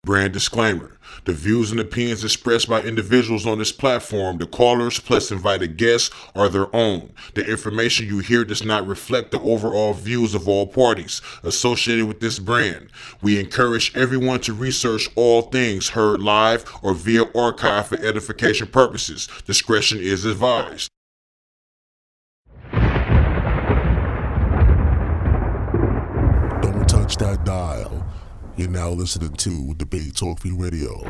Brand disclaimer. The views and opinions expressed by individuals on this platform, the callers plus invited guests, are their own. The information you hear does not reflect the overall views of all parties associated with this brand. We encourage everyone to research all things heard live or via archive for edification purposes. Discretion is advised. Don't touch that dial. You're now listening to Debate Talk Free Radio.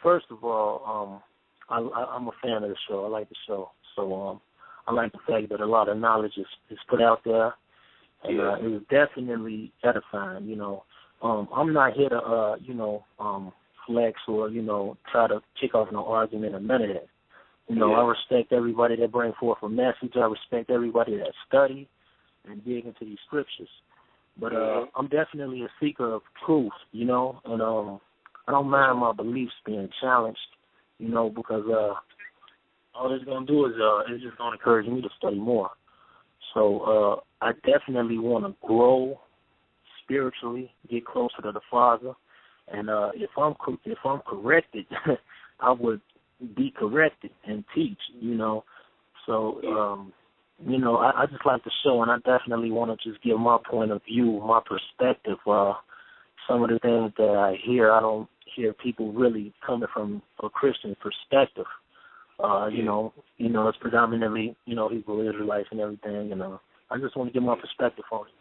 First of all, I'm a fan of the show. I like the show. So I like the fact that a lot of knowledge is put out there, and it is definitely edifying. I'm not here to, flex or, try to kick off no argument or none of that. I respect everybody that bring forth a message. I respect everybody that study and dig into these scriptures. But I'm definitely a seeker of truth, and I don't mind my beliefs being challenged, because all it's going to do is it's just going to encourage me to study more. So I definitely want to grow spiritually, get closer to the Father. And if I'm corrected, I would be corrected and teach, So, I just like the show, and I definitely want to just give my point of view, my perspective. Some of the things that I hear, I don't hear people really coming from a Christian perspective. It's predominantly, Hebrew Israelites and everything, and I just want to give my perspective on it.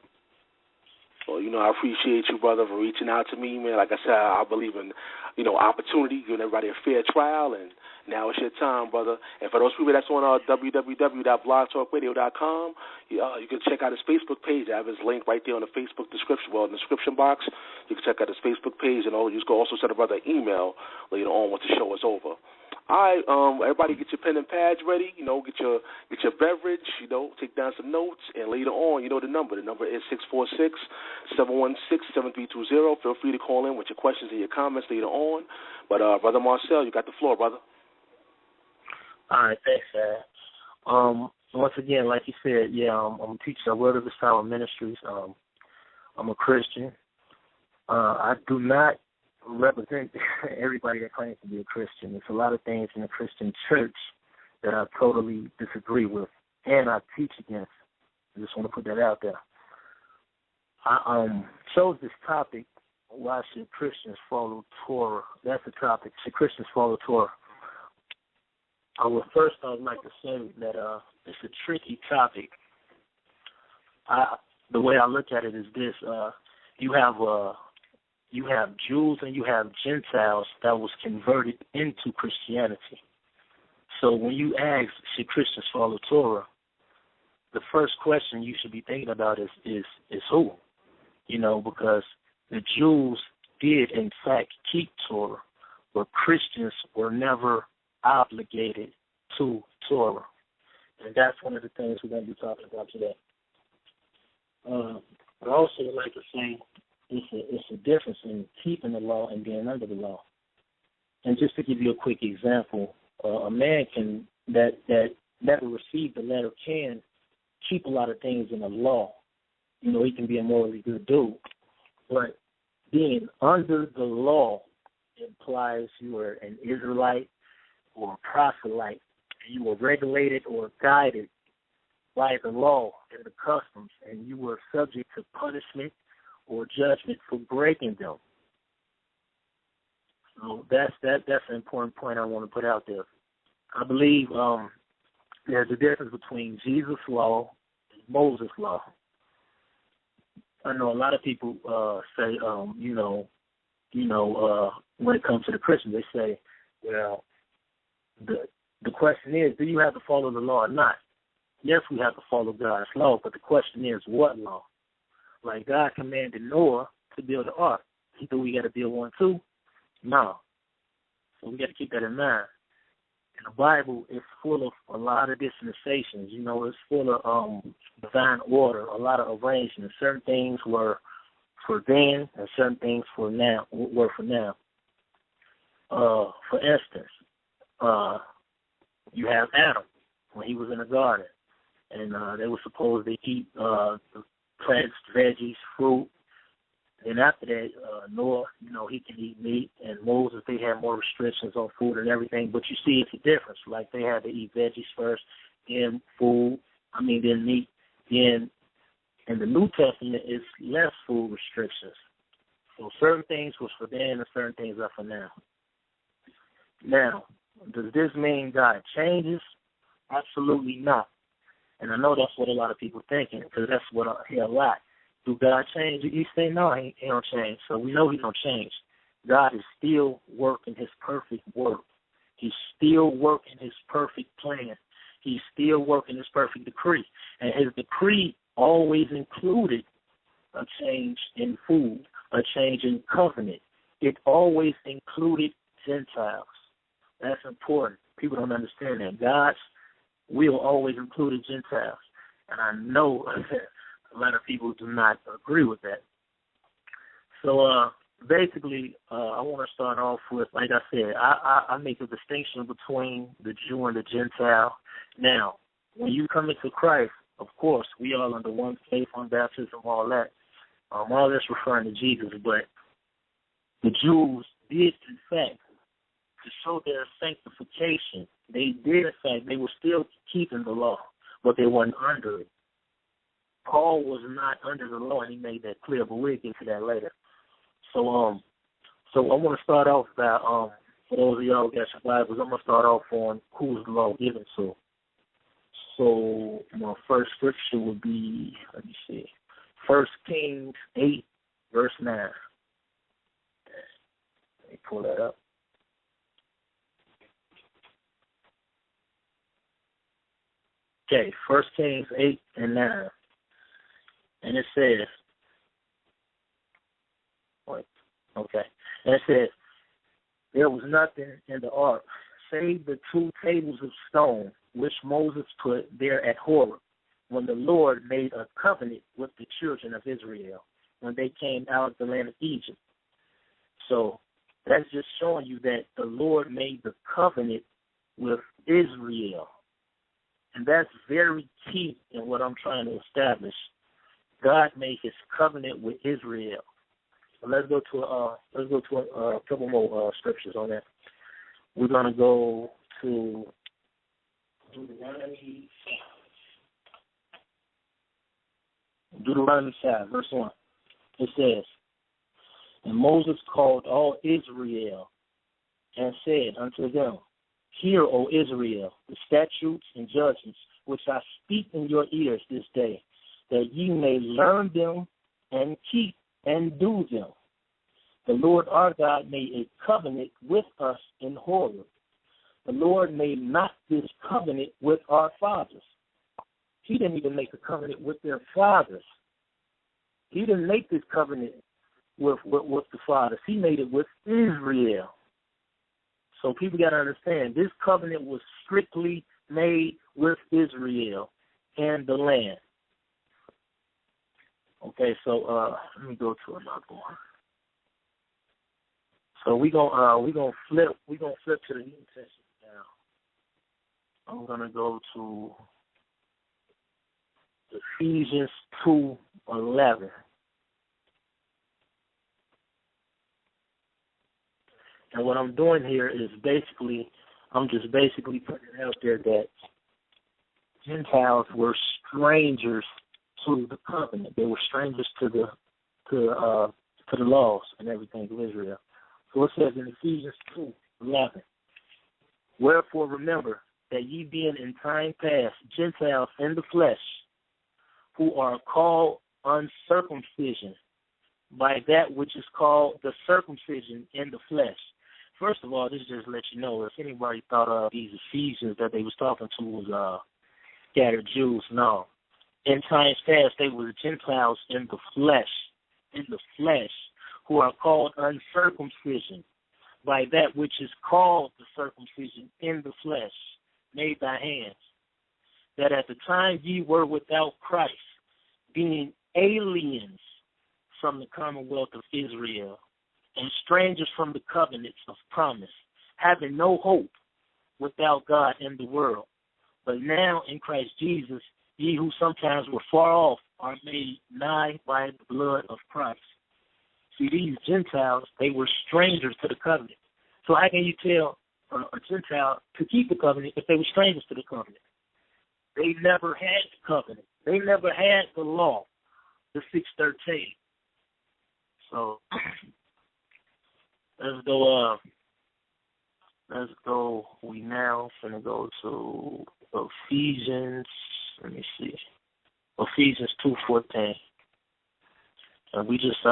Well, I appreciate you, brother, for reaching out to me, man. Like I said, I believe in, opportunity, giving everybody a fair trial, and now it's your time, brother. And for those people that's on www.blogtalkradio.com, you can check out his Facebook page. I have his link right there on the Facebook description, in the description box. You can check out his Facebook page, and you can also send a brother an email later on once the show is over. All right, everybody get your pen and pads ready, get your beverage, take down some notes, and later on, the number. The number is 646-716-7320. Feel free to call in with your questions and your comments later on. But, Brother Marcell, you got the floor, brother. All right, thanks, Sam. Once again, like you said, I'm a teacher at Word of the Power Ministries. I'm a Christian. I do not represent everybody that claims to be a Christian. There's a lot of things in the Christian church that I totally disagree with, and I teach against. I just want to put that out there. I chose this topic, why should Christians follow Torah? That's the topic. Should Christians follow Torah? I'd like to say that it's a tricky topic. The way I look at it is this: you have Jews and you have Gentiles that was converted into Christianity. So when you ask, should Christians follow Torah, the first question you should be thinking about is who? Because the Jews did, in fact, keep Torah, but Christians were never obligated to Torah. And that's one of the things we're going to be talking about today. I also would like to say, it's a difference in keeping the law and being under the law. And just to give you a quick example, a man that never received the letter can keep a lot of things in the law. He can be a morally good dude. But being under the law implies you are an Israelite or a proselyte. You were regulated or guided by the law and the customs, and you were subject to punishment or judgment for breaking them. So that's an important point I want to put out there. I believe there's a difference between Jesus' law and Moses' law. I know a lot of people say, when it comes to the Christians, they say, well, the question is, do you have to follow the law or not? Yes, we have to follow God's law, but the question is, what law? Like God commanded Noah to build an ark. He thought we got to build one too? No. So we got to keep that in mind. And the Bible is full of a lot of dispensations. It's full of divine order, a lot of arrangements. Certain things were for then, and certain things were for now. For instance, you have Adam when he was in the garden, and they were supposed to eat the plants, veggies, fruit. And after that, Noah, he can eat meat, and Moses, they had more restrictions on food and everything. But you see, it's a difference. Like they had to eat veggies first, then then meat. Then in the New Testament, it's less food restrictions. So certain things was for then, and certain things are for now. Now, does this mean God changes? Absolutely not. And I know that's what a lot of people thinking, because that's what I hear a lot. Do God change? You say no, he don't change. So we know he don't change. God is still working his perfect work. He's still working his perfect plan. He's still working his perfect decree. And his decree always included a change in food, a change in covenant. It always included Gentiles. That's important. People don't understand that. God's will always included Gentiles. And I know a lot of people do not agree with that. So basically, I want to start off with, like I said, I make a distinction between the Jew and the Gentile. Now, when you come into Christ, of course, we all under one faith, one baptism, all that. All that's referring to Jesus, but the Jews did, in fact, to show their sanctification, they did, in fact, they were still keeping the law, but they weren't under it. Paul was not under the law, and he made that clear, but we'll get to that later. So I want to start off by, for those of y'all who got your Bibles, I'm going to start off on who's the law given to. So my first scripture would be, 1 Kings 8, verse 9. Let me pull that up. Okay, 1 Kings 8 and 9. And it says, there was nothing in the ark save the 2 tables of stone which Moses put there at Horeb, when the Lord made a covenant with the children of Israel when they came out of the land of Egypt. So that's just showing you that the Lord made the covenant with Israel. And that's very key in what I'm trying to establish. God made his covenant with Israel. So let's go to a couple more scriptures on that. We're going to go to Deuteronomy 5, verse 1. It says, and Moses called all Israel and said unto them, hear, O Israel, the statutes and judgments which I speak in your ears this day, that ye may learn them and keep and do them. The Lord our God made a covenant with us in Horeb. The Lord made not this covenant with our fathers. He didn't even make a covenant with their fathers. He didn't make this covenant with the fathers. He made it with Israel. So people got to understand, this covenant was strictly made with Israel and the land. Okay, so let me go to another one. So we're gonna flip to the New Testament now. I'm gonna go to Ephesians 2:11. And what I'm doing here is I'm just basically putting it out there that Gentiles were strangers to the covenant. They were strangers to the laws and everything of Israel. So it says in Ephesians 2:11, wherefore remember that ye being in time past Gentiles in the flesh, who are called uncircumcision by that which is called the circumcision in the flesh. First of all, this just let you know, if anybody thought of these Ephesians that they was talking to was scattered Jews, no. In times past, they were Gentiles in the flesh, who are called uncircumcision by that which is called the circumcision in the flesh, made by hands, that at the time ye were without Christ, being aliens from the commonwealth of Israel, and strangers from the covenants of promise, having no hope without God in the world. But now in Christ Jesus, ye who sometimes were far off are made nigh by the blood of Christ. See, these Gentiles, they were strangers to the covenant. So how can you tell a Gentile to keep the covenant if they were strangers to the covenant? They never had the covenant. They never had the law, the 613. So let's go. We now finna go to Ephesians. Let me see. Ephesians 2:14. And we just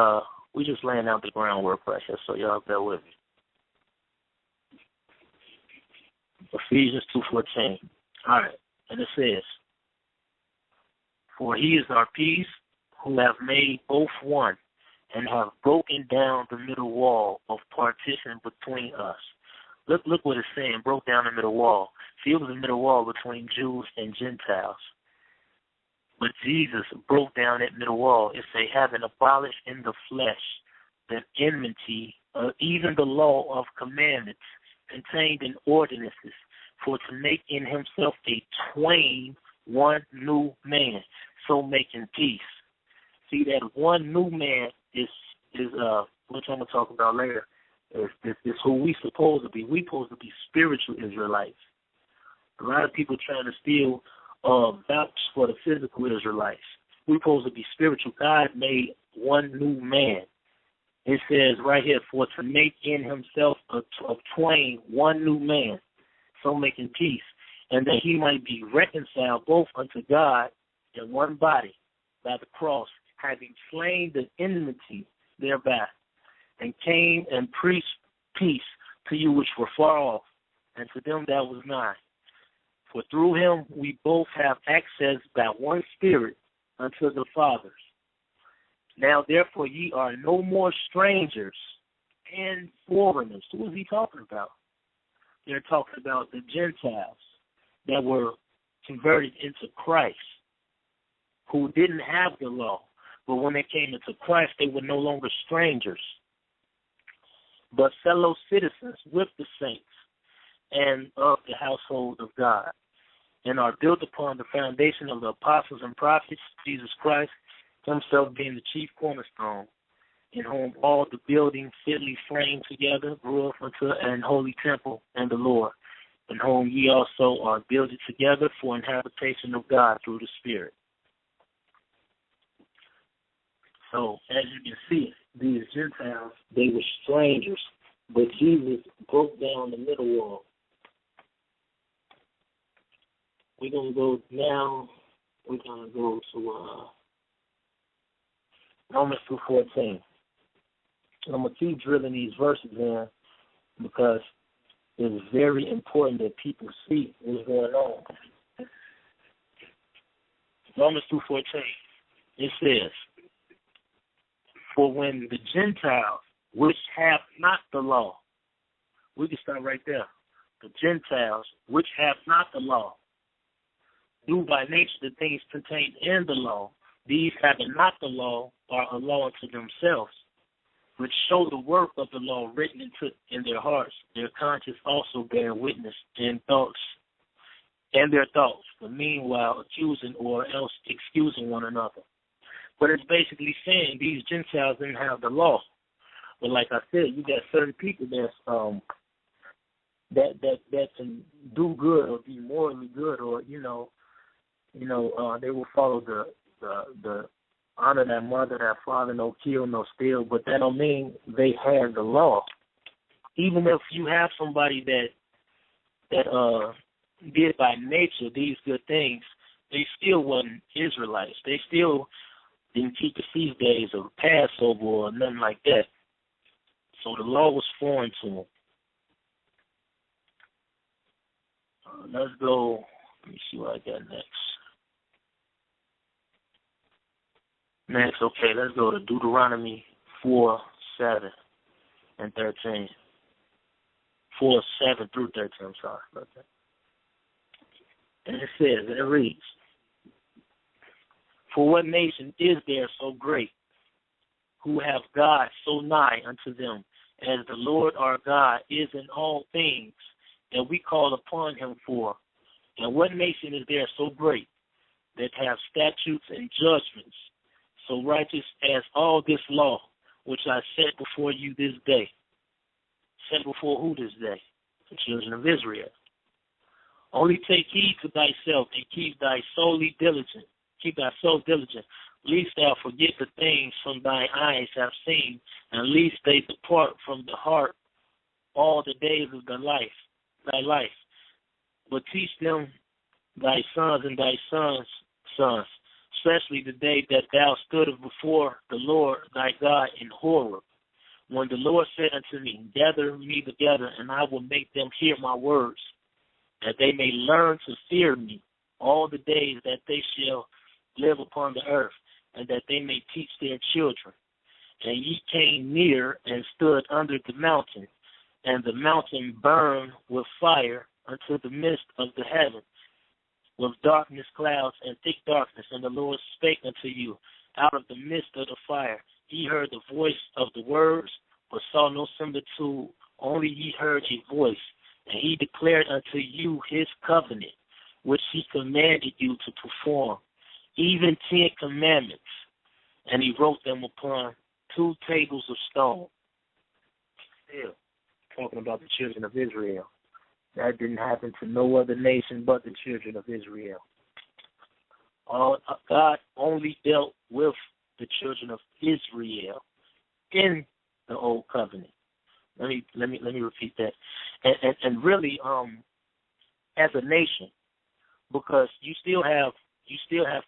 laying out the groundwork right here, so y'all bear with me. Ephesians 2:14. All right, and it says, "For he is our peace, who have made both one, and have broken down the middle wall of partition between us." Look what it's saying, broke down the middle wall. See, it was a middle wall between Jews and Gentiles. But Jesus broke down that middle wall. It say, having abolished in the flesh the enmity, even the law of commandments contained in ordinances, for to make in himself a twain one new man, so making peace. See, that one new man is which I'm going to talk about later, is who we supposed to be. We supposed to be spiritual Israelites. A lot of people trying to steal vouch for the physical Israelites. We're supposed to be spiritual. God made one new man. It says right here, for to make in himself a twain one new man, so making peace, and that he might be reconciled both unto God in one body by the cross, having slain the enmity thereby, and came and preached peace to you which were far off, and to them that was nigh. For through him we both have access by one Spirit unto the Father. Now therefore ye are no more strangers and foreigners. Who is he talking about? They're talking about the Gentiles that were converted into Christ, who didn't have the law. But when they came into Christ, they were no longer strangers, but fellow citizens with the saints and of the household of God, and are built upon the foundation of the apostles and prophets, Jesus Christ himself being the chief cornerstone, in whom all the building fitly framed together grew up unto an holy temple in the Lord, in whom ye also are builded together for an habitation of God through the Spirit. So, as you can see, these Gentiles, they were strangers, but Jesus broke down the middle wall. We're going to go now, we're going to go to Romans 2:14. I'm going to keep drilling these verses in because it's very important that people see what's going on. Romans 2:14, it says, for when the Gentiles, which have not the law, we can start right there. The Gentiles, which have not the law, do by nature the things contained in the law, these having not the law are a law unto themselves, which show the work of the law written in their hearts, their conscience also bear witness in their thoughts, but meanwhile accusing or else excusing one another. But it's basically saying these Gentiles didn't have the law. But like I said, you got certain people that's that can do good or be morally good, or they will follow the honor that mother, that father, no kill, no steal. But that don't mean they had the law. Even if you have somebody that did by nature these good things, they still wasn't Israelites. They still didn't keep the feast days or Passover or nothing like that. So the law was foreign to them. Let's go. Let me see what I got next. Okay, let's go to Deuteronomy 4:7 and 13. 4:7 through 13, I'm sorry about that. And it says, and it reads, for what nation is there so great, who have God so nigh unto them, as the Lord our God is in all things, that we call upon him for? And what nation is there so great that have statutes and judgments so righteous as all this law, which I set before you this day? Set before who this day? The children of Israel. Only take heed to thyself and keep thy soul diligent. Keep thy soul diligent, lest thou forget the things from thine eyes have seen, and lest they depart from the heart all the days of thy life. But teach them thy sons and thy sons' sons, especially the day that thou stoodest before the Lord thy God in horror, when the Lord said unto me, gather me together, and I will make them hear my words, that they may learn to fear me all the days that they shall live upon the earth, and that they may teach their children. And ye came near and stood under the mountain, and the mountain burned with fire unto the midst of the heaven, with darkness, clouds, and thick darkness. And the Lord spake unto you out of the midst of the fire. Ye heard the voice of the words, but saw no similitude, only ye heard a voice. And he declared unto you his covenant, which he commanded you to perform, even 10 commandments. And he wrote them upon 2 tables of stone. Still talking about the children of Israel. That didn't happen to no other nation but the children of Israel. God only dealt with the children of Israel in the Old Covenant. Let me repeat that. And really, as a nation, because you still have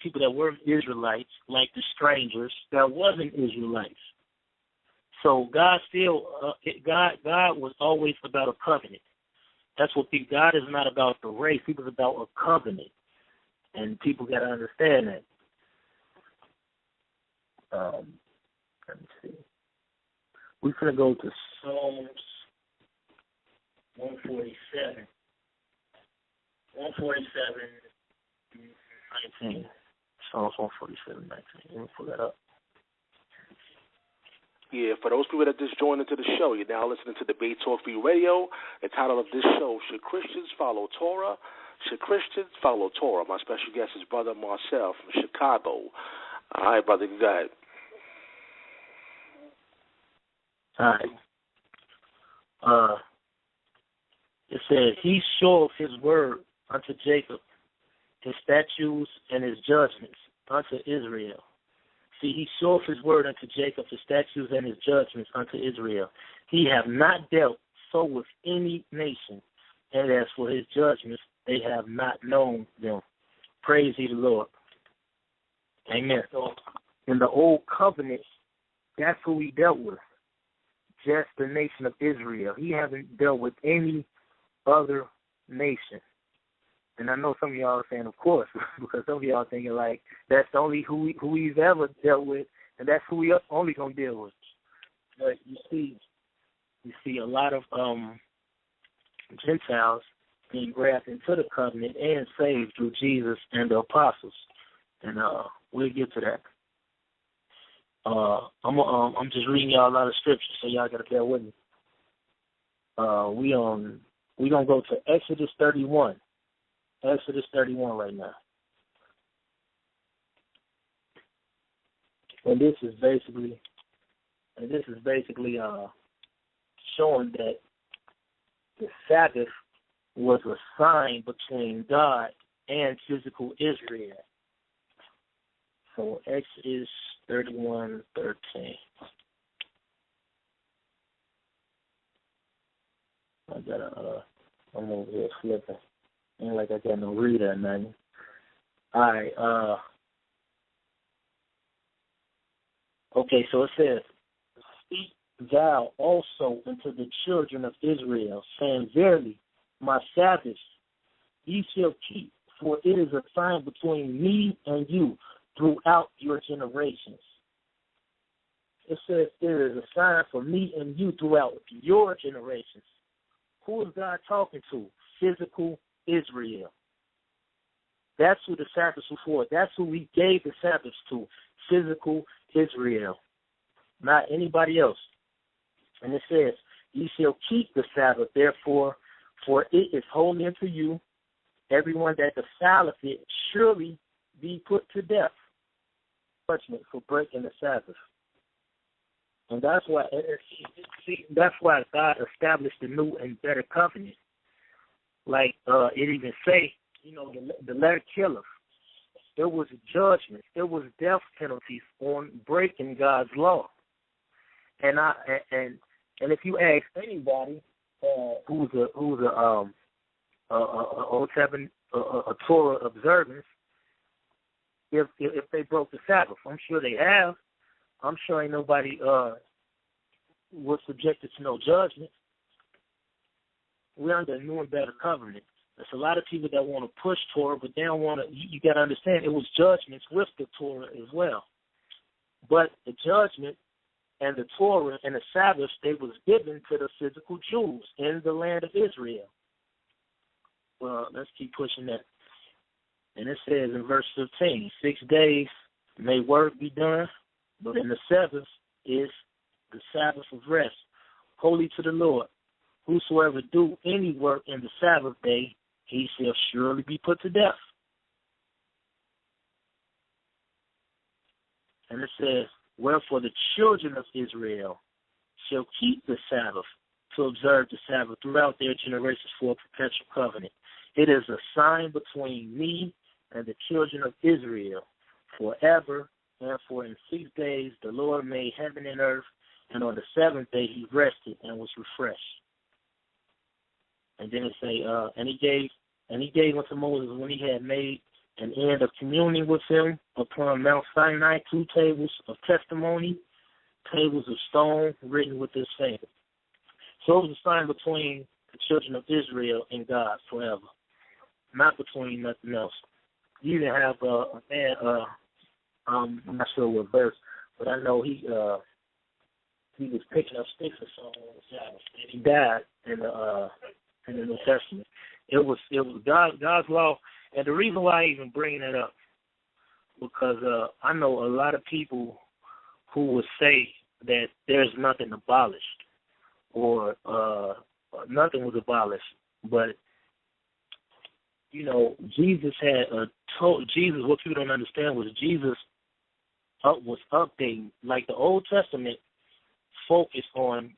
people that weren't Israelites, like the strangers that wasn't Israelites. So God was always about a covenant. That's what God is not about the race. He was about a covenant, and people got to understand that. Let me see. We're going to go to Psalms 147. 19. Psalms 147, 19. Let me pull that up. Yeah, for those people that just joined into the show, you're now listening to Debate Talk Free Radio. The title of this show, Should Christians Follow Torah? Should Christians Follow Torah? My special guest is Brother Marcell from Chicago. All right, brother, you got it. All right. It says, he showeth his word unto Jacob, his statutes and his judgments unto Israel. See, he showeth his word unto Jacob, his statutes and his judgments unto Israel. He have not dealt so with any nation, and as for his judgments, they have not known them. Praise ye the Lord. Amen. So, in the Old Covenant, that's who he dealt with, just the nation of Israel. He hasn't dealt with any other nation. And I know some of y'all are saying, of course, because some of y'all are thinking like that's only who he's ever dealt with, and that's who he only gonna deal with. But you see a lot of Gentiles being grafted into the covenant and saved through Jesus and the apostles, and we'll get to that. I'm just reading y'all a lot of scriptures, so y'all gotta bear with me. We gonna go to Exodus 31. Exodus 31 right now. And this is basically showing that the Sabbath was a sign between God and physical Israel. So Exodus 31:13. I'm over here flipping. Ain't like I got no reader or nothing. All right. Okay, so it says, speak thou also unto the children of Israel, saying, verily, my Sabbaths ye shall keep, for it is a sign between me and you throughout your generations. It says there is a sign for me and you throughout your generations. Who is God talking to? Physical Israel. That's who the Sabbaths were for. That's who he gave the Sabbaths to. Physical Israel. Not anybody else. And it says, ye shall keep the Sabbath, therefore, For it is holy unto you. Everyone that defileth it surely be put to death. Judgment for breaking the Sabbath. And that's why God established the new and better covenant. Like it even say, the letter killeth. There was judgment. There was death penalties on breaking God's law. And if you ask anybody who's a Old Testament a Torah observance, if they broke the Sabbath, I'm sure they have. I'm sure ain't nobody was subjected to no judgment. We're under a new and better covenant. There's a lot of people that want to push Torah, but they don't want to. You got to understand, it was judgments with the Torah as well. But the judgment and the Torah and the Sabbath, they was given to the physical Jews in the land of Israel. Well, let's keep pushing that. And it says in verse 15, 6 days may work be done, but in the seventh is the Sabbath of rest, holy to the Lord. Whosoever do any work in the Sabbath day, he shall surely be put to death. And it says, wherefore the children of Israel shall keep the Sabbath to observe the Sabbath throughout their generations for a perpetual covenant. It is a sign between me and the children of Israel forever, and for in 6 days the Lord made heaven and earth, and on the seventh day he rested and was refreshed. And then it say, and he gave unto Moses, when he had made an end of communing with him upon Mount Sinai, 2 tables of testimony, tables of stone written with his finger. So it was a sign between the children of Israel and God forever, not between nothing else. You even have a man, I'm not sure what verse, but I know he was picking up sticks or something on the Sabbath, and he died in the New Testament. It was God's law, and the reason why I even bring that up, because I know a lot of people who would say that there's nothing abolished or nothing was abolished, but Jesus had Jesus. What people don't understand was Jesus was updating. Like the Old Testament focused on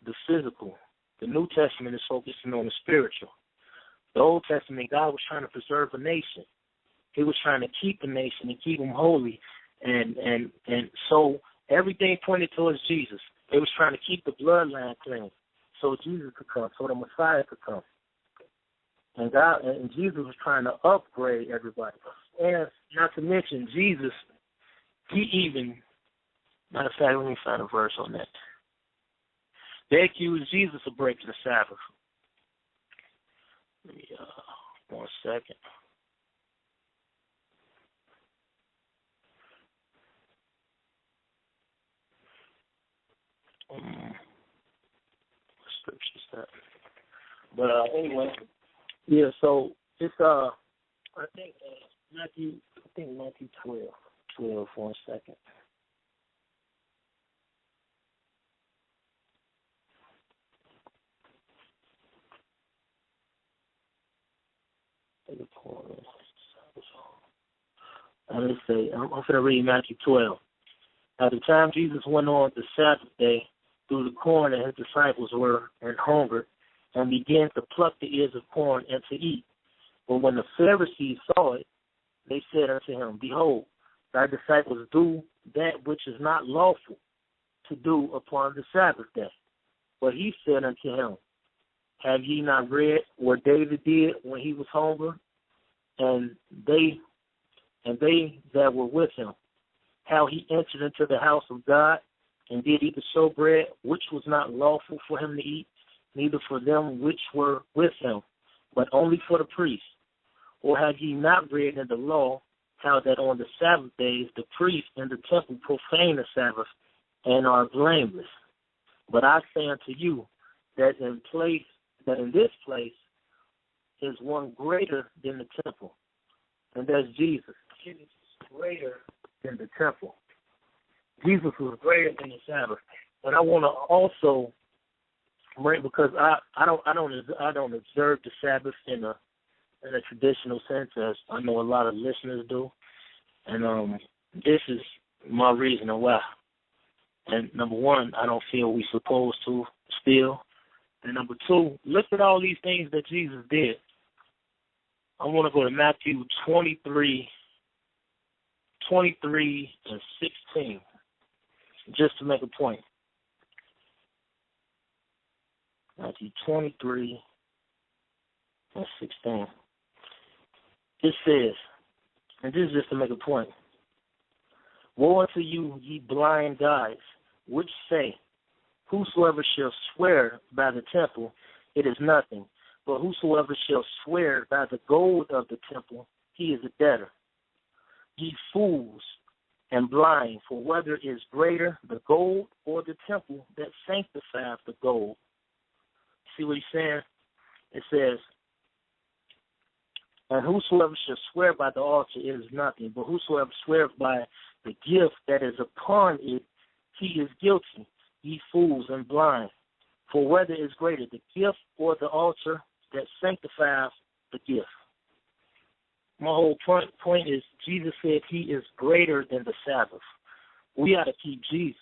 the physical. The New Testament is focusing on the spiritual. The Old Testament, God was trying to preserve a nation. He was trying to keep a nation and keep them holy. And so everything pointed towards Jesus. They was trying to keep the bloodline clean so Jesus could come, so the Messiah could come. And Jesus was trying to upgrade everybody. And not to mention, Jesus, matter of fact, let me find a verse on that. They accused Jesus of breaking the Sabbath. Let me, 1 second. What scripture is that? But anyway, yeah. So it's I think Matthew 12. 1 second. And let's say, I'm going to read Matthew 12. At the time Jesus went on the Sabbath day through the corn, and his disciples were and hungered, and began to pluck the ears of corn and to eat. But when the Pharisees saw it, they said unto him, behold, thy disciples do that which is not lawful to do upon the Sabbath day. But he said unto him, have ye not read what David did when he was hungry, and they that were with him, how he entered into the house of God, and did eat the showbread, which was not lawful for him to eat, neither for them which were with him, but only for the priests? Or have ye not read in the law how that on the Sabbath days the priests in the temple profane the Sabbath and are blameless? But I say unto you that in this place is one greater than the temple, and that's Jesus. Jesus is greater than the temple. Jesus was greater than the Sabbath. But I want to also Right, because I don't observe the Sabbath in a traditional sense, as I know a lot of listeners do, and this is my reason why. And number one, I don't feel we're supposed to steal. And number two, look at all these things that Jesus did. I want to go to Matthew 23 and 16, just to make a point. Matthew 23 and 16. It says, and this is just to make a point, woe unto you, ye blind guides, which say, whosoever shall swear by the temple, it is nothing. But whosoever shall swear by the gold of the temple, he is a debtor. Ye fools and blind, for whether is greater, the gold or the temple that sanctifieth the gold? See what he's saying? It says, and whosoever shall swear by the altar, it is nothing. But whosoever sweareth by the gift that is upon it, he is guilty. Ye fools and blind. For whether is greater, the gift or the altar that sanctifies the gift? My whole point is Jesus said he is greater than the Sabbath. We are to keep Jesus.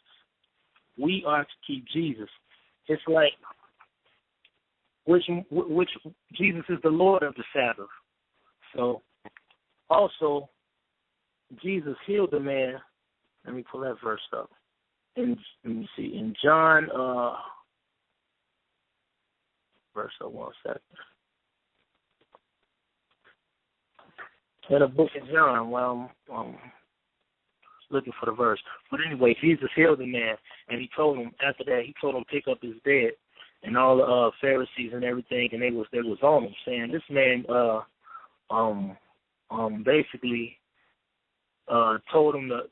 We are to keep Jesus. It's like, which Jesus is the Lord of the Sabbath. So, also, Jesus healed the man. Let me pull that verse up. Let me see. In John, verse 1 second. In the book of John, well, I'm looking for the verse. But anyway, Jesus healed the man, and he told him, after that, he told him to pick up his bed, and all the Pharisees and everything, and they was on him, saying, this man basically told him to,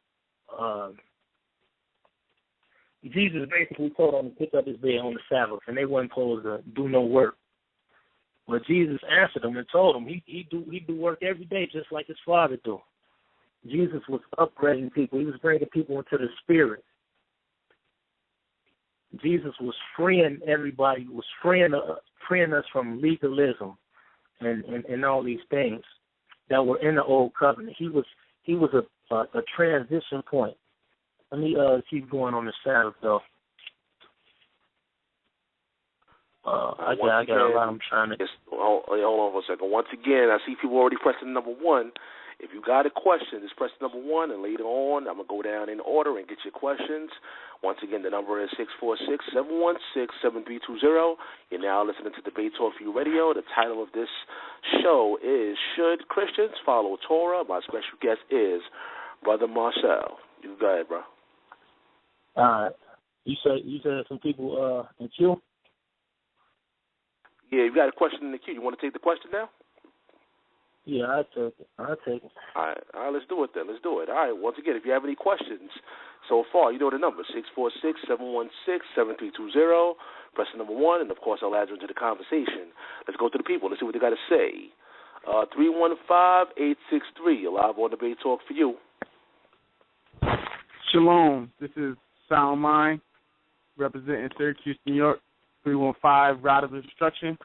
Jesus basically told him to pick up his bed on the Sabbath, and they weren't supposed to do no work. But Jesus answered him and told him he do work every day just like his Father do. Jesus was upgrading people. He was bringing people into the Spirit. Jesus was freeing everybody. Was freeing us from legalism and all these things that were in the old covenant. He was a transition point. Let me keep going on the Sabbath though. I got a lot I'm trying to. Hold on for a second. Once again, I see people already pressing number one. If you got a question, just press number one, and later on, I'm going to go down in order and get your questions. Once again, the number is 646-716-7320. You're now listening to Debate Talk for You Radio. The title of this show is Should Christians Follow Torah? My special guest is Brother Marcell. You go ahead, bro. You said some people in queue? Yeah, you got a question in the queue. You want to take the question now? Yeah, I'll take it. All right, let's do it then. Let's do it. All right, once again, if you have any questions so far, you know the number, 646-716-7320. Press the number one, and, of course, I'll add you into the conversation. Let's go to the people. Let's see what they got to say. 315-863. You're live on Debate Talk for You. Shalom. This is Sal Showtime, representing Syracuse, New York. 315 Route of Instruction.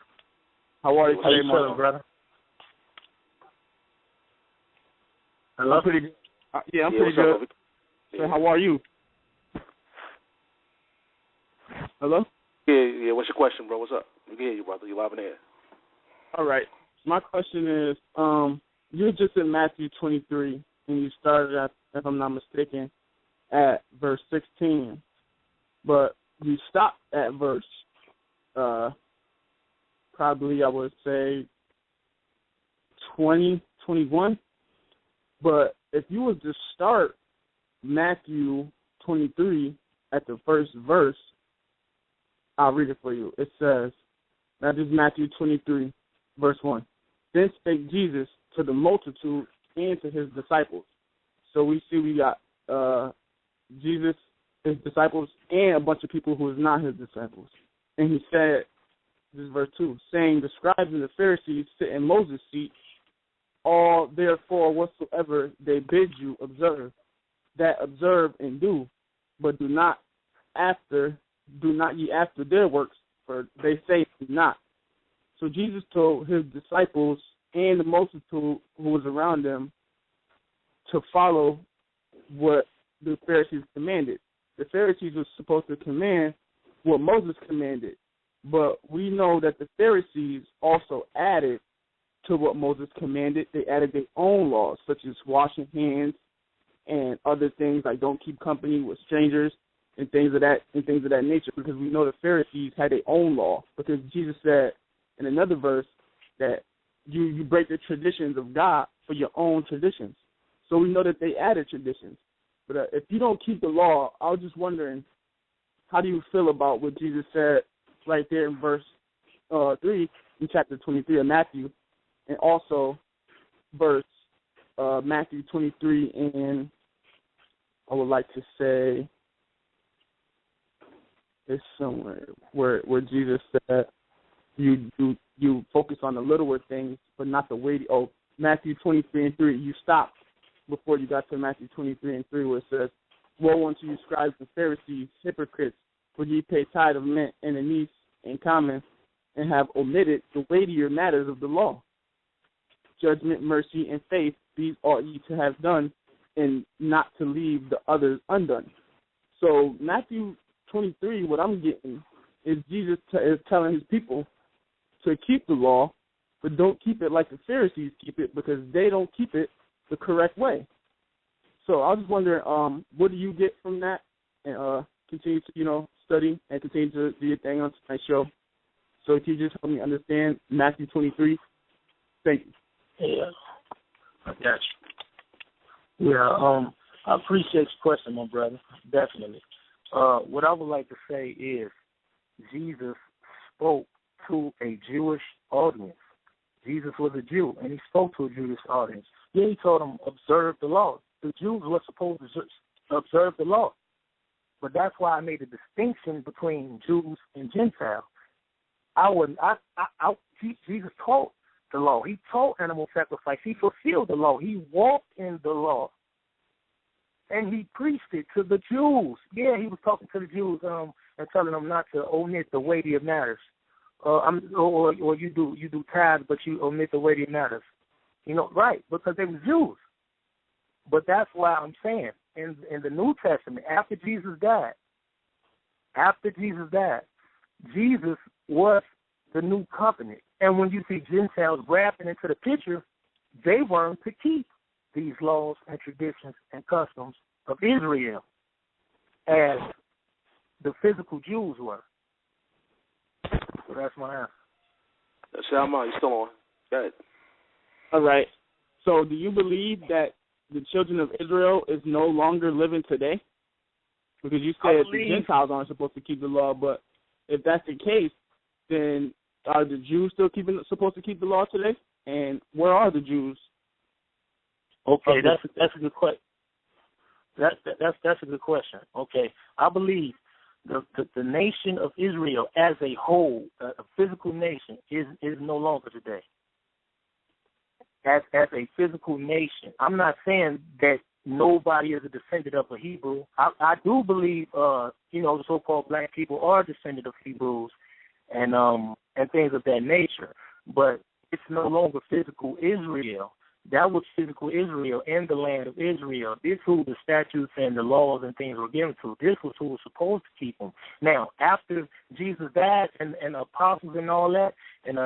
How are you today, my brother? Hello? I'm pretty good. I'm pretty good. So how are you? Hello? Yeah. What's your question, bro? What's up? We can hear you, brother. You're live in the air. All right. My question is, you're just in Matthew 23, and you started at, if I'm not mistaken, at verse 16. But you stopped at verse probably, I would say, 20, 21. But if you were to start Matthew 23 at the first verse, I'll read it for you. It says, that is Matthew 23, verse 1. Then spake Jesus to the multitude and to his disciples. So we got Jesus, his disciples, and a bunch of people who is not his disciples. And he said, this is verse 2, saying, the scribes and the Pharisees sit in Moses' seat, all therefore whatsoever they bid you observe, that observe and do, but do not ye after their works, for they say not. So Jesus told his disciples and the multitude who was around them to follow what the Pharisees commanded. The Pharisees were supposed to command what Moses commanded, but we know that the Pharisees also added to what Moses commanded. They added their own laws, such as washing hands and other things like don't keep company with strangers and things of that nature, because we know the Pharisees had their own law, because Jesus said in another verse that you break the traditions of God for your own traditions. So we know that they added traditions. But if you don't keep the law, I was just wondering, how do you feel about what Jesus said right there in verse 3 in chapter 23 of Matthew, and also verse Matthew 23, and I would like to say it's somewhere where Jesus said you focus on the littler things, but not the weighty. Oh, Matthew 23:3. You stopped before you got to Matthew 23:3, where it says, "Woe unto you, scribes and Pharisees, hypocrites, for ye pay tithe of mint and anise and common, and have omitted the weightier matters of the law. Judgment, mercy, and faith, these ought ye to have done, and not to leave the others undone." So Matthew 23, what I'm getting is Jesus is telling his people to keep the law, but don't keep it like the Pharisees keep it, because they don't keep it the correct way. So I was just wondering, what do you get from that? And continue to, study and continue to do your thing on tonight's show. So can you just help me understand Matthew 23? Thank you. Yeah, I got you. Yeah, I appreciate your question, my brother, definitely. What I would like to say is Jesus spoke to a Jewish audience. Jesus was a Jew, and he spoke to a Jewish audience. Yeah, he told them, observe the law. The Jews were supposed to observe the law. But that's why I made a distinction between Jews and Gentiles. Jesus taught the law. He taught animal sacrifice. He fulfilled the law. He walked in the law. And he preached it to the Jews. Yeah, he was talking to the Jews and telling them not to omit the weightier matters. Or you do tithes, but you omit the weightier matters. Right, because they were Jews. But that's why I'm saying, in the New Testament, after Jesus died, Jesus was the new covenant. And when you see Gentiles grafting into the picture, they weren't to keep these laws and traditions and customs of Israel as the physical Jews were. So that's my answer. Sal, you're still on. Go ahead. All right. So do you believe that the children of Israel is no longer living today? Because you said the Gentiles aren't supposed to keep the law, but if that's the case, then are the Jews still supposed to keep the law today? And where are the Jews? Okay, that's a good question. That's a good question. Okay, I believe the nation of Israel as a whole, a physical nation, is no longer today. As a physical nation, I'm not saying that nobody is a descendant of a Hebrew. I do believe, the so-called black people are a descendant of Hebrews, and things of that nature. But it's no longer physical Israel. That was physical Israel in the land of Israel. This who the statutes and the laws and things were given to. This was who was supposed to keep them. Now, after Jesus died and the apostles and all that, and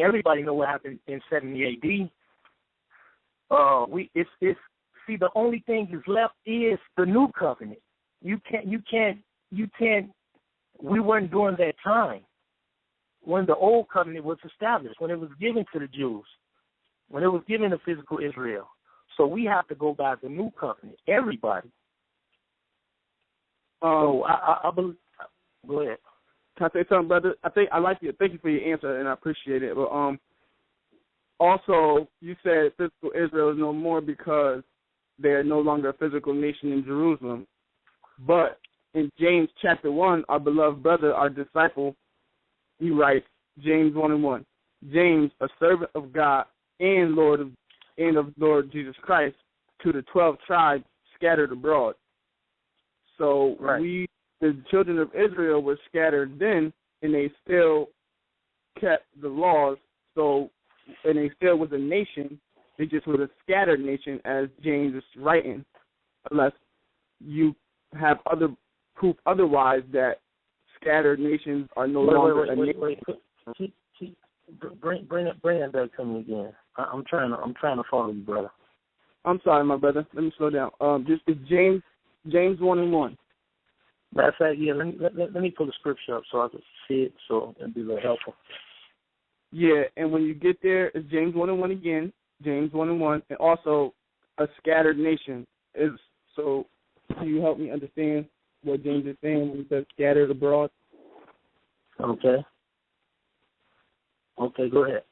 everybody know what happened in 70 AD. The only thing is left is the new covenant. You can't. We weren't during that time when the old covenant was established, when it was given to the Jews, when it was given to physical Israel. So we have to go by the new covenant, everybody. So I believe. Go ahead. Can I say something, brother? I like you. Thank you for your answer, and I appreciate it. But also, you said physical Israel is no more because they are no longer a physical nation in Jerusalem. But in James chapter 1, our beloved brother, our disciple, he writes, James 1:1, James, a servant of God and of Lord Jesus Christ, to the 12 tribes scattered abroad. So right. The children of Israel were scattered then and they still kept the laws. So, and they still was a nation. They just was a scattered nation, as James is writing, unless you have other proof otherwise that scattered nations are no longer a nation. Bring that back to me again. I'm trying to follow you, brother. I'm sorry, my brother. Let me slow down. Just it's James 1:1. Matter of fact, yeah. Let me pull the scripture up so I can see it, so it'll be very helpful. Yeah, and when you get there, it's James 1:1 again. James 1:1, and also a scattered nation is. So, can you help me understand what James is saying when he says scattered abroad? Okay. Okay, go ahead.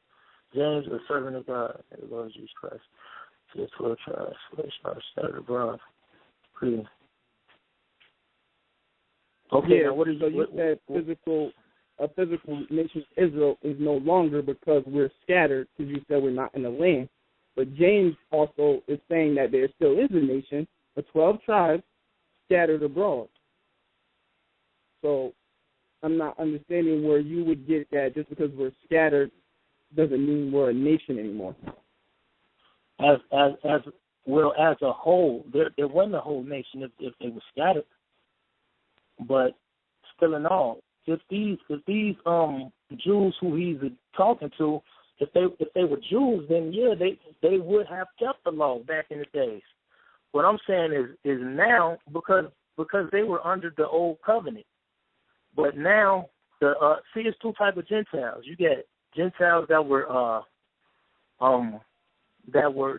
James, a servant of God, the Lord Jesus Christ, to the 12 tribes, which are scattered abroad. Okay, yeah, now what is so you said a physical nation Israel is no longer because we're scattered, because you said we're not in the land. But James also is saying that there still is a nation, the 12 tribes scattered abroad. So I'm not understanding where you would get that just because we're scattered doesn't mean we're a nation anymore. As a whole, there wasn't a whole nation if they were scattered. But still in all, if these Jews who he's talking to, if they were Jews, then yeah, they would have kept the law back in the days. What I'm saying is now because they were under the old covenant. But now it's two types of Gentiles. You get Gentiles that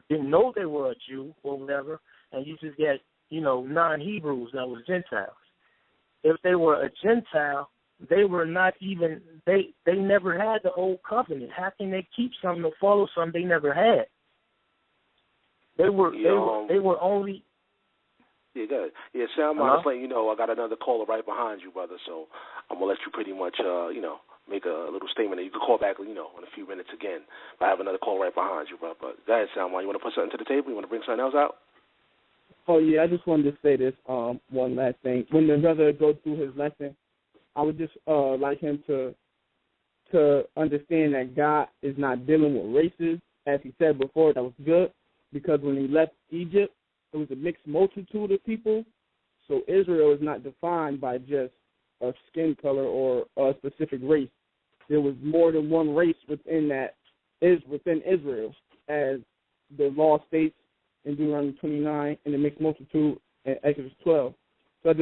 didn't know they were a Jew or whatever, and you just get non-Hebrews that was Gentiles. If they were a Gentile, they were not even they never had the old covenant. How can they keep something or follow something they never had? They were only. Yeah, good. Yeah, Sam, I'm just letting you know I got another caller right behind you, brother. So I'm gonna let you pretty much make a little statement. You can call back in a few minutes again. I have another call right behind you, brother. But go ahead, Sam. You want to put something to the table? You want to bring something else out? Oh yeah, I just wanted to say this one last thing. When the brother goes through his lesson, I would just like him to understand that God is not dealing with races, as he said before. That was good, because when he left Egypt, it was a mixed multitude of people. So Israel is not defined by just a skin color or a specific race. There was more than one race within Israel, as the law states in Deuteronomy 29 and the mixed multitude in Exodus 12. So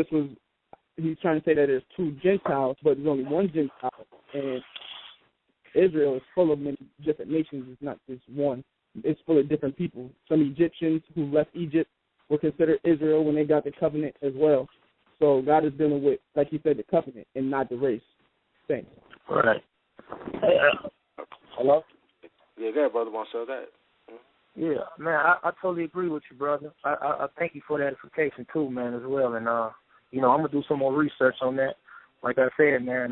he's trying to say that there's two Gentiles, but there's only one Gentile, and Israel is full of many different nations. It's not just one. It's full of different people. Some Egyptians who left Egypt were considered Israel when they got the covenant as well. So God is dealing with, like you said, the covenant and not the race. Thanks. All right. Hey, hello? Yeah, go ahead, Brother Marcel. Go ahead. Yeah, man, I totally agree with you, brother. I thank you for that edification too, man, as well. And I'm gonna do some more research on that. Like I said, man,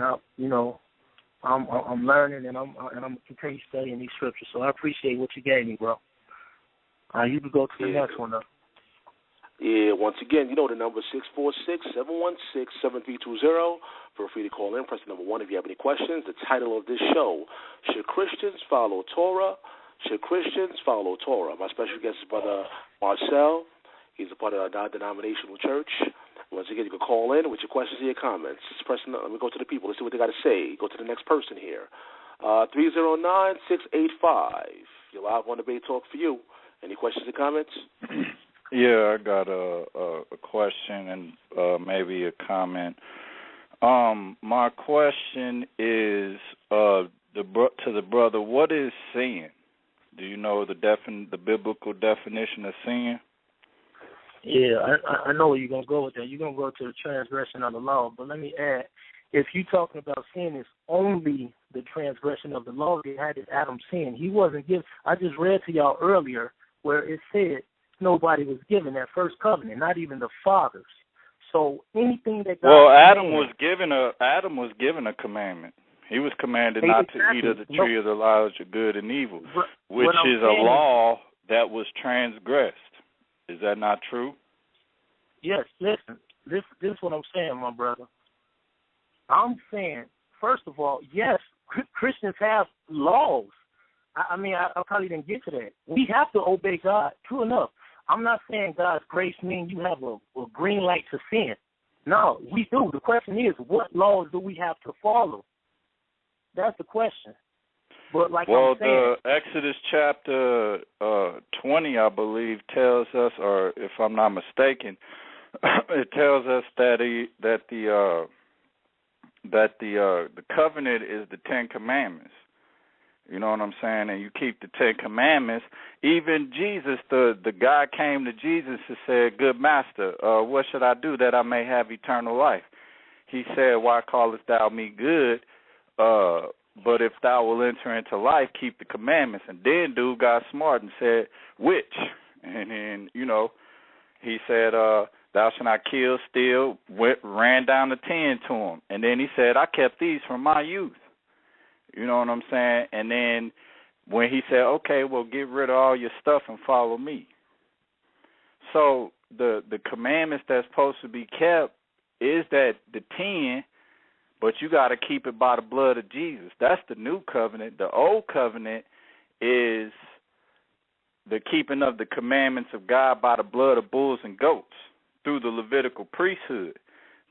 I'm learning and I'm gonna continue studying these scriptures. So I appreciate what you gave me, bro. You can go to the next one, though. Yeah, once again, the number 646-716-7320. Feel free to call in. Press the number 1 if you have any questions. The title of this show: Should Christians Follow Torah? Should Christians Follow Torah? My special guest is Brother Marcell. He's a part of our non-denominational church. Once again, you can call in with your questions and your comments. Let me go to the people. Let's see what they got to say. Go to the next person here. 309-685. You're live on Debate Talk for you. Any questions or comments? Yeah, I got a question and maybe a comment. My question is to the brother, what is sin? Do you know the biblical definition of sin? Yeah, I know where you're going to go with that. You're going to go to the transgression of the law. But let me add, if you're talking about sin, it's only the transgression of the law that had Adam sin. He wasn't given. I just read to y'all earlier where it said nobody was given that first covenant, not even the fathers. So anything that God Adam was given a commandment. He was commanded not to eat of the tree of the knowledge of good and evil, which is a law that was transgressed. Is that not true? Yes, listen. This is what I'm saying, my brother. I'm saying first of all, yes, Christians have laws. I mean, I probably didn't get to that. We have to obey God. True enough. I'm not saying God's grace means you have a green light to sin. No, we do. The question is, what laws do we have to follow? That's the question. But like I'm saying, the Exodus chapter 20, I believe, tells us, or if I'm not mistaken, it tells us that the covenant is the Ten Commandments. You know what I'm saying? And you keep the Ten Commandments. Even Jesus, the guy came to Jesus and said, "Good master, what should I do that I may have eternal life?" He said, "Why callest thou me good? But if thou will enter into life, keep the commandments." And then dude got smart and said, "Which?" And then, he said, "Thou shalt not kill," steal, ran down the 10 to him. And then he said, "I kept these from my youth." You know what I'm saying? And then when he said, "Okay, well, get rid of all your stuff and follow me." So the commandments that's supposed to be kept is that the 10, but you got to keep it by the blood of Jesus. That's the new covenant. The old covenant is the keeping of the commandments of God by the blood of bulls and goats through the Levitical priesthood.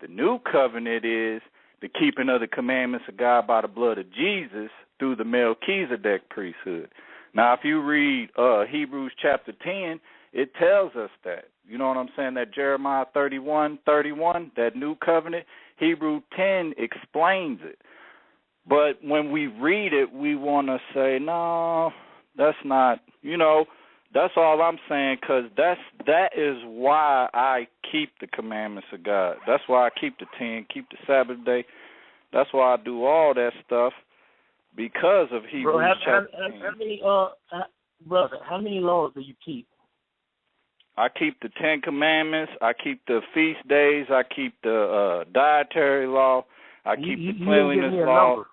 The new covenant is the keeping of the commandments of God by the blood of Jesus through the Melchizedek priesthood. Now, if you read Hebrews chapter 10, it tells us that. You know what I'm saying? That Jeremiah 31, that new covenant, Hebrews 10 explains it. But when we read it, we want to say, no, that's not, that's all I'm saying, because that is why I keep the commandments of God. That's why I keep the 10, keep the Sabbath day. That's why I do all that stuff, because of Hebrews chapter 10. Brother, how many laws do you keep? I keep the 10 Commandments. I keep the feast days. I keep the dietary law. I keep the cleanliness law.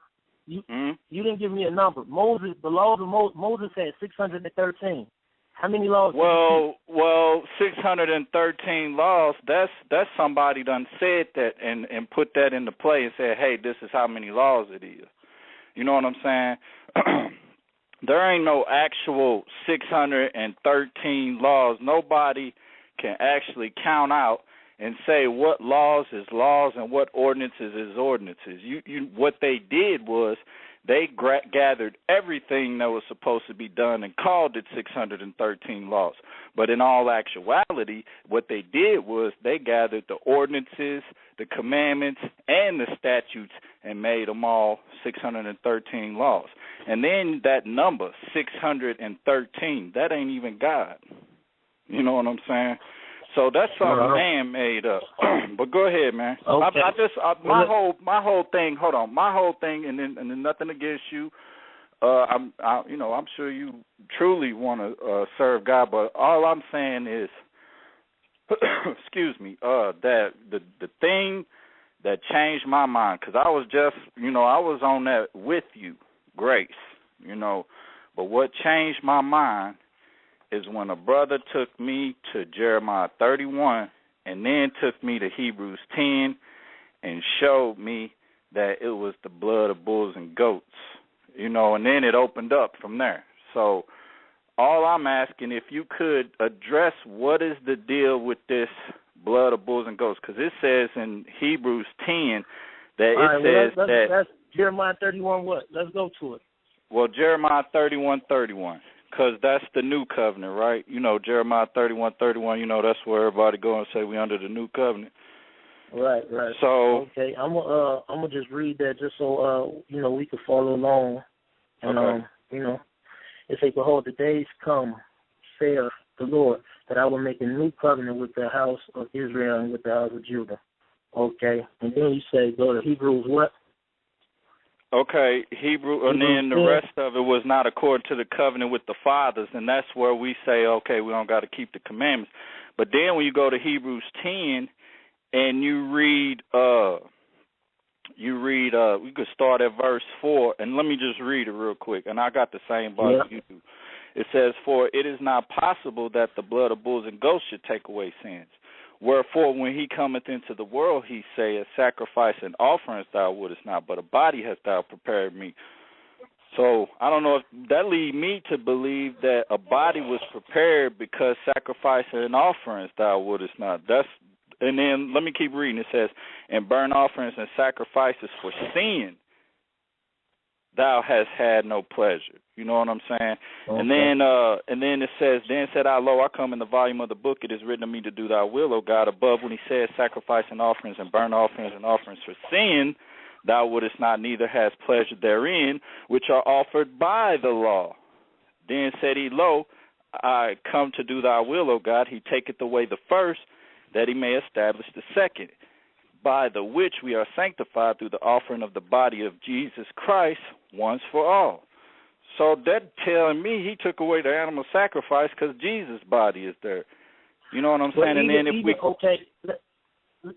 You didn't give me a number. Moses, the laws of Moses had 613. How many laws? Well, 613 laws. That's somebody done said that and put that into play and said, "Hey, this is how many laws it is." You know what I'm saying? There ain't no actual 613 laws. Nobody can actually count out and say what laws is laws and what ordinances is ordinances. What they did was they gathered everything that was supposed to be done and called it 613 laws. But in all actuality, what they did was they gathered the ordinances, the commandments, and the statutes and made them all 613 laws. And then that number, 613, that ain't even God. You know what I'm saying? So that's something man made up. But go ahead, man. Okay. My whole thing. Hold on. My whole thing, and then nothing against you. I'm sure you truly want to serve God, but all I'm saying is, excuse me, that the thing that changed my mind, because I was just, I was on that with you, grace, but what changed my mind is when a brother took me to Jeremiah 31 and then took me to Hebrews 10 and showed me that it was the blood of bulls and goats, and then it opened up from there. So all I'm asking, if you could address what is the deal with this blood of bulls and goats, because it says in Hebrews 10 that that's Jeremiah 31 what? Let's go to it. Well, Jeremiah 31:31. Because that's the new covenant, right? Jeremiah 31:31, that's where everybody go and say we under the new covenant. Right. So okay, I'm gonna just read that just so we can follow along. And okay. It says, "Behold, the days come, saith the Lord, that I will make a new covenant with the house of Israel and with the house of Judah." Okay, and then you say go to Hebrews what? Okay, and then the rest of it was not according to the covenant with the fathers, and that's where we say, okay, we don't got to keep the commandments. But then when you go to Hebrews 10 and you read, we could start at verse 4, and let me just read it real quick, and I got the same Bible you do. It says, "For it is not possible that the blood of bulls and goats should take away sins. Wherefore, when he cometh into the world, he saith, sacrifice and offerings thou wouldest not, but a body hast thou prepared me. So I don't know if that lead me to believe that a body was prepared because sacrifice and offerings thou wouldest not. And then let me keep reading. It says, and burnt offerings and sacrifices for sin thou hast had no pleasure. You know what I'm saying? Okay. And then it says, then said I, lo, I come in the volume of the book. It is written of me to do thy will, O God. Above, when he says sacrifice and offerings and burnt offerings and offerings for sin, thou wouldest not, neither hast pleasure therein, which are offered by the law. Then said he, lo, I come to do thy will, O God. He taketh away the first, that he may establish the second, by the which we are sanctified through the offering of the body of Jesus Christ once for all. So that telling me he took away the animal sacrifice because Jesus' body is there. You know what I'm saying? And then okay,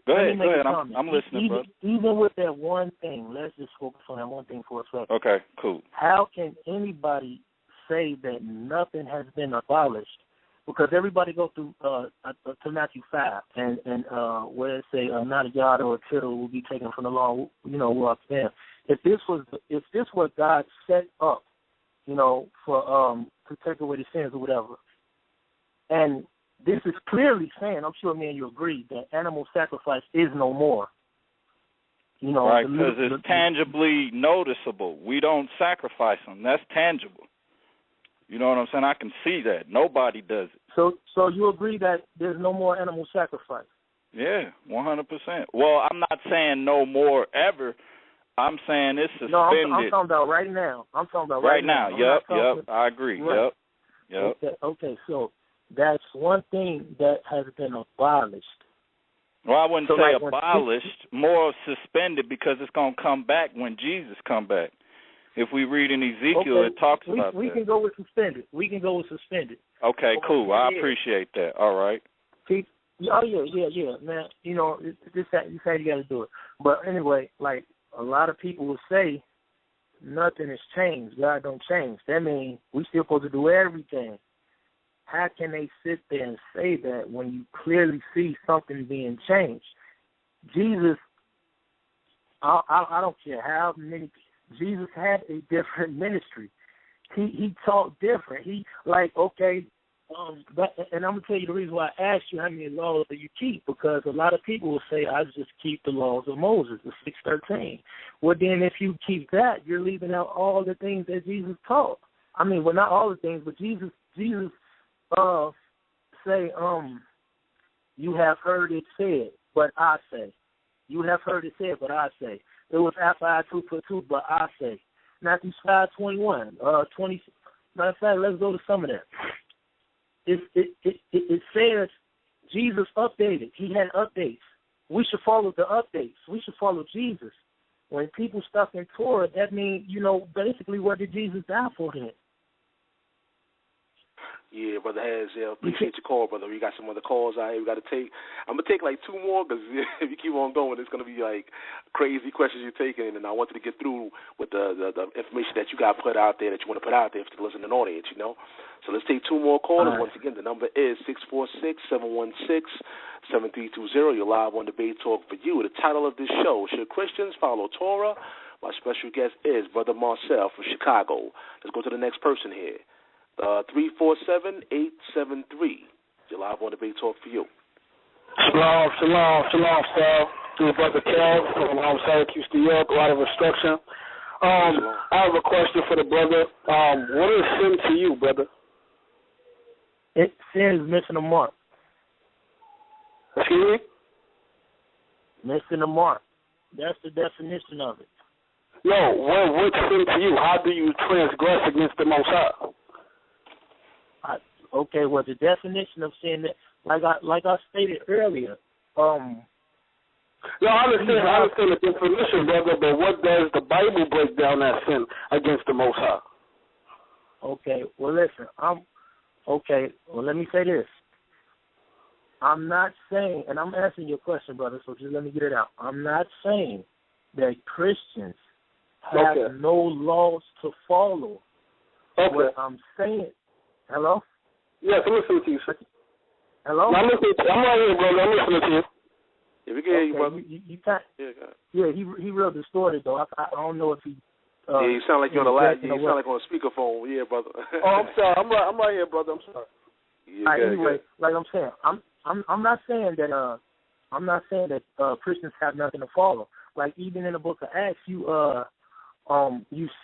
go ahead. I'm listening, brother. Even with that one thing, let's just focus on that one thing for a second. Okay, cool. How can anybody say that nothing has been abolished? Because everybody go through to Matthew 5, and where it say not a jot or a tittle will be taken from the law, walk down. If this was God set up, for to take away the sins or whatever, and this is clearly saying, I'm sure me and you agree, that animal sacrifice is no more. Right, because it's tangibly noticeable. We don't sacrifice them. That's tangible. You know what I'm saying? I can see that. Nobody does it. So you agree that there's no more animal sacrifice? Yeah, 100%. Well, I'm not saying no more ever. I'm saying it's suspended. No, I'm talking about right now. Right now. Yep. I agree. Right. Yep. Okay, so that's one thing that has been abolished. Well, I wouldn't say abolished, more suspended, because it's going to come back when Jesus come back. If we read in Ezekiel, it talks about that. We can go with suspended. Okay, cool. I appreciate that. All right. See, yeah. Man, this how you got to do it. But anyway, like a lot of people will say, nothing has changed. God don't change. That means we still supposed to do everything. How can they sit there and say that when you clearly see something being changed? Jesus, I don't care how many. Jesus had a different ministry. He taught different. And I'm gonna tell you the reason why I asked you how many laws do you keep, because a lot of people will say I just keep the laws of Moses, the 613. Well, then if you keep that, you're leaving out all the things that Jesus taught. I mean, well, not all the things, but Jesus say, you have heard it said, but I say. You have heard it said, but I say. It was after I 2 for 2, but I say. Matthew 5:21, 20. Matter of fact, let's go to some of that. It says Jesus updated. He had updates. We should follow the updates. We should follow Jesus. When people stuck in Torah, that means, basically what did Jesus die for then? Yeah, Brother Has, appreciate your call, brother. We got some other calls out here we got to take. I'm going to take like 2 more, because if you keep on going, it's going to be like crazy questions you're taking, and I wanted to get through with the information that you got put out there, that you want to put out there for the listening audience, So let's take 2 more callers. Right. Once again, the number is 646-716-7320. You're live on Debate Talk for You. The title of this show, Should Christians Follow Torah? My special guest is Brother Marcell from Chicago. Let's go to the next person here. 347-873. You're live on Debate Talk for You. Shalom, Sal. To the Brother Kel from Syracuse, New York. A lot of instruction. I have a question for the brother. What is sin to you, brother? Sin is missing a mark. Excuse me? Missing a mark. That's the definition of it. No, what's sin to you? How do you transgress against the Most High? Okay, well, the definition of sin, like I stated earlier. No, I understand the definition, brother, but what does the Bible break down as sin against the Most High? Okay, well, listen, let me say this. I'm not saying, and I'm answering your question, brother, so just let me get it out. I'm not saying that Christians have no laws to follow. Okay. What I'm saying, hello? Yes, I'm listening to you, sir. Hello? I'm listening to you. I'm right here, brother. I'm listening to you. Yeah, we can hear you, brother. You can't. Yeah, he real distorted though. I don't know if he. yeah, you sound like you're on the last. You sound like on a speakerphone. Yeah, brother. Oh, I'm sorry. I'm right here, brother. I'm sorry. Yeah, anyway, like I'm saying, I'm not saying that Christians have nothing to follow. Like even in the book of Acts, you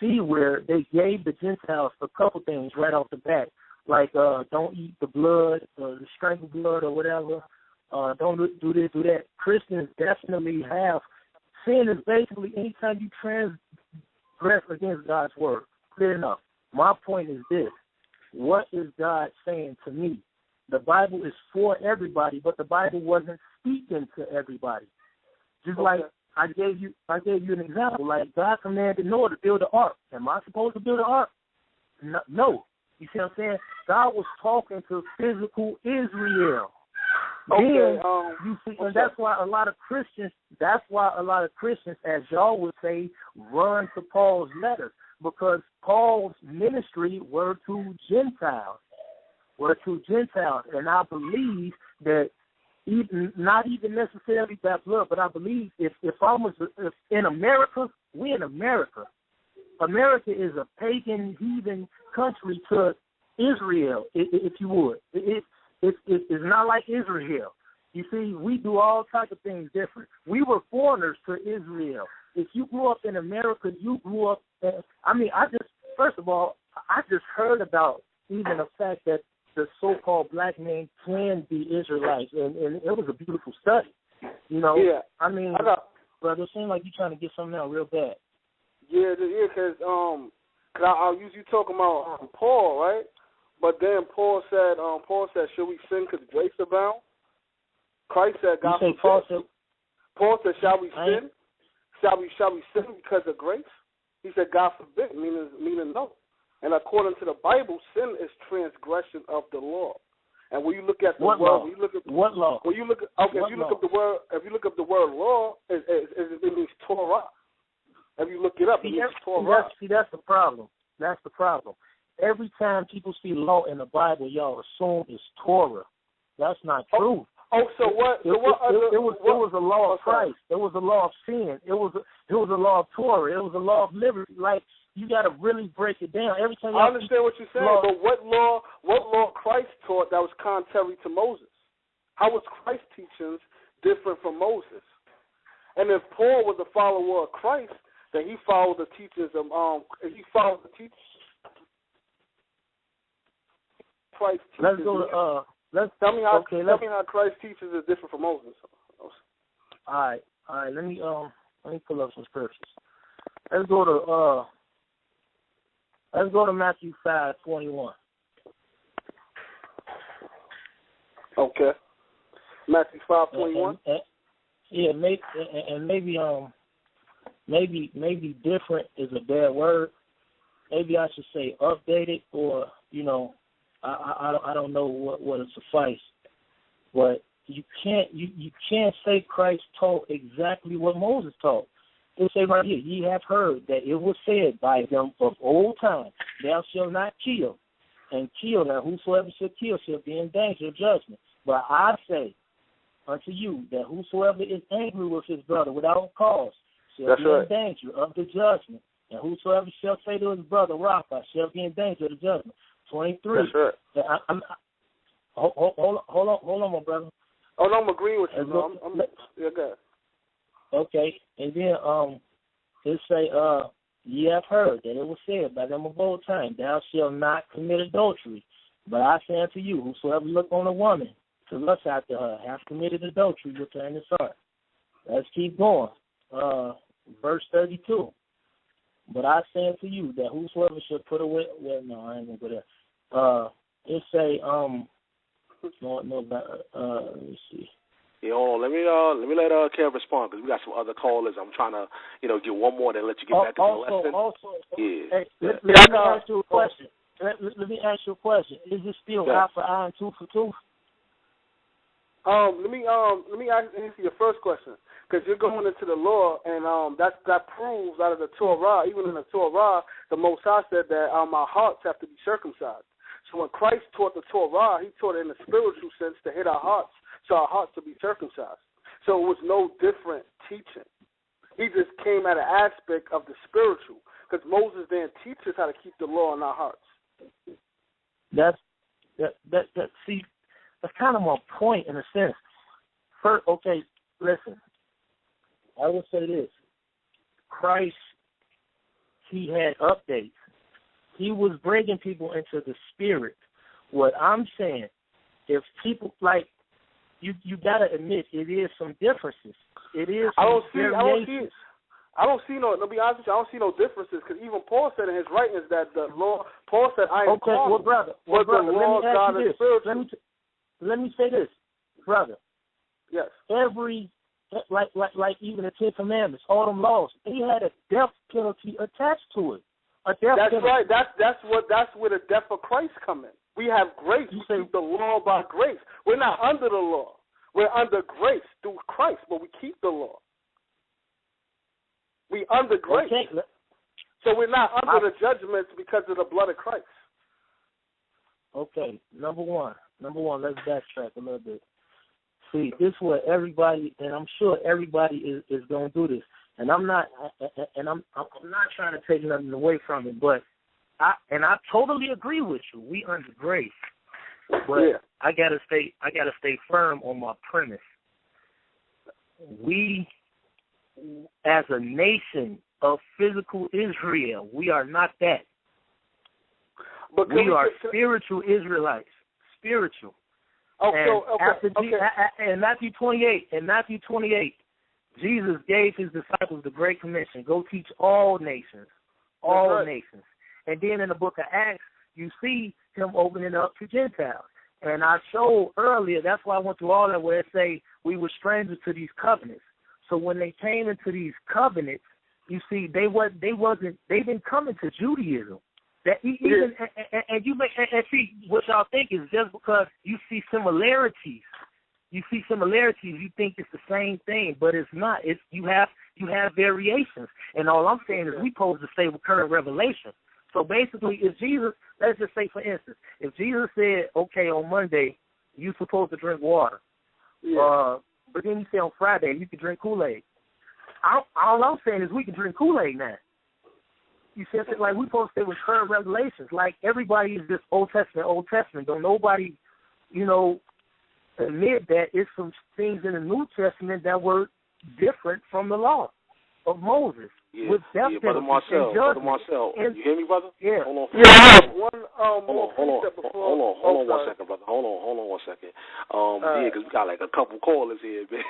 see where they gave the Gentiles a couple things right off the bat, like don't eat the blood, the strangled blood or whatever. Don't do this, do that. Christians definitely have. Sin is basically anytime you transgress against God's word. Clear enough. My point is this. What is God saying to me? The Bible is for everybody, but the Bible wasn't speaking to everybody. Just like I gave you an example. Like God commanded Noah to build an ark. Am I supposed to build an ark? No. You see what I'm saying? God was talking to physical Israel. Okay. You see, and that's why a lot of Christians, as y'all would say, run to Paul's letters, because Paul's ministry were to Gentiles. And I believe that not even necessarily that blood, but I believe if in America, we in America. America is a pagan, heathen country to Israel, if you would. It's not like Israel. You see, we do all types of things different. We were foreigners to Israel. If you grew up in America, you grew up. First of all, I just heard about even the fact that the so-called black man can be Israelites, and it was a beautiful study. You know, yeah. Brother, it seems like you're trying to get something out real bad. Yeah, because I'll use you talking about Paul, right? But then Paul said, should we sin because grace abound? Christ said, God forbid. Paul said, shall we sin? Shall we sin because of grace? He said, God forbid, meaning no. And according to the Bible, sin is transgression of the law. And when you look at the what word, law? What law? When you look at, if you look up the word law, it means Torah. If you look it up, it means Torah. That's the problem. That's the problem. Every time people see law in the Bible, y'all assume it's Torah. That's not true. So what? It was a law of Christ. It was a law of sin. It was a law of Torah. It was a law of liberty. Like, you got to really break it down. Every time I understand what you're saying, but what law Christ taught that was contrary to Moses? How was Christ's teachings different from Moses? And if Paul was a follower of Christ, then he followed the teachings of Christ teaches. Let's go to tell me how Christ teaches is different from Moses. All right. Let me pull up some scriptures. Let's go to Matthew 5:21. Okay. Matthew 5:21. Yeah, maybe different is a bad word. Maybe I should say updated, or I don't know what would suffice. But you can't say Christ taught exactly what Moses taught. It say right here, ye have heard that it was said by them of old time, thou shalt not kill, and kill, and whosoever shall kill shall be in danger of judgment. But I say unto you that whosoever is angry with his brother without cause shall be in danger of the judgment. And whosoever shall say to his brother, Rapha, shall be in danger of the judgment. 23. That's right. Hold on, my brother. Oh, no, I'm agreeing with you. Yeah, go ahead. Okay, and then it say, ye have heard that it was said by them of old time, thou shalt not commit adultery. But I say unto you, whosoever look on a woman to lust after her hath committed adultery with her in his heart. Let's keep going. Verse 32. But I say unto you that whosoever shall put away, no, I ain't gonna go there. It say, let me see. Yeah, hold on. Let me let Kev respond, because we got some other callers. I'm trying to, get one more, then let you get back into the lesson. Hey, let me ask you a question. Let me ask you a question. Is it still eye for eye and tooth for tooth? Let me answer your first question, because you're going into the law, and that proves out of the Torah. Even in the Torah, the Most High said that our hearts have to be circumcised. So when Christ taught the Torah, he taught it in a spiritual sense to hit our hearts, so our hearts to be circumcised. So it was no different teaching. He just came at an aspect of the spiritual, because Moses didn't teach us how to keep the law in our hearts. See, that's kind of my point in a sense. First, okay, listen, I will say this. Christ, he had updates. He was bringing people into the spirit. What I'm saying, if people, like, you got to admit, it is some differences. It is some variations. I don't see no, to be honest with you, I don't see no differences, because even Paul said in his writings that the law, Paul said, I am carnal, brother, but the law of God is spiritual. Let me say this, brother. Yes. Like even the Ten Commandments, all them laws, they had a death penalty attached to it. That's penalty. Right. That's where the death of Christ come in. We have grace. We keep the law by grace. We're not under the law. We're under grace through Christ, but we keep the law. We under grace. Okay. So we're not under the judgments because of the blood of Christ. Okay. Number one, let's backtrack a little bit. See, this is what everybody, and I'm sure everybody is going to do this. And I'm not trying to take nothing away from it, but I totally agree with you. We under grace, but yeah. I gotta stay firm on my premise. We, as a nation of physical Israel, we are not that. But we are spiritual Israelites. Spiritual. In Matthew 28, Jesus gave his disciples the Great Commission: go teach all nations, nations. And then in the book of Acts, you see him opening up to Gentiles. And I showed earlier, that's why I went through all that, where it say we were strangers to these covenants. So when they came into these covenants, you see, they didn't come into Judaism. That even and see what y'all think is just because you see similarities. You think it's the same thing, but it's not. It's you have variations, and all I'm saying is we supposed to stay with current revelation. So basically, if Jesus, let's just say for instance, if Jesus said, okay, on Monday you're supposed to drink water, but then you say on Friday you can drink Kool-Aid. All I'm saying is we can drink Kool-Aid now. You see, it's like we're supposed to stay with current revelations. Like everybody is just Old Testament. Don't nobody, admit that it's some things in the New Testament that were different from the law of Moses. Yeah, with death Brother Marcell. Brother Marcell, you hear me, brother? Yeah. Hold on. Hold on 1 second, brother. Hold on 1 second. Because we got like a couple callers here, man.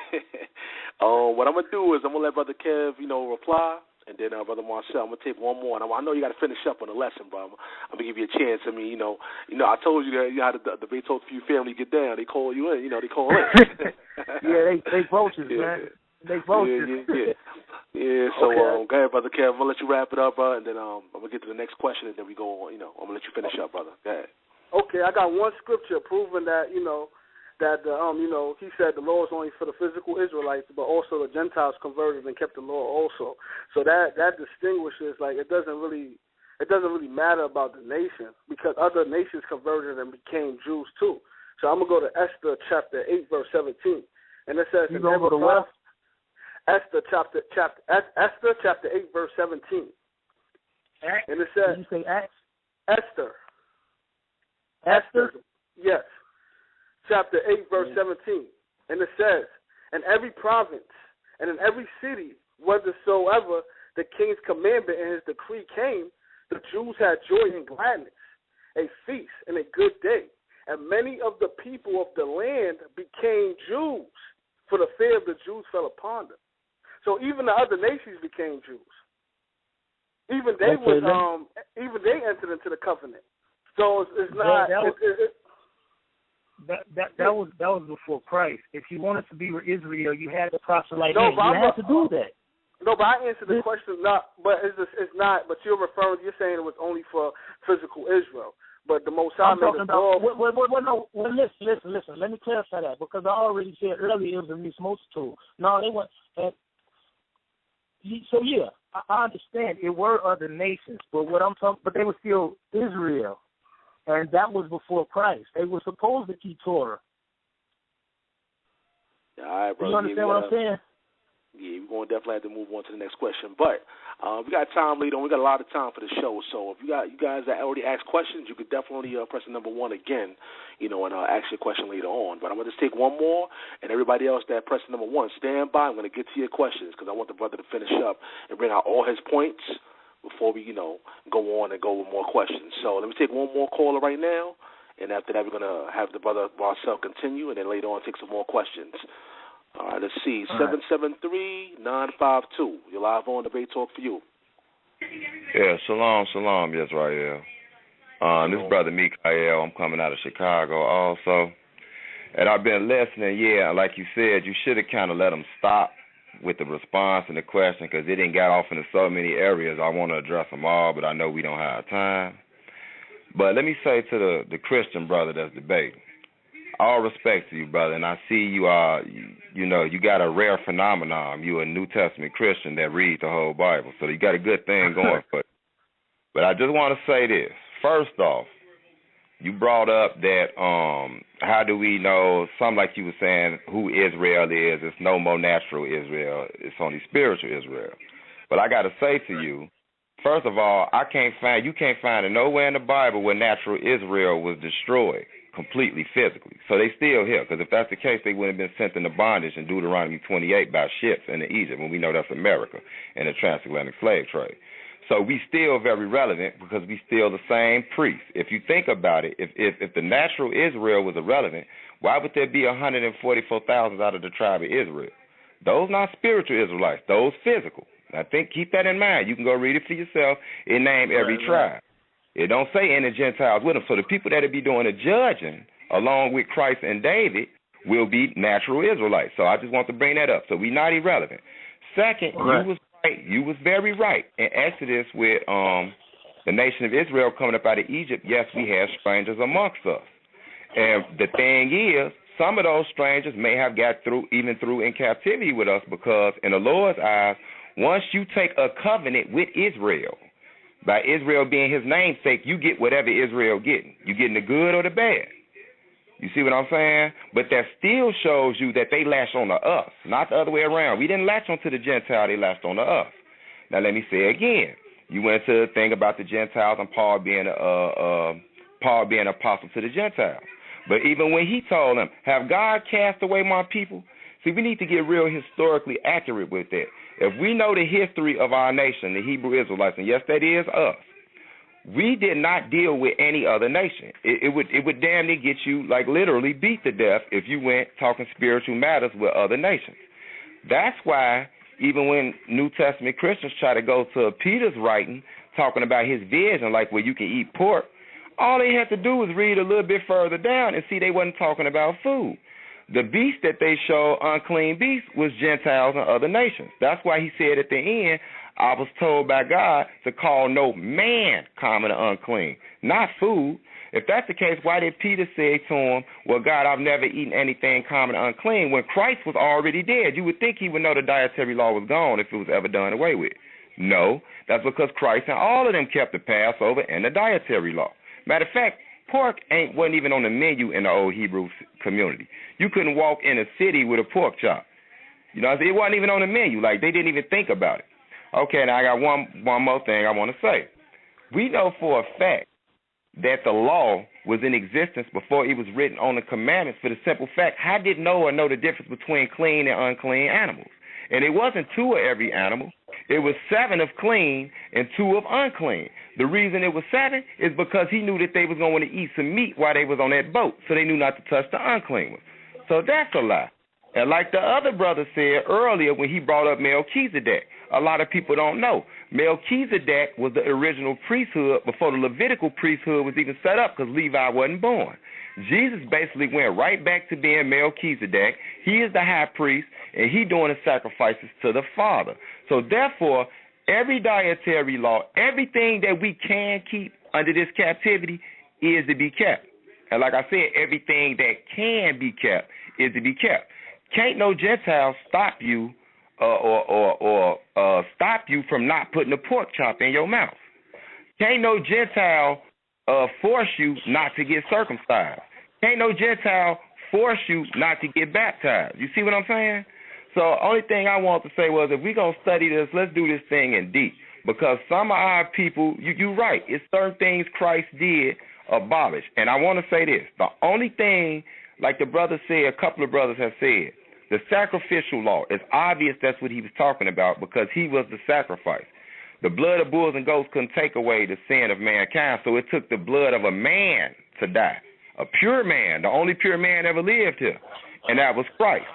What I'm gonna do is I'm gonna let Brother Kev, reply. And then, Brother Marcell, I'm going to take one more. And I know you got to finish up on the lesson, bro. I'm going to give you a chance. I mean, I told you that how the Beethoven Few family get down. They call you in. They call in. Yeah, they vultures, man. They vultures. Yeah. So, go ahead, Brother Kev. I'm going to let you wrap it up, bro. And then I'm going to get to the next question, and then we go on. I'm going to let you finish up, brother. Go ahead. Okay, I got one scripture proving that, that he said the law is only for the physical Israelites, but also the Gentiles converted and kept the law also. So that distinguishes, like, it doesn't really matter about the nation, because other nations converted and became Jews too. So I'm gonna go to Esther chapter 8 verse 17, and it says, you gonna go to what? Esther chapter 8 verse 17, and it says, did you say Acts? Esther. Yes. Chapter 8, verse 17. And it says, in every province and in every city, whithersoever the king's commandment and his decree came, the Jews had joy and gladness, a feast and a good day. And many of the people of the land became Jews, for the fear of the Jews fell upon them. So even the other nations became Jews. Even they entered into the covenant. So it's not. That was before Christ. If you wanted to be with Israel, you had to proselyte. You had to do that. No, but I answered the question. It's not. But you're saying it was only for physical Israel. But the Most High made it all. Listen. Let me clarify that, because I already said earlier it was a mixed multitude. No, they weren't. So yeah, I understand it were other nations, but what I'm talking, but they were still Israel. And that was before Christ. They were supposed to keep Torah. Yeah, all right, brother. You understand what I'm saying? Yeah, we're going to definitely have to move on to the next question. But we got time later on. We got a lot of time for the show. So if you guys that already asked questions, you could definitely press the number 1 again, and ask your question later on. But I'm going to just take one more, and everybody else that pressed the number 1, stand by. I'm going to get to your questions because I want the brother to finish up and bring out all his points before we, go on and go with more questions. So let me take one more caller right now, and after that we're going to have the brother Marcel continue, and then later on take some more questions. All right, let's see. 773-952. You're live on Debate Talk for you. Yeah, shalom, Yisrael. This is Brother Mikael. I'm coming out of Chicago also. And I've been listening, like you said, you should have kind of let them stop with the response and the question because it didn't got off into so many areas. I want to address them all, but I know we don't have time. But let me say to the Christian brother that's debating, all respect to you, brother, and I see you are, you got a rare phenomenon. You're a New Testament Christian that reads the whole Bible, so you got a good thing going for you. But I just want to say this. First off, you brought up that how do we know, something like you were saying, who Israel is. It's no more natural Israel. It's only spiritual Israel. But I got to say to you, first of all, you can't find it nowhere in the Bible where natural Israel was destroyed completely physically. So they still here, because if that's the case, they wouldn't have been sent into bondage in Deuteronomy 28 by ships into Egypt, when we know that's America and the transatlantic slave trade. So we still very relevant because we still the same priests. If you think about it, if the natural Israel was irrelevant, why would there be 144,000 out of the tribe of Israel? Those not spiritual Israelites, those physical. I think keep that in mind. You can go read it for yourself. It named every tribe. It don't say any Gentiles with them. So the people that will be doing the judging along with Christ and David will be natural Israelites. So I just want to bring that up. So we not irrelevant. Second, you was right. You was very right. In Exodus with the nation of Israel coming up out of Egypt, yes, we have strangers amongst us. And the thing is, some of those strangers may have got through in captivity with us because in the Lord's eyes, once you take a covenant with Israel, by Israel being his namesake, you get whatever Israel getting. You getting the good or the bad. You see what I'm saying? But that still shows you that they latched on to us, not the other way around. We didn't latch on to the Gentile, they latched on to us. Now let me say again, you went to the thing about the Gentiles and Paul being an apostle to the Gentiles. But even when he told them, have God cast away my people? See, we need to get real historically accurate with that. If we know the history of our nation, the Hebrew Israelites, and yes, that is us, we did not deal with any other nation. It would damn near get you, like, literally beat to death if you went talking spiritual matters with other nations. That's why even when New Testament Christians try to go to Peter's writing, talking about his vision, like where you can eat pork, all they had to do was read a little bit further down and see they wasn't talking about food. The beast that they showed, unclean beast, was Gentiles and other nations. That's why he said at the end, I was told by God to call no man common or unclean, not food. If that's the case, why did Peter say to him, well, God, I've never eaten anything common or unclean, when Christ was already dead? You would think he would know the dietary law was gone if it was ever done away with. No, that's because Christ and all of them kept the Passover and the dietary law. Matter of fact, pork wasn't even on the menu in the old Hebrew community. You couldn't walk in a city with a pork chop. You know, it wasn't even on the menu. Like, they didn't even think about it. Okay, now I got one more thing I want to say. We know for a fact that the law was in existence before it was written on the commandments for the simple fact, how did Noah know the difference between clean and unclean animals? And it wasn't 2 of every animal. It was 7 of clean and 2 of unclean. The reason it was 7 is because he knew that they was going to eat some meat while they was on that boat, so they knew not to touch the unclean ones. So that's a lie. And like the other brother said earlier when he brought up Melchizedek, a lot of people don't know. Melchizedek was the original priesthood before the Levitical priesthood was even set up because Levi wasn't born. Jesus basically went right back to being Melchizedek. He is the high priest, and he doing the sacrifices to the Father. So therefore, every dietary law, everything that we can keep under this captivity is to be kept. And like I said, everything that can be kept is to be kept. Can't no Gentile stop you or stop you from not putting a pork chop in your mouth. Can't no Gentile force you not to get circumcised. Can't no Gentile force you not to get baptized. You see what I'm saying? So only thing I want to say was, if we're going to study this, let's do this thing in deep. Because some of our people, you're right, it's certain things Christ did abolish. And I want to say this. The only thing, like the brother said, a couple of brothers have said, the sacrificial law, it's obvious that's what he was talking about, because he was the sacrifice. The blood of bulls and goats couldn't take away the sin of mankind, so it took the blood of a man to die. A pure man, the only pure man ever lived here, and that was Christ.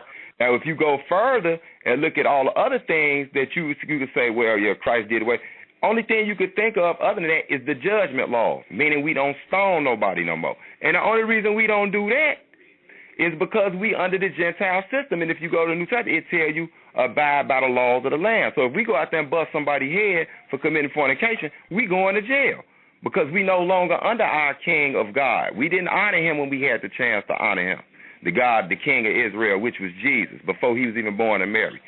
Now, if you go further and look at all the other things that you could say, well, yeah, Christ did away. Only thing you could think of other than that is the judgment laws, meaning we don't stone nobody no more. And the only reason we don't do that is because we under the Gentile system. And if you go to the New Testament, it tells you abide by the laws of the land. So if we go out there and bust somebody's head for committing fornication, we going to jail, because we no longer under our King of God. We didn't honor him when we had the chance to honor him, the God, the King of Israel, which was Jesus, before he was even born to Mary,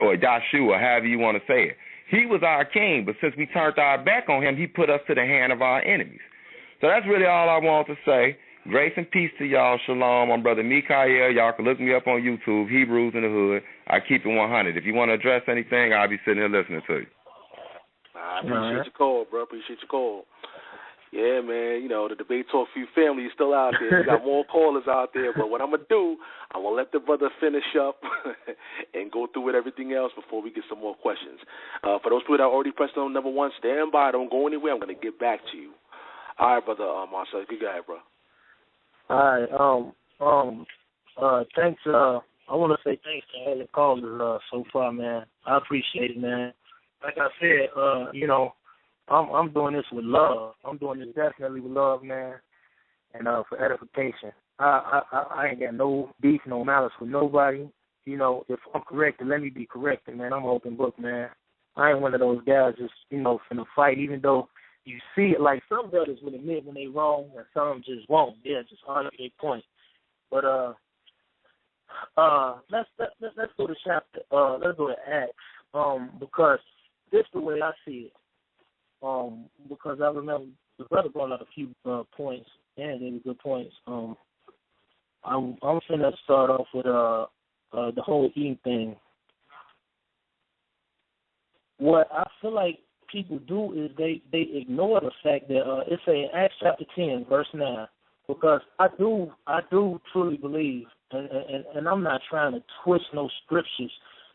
or Joshua, however you want to say it. He was our king, but since we turned our back on him, he put us to the hand of our enemies. So that's really all I want to say. Grace and peace to y'all. Shalom. I'm Brother Mikael. Y'all can look me up on YouTube, Hebrews in the Hood. I keep it 100. If you want to address anything, I'll be sitting there listening to you. I appreciate your call, bro. Appreciate your call. Yeah, man, you know, the Debate Talk for You family is still out there. We got more callers out there, but what I'm going to do, I'm going to let the brother finish up and go through with everything else before we get some more questions. For those people that already pressed on number one, stand by. Don't go anywhere. I'm going to get back to you. All right, Brother Marcel, good guy, bro. All right, thanks. I want to say thanks to all the callers so far, man. I appreciate it, man. Like I said, you know, I'm doing this with love. I'm doing this definitely with love, man, and for edification. I ain't got no beef, no malice with nobody. You know, if I'm corrected, let me be corrected, man. I'm an open book, man. I ain't one of those guys just, you know, finna fight, even though you see it. Like, some brothers will admit when they wrong, and some just won't. Yeah, just argue their point. But let's go to chapter. Let's go to Acts. Because this is the way I see it. Because I remember the brother brought out a few points, and they were good points. I'm finna start off with the whole eating thing. What I feel like people do is they ignore the fact that it's in Acts chapter 10, verse 9, because I do truly believe, and I'm not trying to twist no scriptures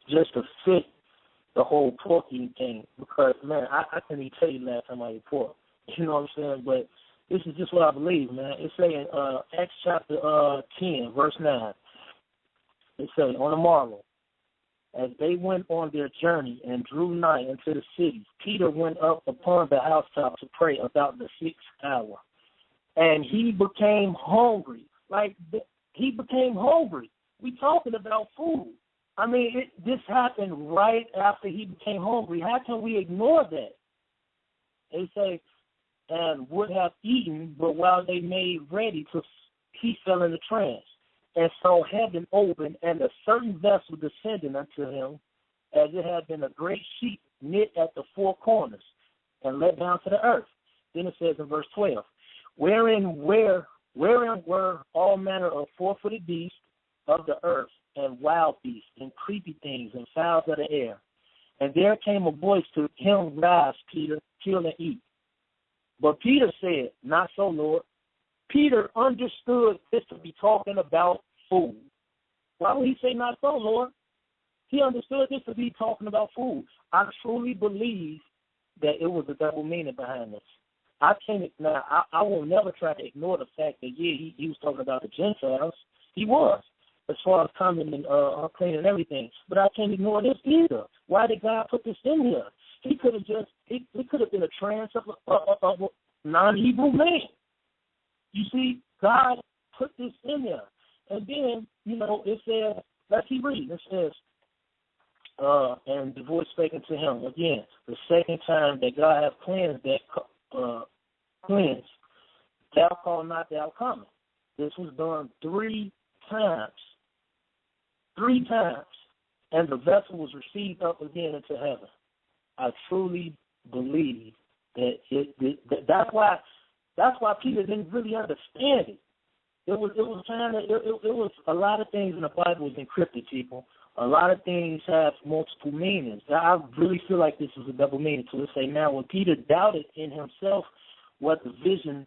just to fit the whole pork eating thing, because, man, I couldn't even tell you last time I ate pork. You know what I'm saying? But this is just what I believe, man. It's saying Acts chapter 10, verse 9. It says, on the morrow, as they went on their journey and drew nigh into the city, Peter went up upon the housetop to pray about the 6th hour. And he became hungry. He became hungry. We talking about food. I mean, this happened right after he became hungry. How can we ignore that? They say, and would have eaten, but while they made ready, he fell in a trance, and saw heaven open, and a certain vessel descending unto him, as it had been a great sheet knit at the four corners, and let down to the earth. Then it says in verse 12, wherein were all manner of four-footed beasts of the earth, and wild beasts, and creepy things, and fowls of the air. And there came a voice to him, rise, Peter, kill and eat. But Peter said, not so, Lord. Peter understood this to be talking about food. Why would he say not so, Lord? He understood this to be talking about food. I truly believe that it was a double meaning behind this. I will never try to ignore the fact that, yeah, he was talking about the Gentiles. He was, as far as coming and unclean and everything. But I can't ignore this either. Why did God put this in here? He could have been a trance of a non-Hebrew man. You see, God put this in there. And then, you know, it says, let's keep reading. It says, and the voice spake unto him again, the second time that God hath cleansed cleansed. Thou call not, thou comest. This was done 3 times. 3 times. And the vessel was received up again into heaven. I truly believe that that's why That's why Peter didn't really understand it. It was a lot of things in the Bible was encrypted, people. A lot of things have multiple meanings. I really feel like this was a double meaning. So let's say now when Peter doubted in himself what the vision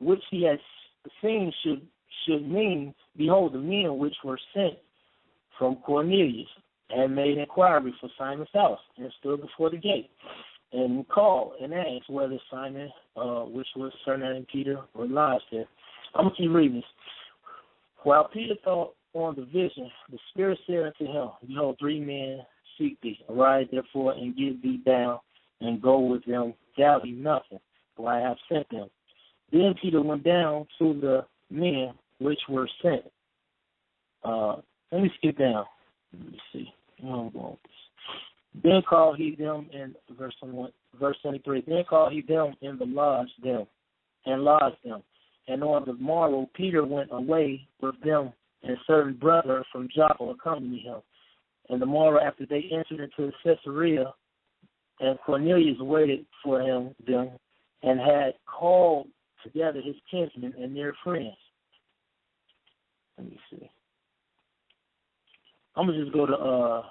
which he had seen should mean, behold, the men which were sent from Cornelius and made inquiry for Simon's house and stood before the gate and called and asked whether Simon, which was surnamed Peter, were lodged there. I'm going to keep reading this. While Peter thought on the vision, the Spirit said unto him, behold, 3 men seek thee. Arise, therefore, and get thee down, and go with them, doubting nothing, for I have sent them. Then Peter went down to the men which were sent. Let me skip down. Let me see. Where I'm going with this. Then called he them in verse 23. Then called he them in the lodge them, and lodged them. And on the morrow Peter went away with them, and certain brother from Joppa accompanied him. And the morrow after they entered into Caesarea, and Cornelius waited for them, and had called together his kinsmen and their friends. Let me see. I'm going to just go to,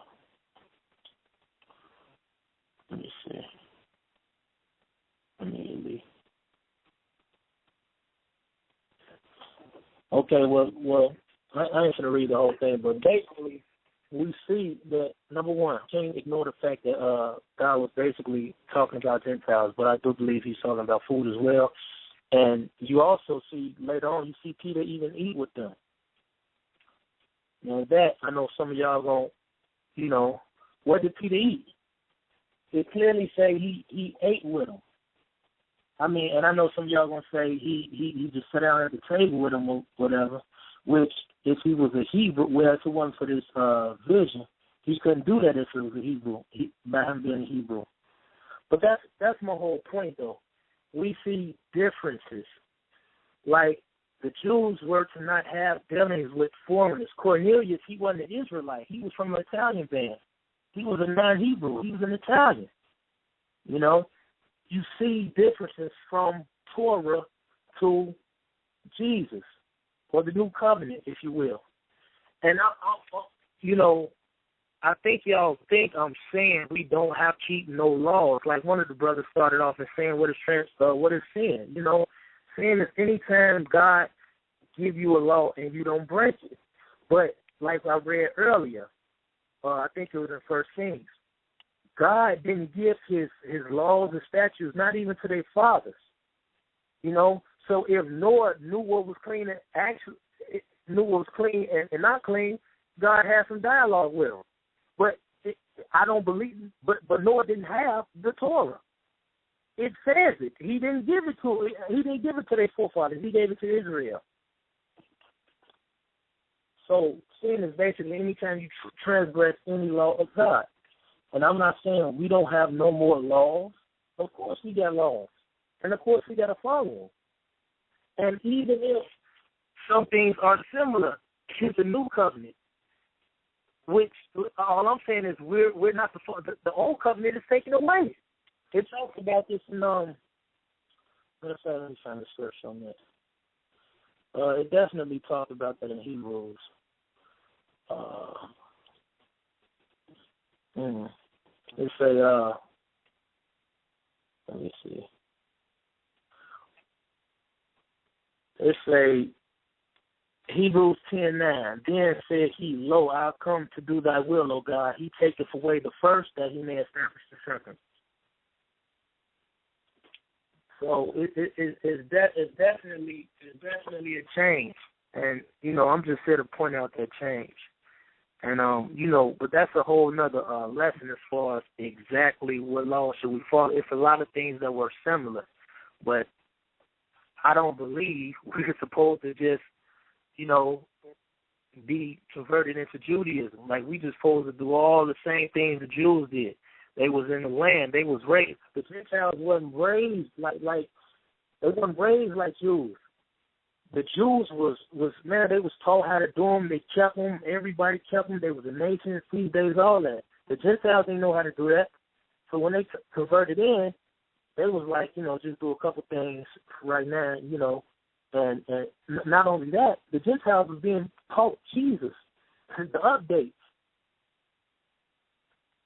let me see. Immediately. Okay, well, I ain't going to read the whole thing, but basically we see that, number one, can't ignore the fact that God was basically talking about Gentiles, but I do believe he's talking about food as well. And you also see, later on, you see Peter even eat with them. Now that, I know some of y'all going, what did Peter eat? It clearly say he ate with them. I mean, and I know some of y'all going to say he just sat down at the table with them or whatever, which if he was a Hebrew, well, if it wasn't for this vision, he couldn't do that if it was a Hebrew, by him being a Hebrew. But that's my whole point, though. We see differences. Like the Jews were to not have dealings with foreigners. Cornelius, he wasn't an Israelite. He was from an Italian band. He was a non-Hebrew. He was an Italian. You see differences from Torah to Jesus, or the New Covenant, if you will. And, I think y'all think I'm saying we don't have to keep no laws. Like one of the brothers started off and saying, what is sin? Sin is any time God give you a law and you don't break it. But like I read earlier, I think it was in 1 Kings, God didn't give his laws and statutes, not even to their fathers. So if Noah knew what was clean and not clean, God had some dialogue with him. But I don't believe. But Noah didn't have the Torah. It says it. He didn't give it to. He didn't give it to their forefathers. He gave it to Israel. So sin is basically any time you transgress any law of God. And I'm not saying we don't have no more laws. Of course we got laws. And of course we got to follow them. And even if some things are similar to the New Covenant, which all I'm saying is we're not the Old Covenant is taken away. It talks about this in let me find the scripture on that. It definitely talked about that in Hebrews. It say, let me see. It say, Hebrews 10:9. Then said he, Lo, I come to do thy will, O God. He taketh away the first, that he may establish the second. So it's definitely a change. And, I'm just here to point out that change. And, but that's a whole nother lesson as far as exactly what law should we follow. It's a lot of things that were similar, but I don't believe we're supposed to just, be converted into Judaism. Like, we just supposed to do all the same things the Jews did. They was in the land. They was raised. The Gentiles wasn't raised like they weren't raised like Jews. The Jews was they was taught how to do them. They kept them. Everybody kept them. They was a nation, feast days, all that. The Gentiles didn't know how to do that. So when they converted in, they was like, just do a couple things right now, and not only that, the Gentiles was being taught Jesus, the updates.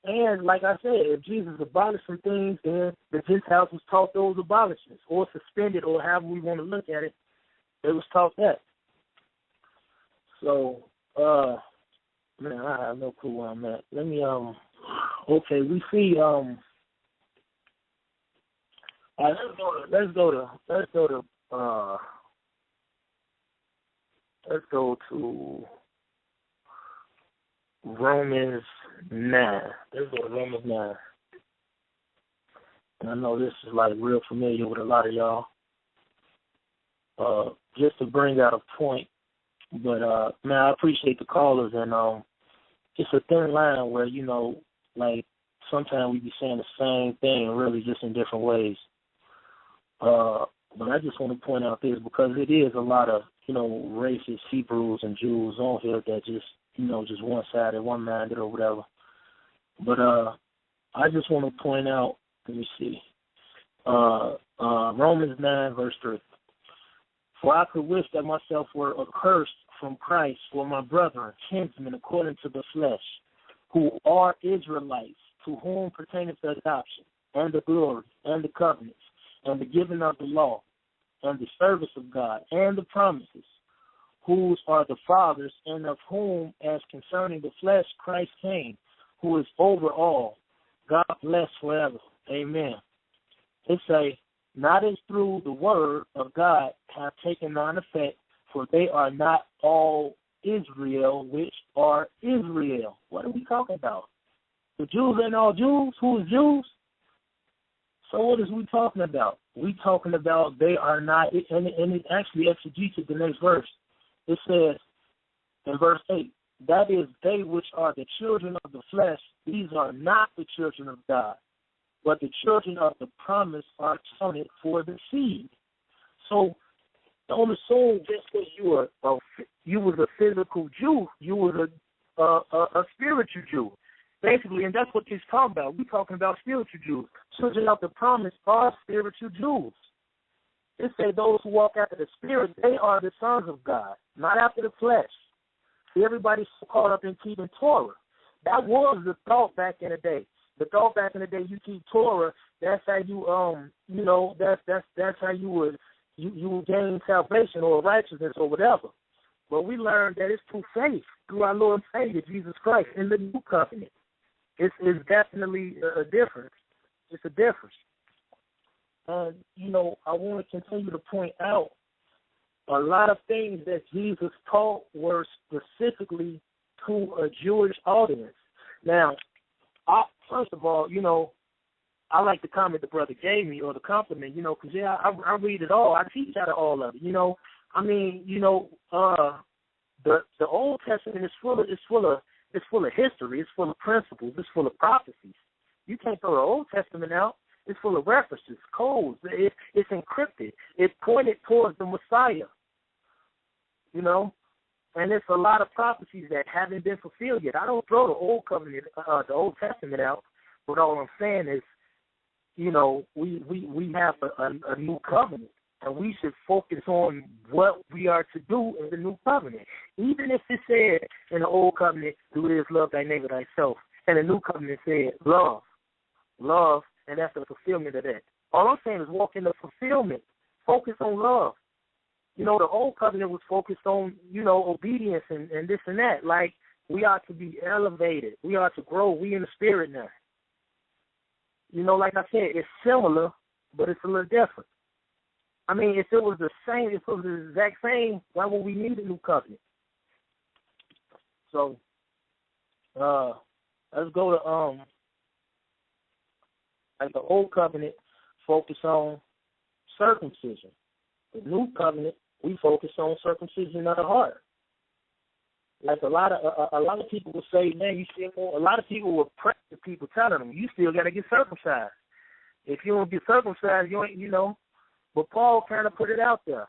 And like I said, if Jesus abolished some things, then the Gentiles was taught those abolishments, or suspended, or however we want to look at it, they was taught that. So, man, I have no clue where I'm at. Let me, okay, we see, let's go to Romans 9. Let's go to Romans 9. And I know this is like real familiar with a lot of y'all. Just to bring out a point, but man, I appreciate the callers, and it's a thin line where like sometimes we be saying the same thing, really just in different ways. But I just want to point out this because it is a lot of racist Hebrews and Jews on here that just just one-sided, one-minded, or whatever. But I just want to point out. Let me see. Romans 9 verse 3. For I could wish that myself were accursed from Christ for my brethren, kinsmen according to the flesh, who are Israelites, to whom pertaineth the adoption, and the glory, and the covenants, and the giving of the law, and the service of God, and the promises, whose are the fathers, and of whom, as concerning the flesh, Christ came, who is over all. God bless forever. Amen. It say, not as through the word of God have taken on effect, for they are not all Israel, which are Israel. What are we talking about? The Jews ain't all Jews? Who is Jews? So what is we talking about? We talking about they are not, and it actually exegetes the next verse. It says in verse 8, that is, they which are the children of the flesh, these are not the children of God, but the children of the promise are counted for the seed. So don't assume just because you was a physical Jew, you was a spiritual Jew. Basically, and that's what he's talking about. We're talking about spiritual Jews. Children of the promise are spiritual Jews. It says those who walk after the Spirit, they are the sons of God, not after the flesh. See, everybody's caught up in keeping Torah. That was the thought back in the day. The thought back in the day, you keep Torah, that's how you, that's how you would gain salvation or righteousness or whatever. But we learned that it's through faith, through our Lord and Savior, Jesus Christ, in the new covenant. It's definitely a difference. It's a difference. I want to continue to point out a lot of things that Jesus taught were specifically to a Jewish audience. Now, first of all, I like the comment the brother gave me, or the compliment, because, I read it all. I teach out of all of it, the Old Testament is full of history. It's full of principles. It's full of prophecies. You can't throw the Old Testament out. It's full of references, codes. It's encrypted. It pointed towards the Messiah, and it's a lot of prophecies that haven't been fulfilled yet. I don't throw the Old Covenant, the Old Testament out, but all I'm saying is, we have a new covenant, and we should focus on what we are to do in the new covenant. Even if it said in the Old Covenant, do this, love thy neighbor thyself, and the new covenant said, love, and that's the fulfillment of that. All I'm saying is walk in the fulfillment. Focus on love. The Old Covenant was focused on, obedience and this and that. Like, we are to be elevated. We are to grow. We in the spirit now. Like I said, it's similar, but it's a little different. I mean, if it was the exact same, why would we need a new covenant? So, let's go to, like the Old Covenant, focus on circumcision. The New Covenant, we focus on circumcision of the heart. Like a lot of people will say, man, a lot of people will press the people telling them, you still got to get circumcised. If you don't get circumcised, you ain't, But Paul kind of put it out there.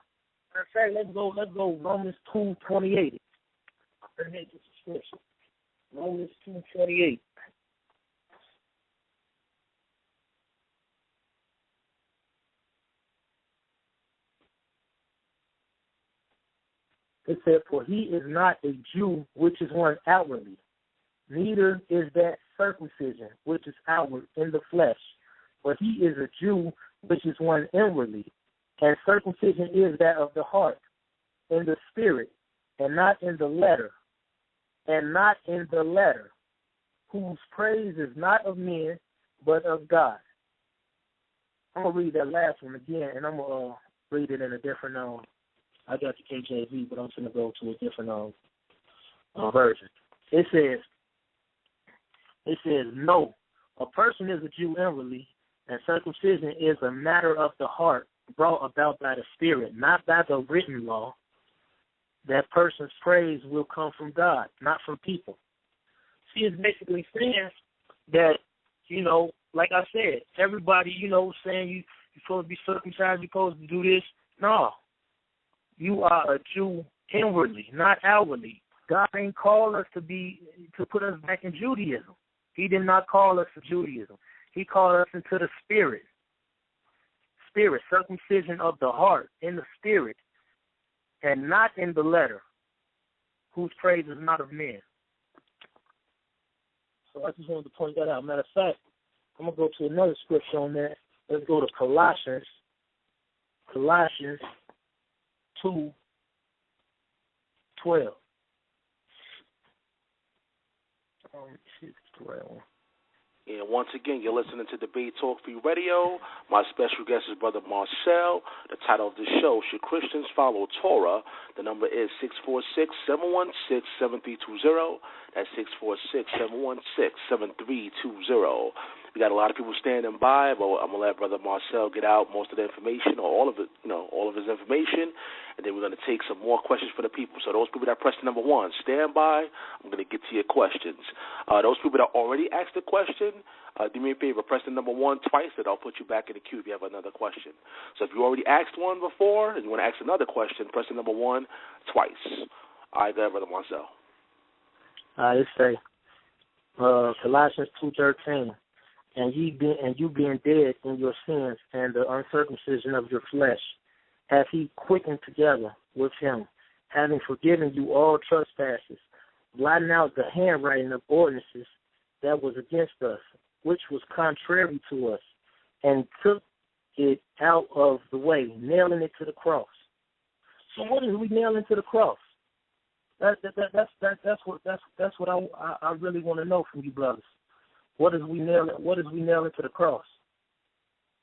In fact, let's go Romans 2:28. Romans 2:28. It said, for he is not a Jew, which is one outwardly, neither is that circumcision, which is outward in the flesh, but he is a Jew, which is one inwardly, and circumcision is that of the heart, in the spirit, and not in the letter, whose praise is not of men, but of God. I'm going to read that last one again, and I'm going to read it in a different, I got the KJV, but I'm going to go to a different version. It says, no, a person is a Jew inwardly, and circumcision is a matter of the heart, brought about by the Spirit, not by the written law. That person's praise will come from God, not from people. See, it's basically saying that, like I said, everybody, saying you're supposed to be circumcised, you're supposed to do this. No. You are a Jew inwardly, not outwardly. God ain't called us to put us back in Judaism. He did not call us to Judaism. He called us into the spirit. Spirit, circumcision of the heart, in the spirit, and not in the letter, whose praise is not of men. So I just wanted to point that out. Matter of fact, I'm going to go to another scripture on that. Let's go to Colossians 2:12. And once again, you're listening to Debate Talk Free Radio. My special guest is Brother Marcell. The title of the show, Should Christians Follow Torah? The number is 646-716-7320. That's 646-716-7320. We got a lot of people standing by, but I'm going to let Brother Marcell get out most of the information, or all of it, all of his information, and then we're going to take some more questions for the people. So those people that pressed number 1, stand by. I'm going to get to your questions. Those people that already asked a question, do me a favor, press the number 1 twice, and I'll put you back in the queue if you have another question. So if you already asked one before and you want to ask another question, press the number 1 twice. All right, there, Brother Marcell. It say, Colossians 2:13. And you being dead in your sins and the uncircumcision of your flesh, hath he quickened together with him, having forgiven you all trespasses, blotting out the handwriting of ordinances that was against us, which was contrary to us, and took it out of the way, nailing it to the cross. So what is we nailing to the cross? That's what I really want to know from you brothers. What is we nailing to the cross?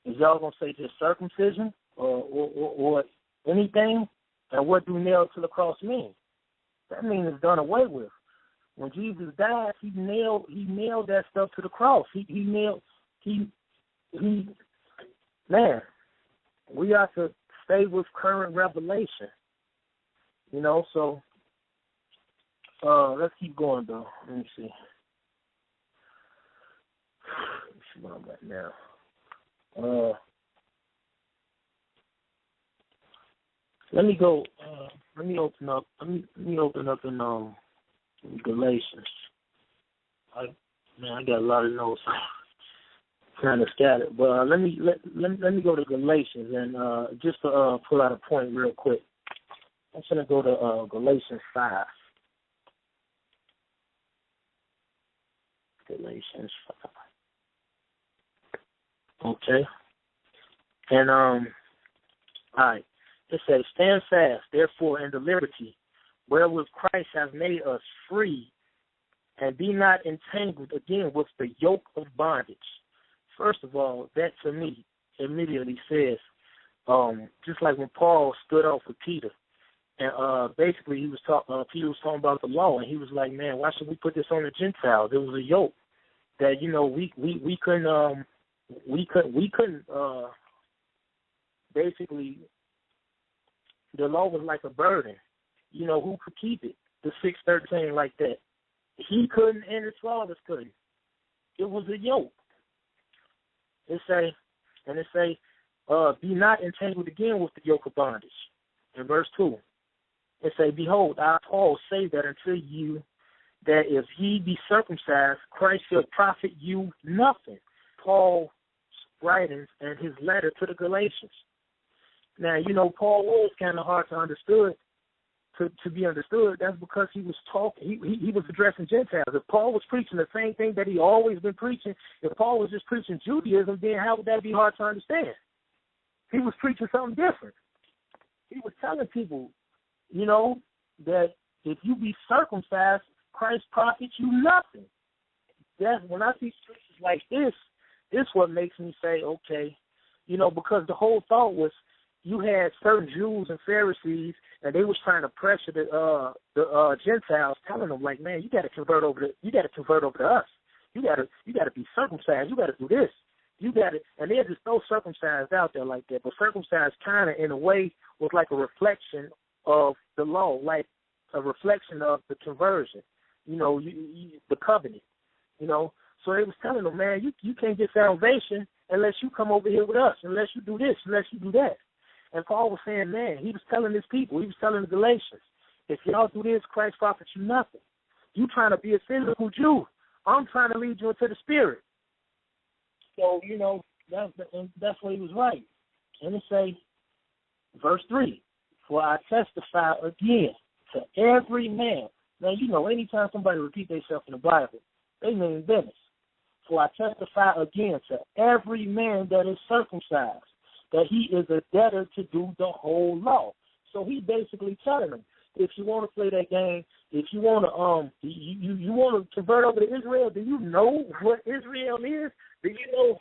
Is y'all gonna say just circumcision or anything? And what do nail to the cross mean? That means it's done away with. When Jesus died, he nailed that stuff to the cross. Man, we have to stay with current revelation. So let's keep going though. Let me see. Let's see what I'm at now. Let me go. Let me open up in Galatians. I got a lot of notes. Kind of scattered, but let me go to Galatians and just to pull out a point real quick. I'm gonna go to Galatians 5. Galatians 5. Okay. And all right. It says, stand fast, therefore, in the liberty wherewith Christ hath made us free, and be not entangled again with the yoke of bondage. First of all, that to me immediately says, just like when Paul stood off with Peter, and basically he was Peter was talking about the law, and he was like, man, why should we put this on the Gentiles? It was a yoke that we couldn't basically. The law was like a burden. Who could keep it? The 613 like that. He couldn't, and his fathers couldn't. It was a yoke. It say, be not entangled again with the yoke of bondage. In verse 2, it say, behold, I, Paul, say that unto you, that if ye be circumcised, Christ shall profit you nothing. Paul's writings and his letter to the Galatians. Now, Paul was kind of hard to understand to be understood, that's because he was talking. He was addressing Gentiles. If Paul was preaching the same thing that he always been preaching, if Paul was just preaching Judaism, then how would that be hard to understand? He was preaching something different. He was telling people, that if you be circumcised, Christ profits you nothing. That's when I see scriptures like this what makes me say, okay, because the whole thought was you had certain Jews and Pharisees, and they was trying to pressure the Gentiles, telling them like, man, you got to convert over to us. You got to be circumcised. You got to do this. You got it, and they just throw circumcised out there like that. But circumcised kind of, in a way, was like a reflection of the law, like a reflection of the conversion. The covenant. So they was telling them, man, you can't get salvation unless you come over here with us, unless you do this, unless you do that. And Paul was saying, man, he was telling his people, he was telling the Galatians, if y'all do this, Christ profits you nothing. You trying to be a physical Jew. I'm trying to lead you into the spirit. So, that's what he was right. And it say, verse 3, for I testify again to every man. Now, anytime somebody repeat themselves in the Bible, they mean business. For I testify again to every man that is circumcised, that he is a debtor to do the whole law. So he basically telling them, if you want to play that game, if you want to you want to convert over to Israel, do you know what Israel is? Do you know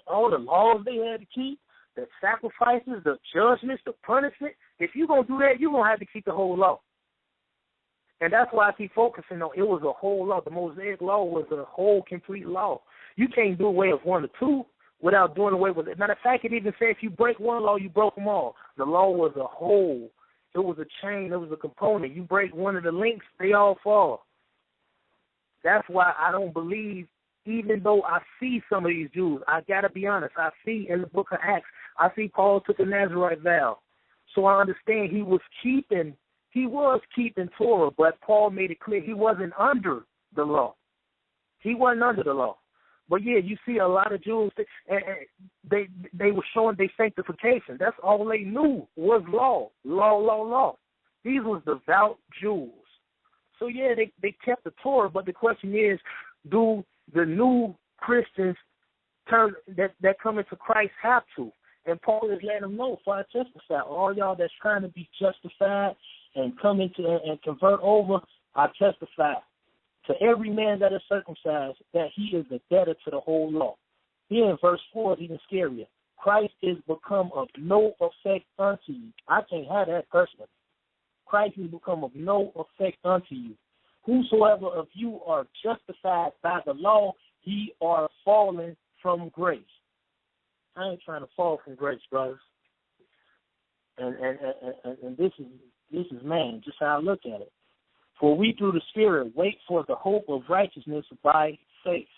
all the laws they had to keep, the sacrifices, the judgments, the punishment? If you're going to do that, you're going to have to keep the whole law. And that's why I keep focusing on it was a whole law. The Mosaic law was a whole complete law. You can't do away with one or two without doing away with it. Matter of fact, it even said if you break one law, you broke them all. The law was a whole. It was a chain. It was a component. You break one of the links, they all fall. That's why I don't believe, even though I see some of these Jews, I got to be honest, I see in the book of Acts, I see Paul took a Nazarite vow. So I understand he was keeping Torah, but Paul made it clear he wasn't under the law. He wasn't under the law. But yeah, you see a lot of Jews, they were showing their sanctification. That's all they knew was law. These was devout Jews. So yeah, they kept the Torah, but the question is, do the new Christians that come into Christ have to? And Paul is letting them know, for I testify, all y'all that's trying to be justified and come into and convert over, I testify to every man that is circumcised that he is a debtor to the whole law. Here in verse 4 is even scarier. Christ is become of no effect unto you. I can't have that personally. Christ is become of no effect unto you. Whosoever of you are justified by the law, ye are fallen from grace. I ain't trying to fall from grace, brothers. And this is man, just how I look at it. For we through the Spirit wait for the hope of righteousness by faith.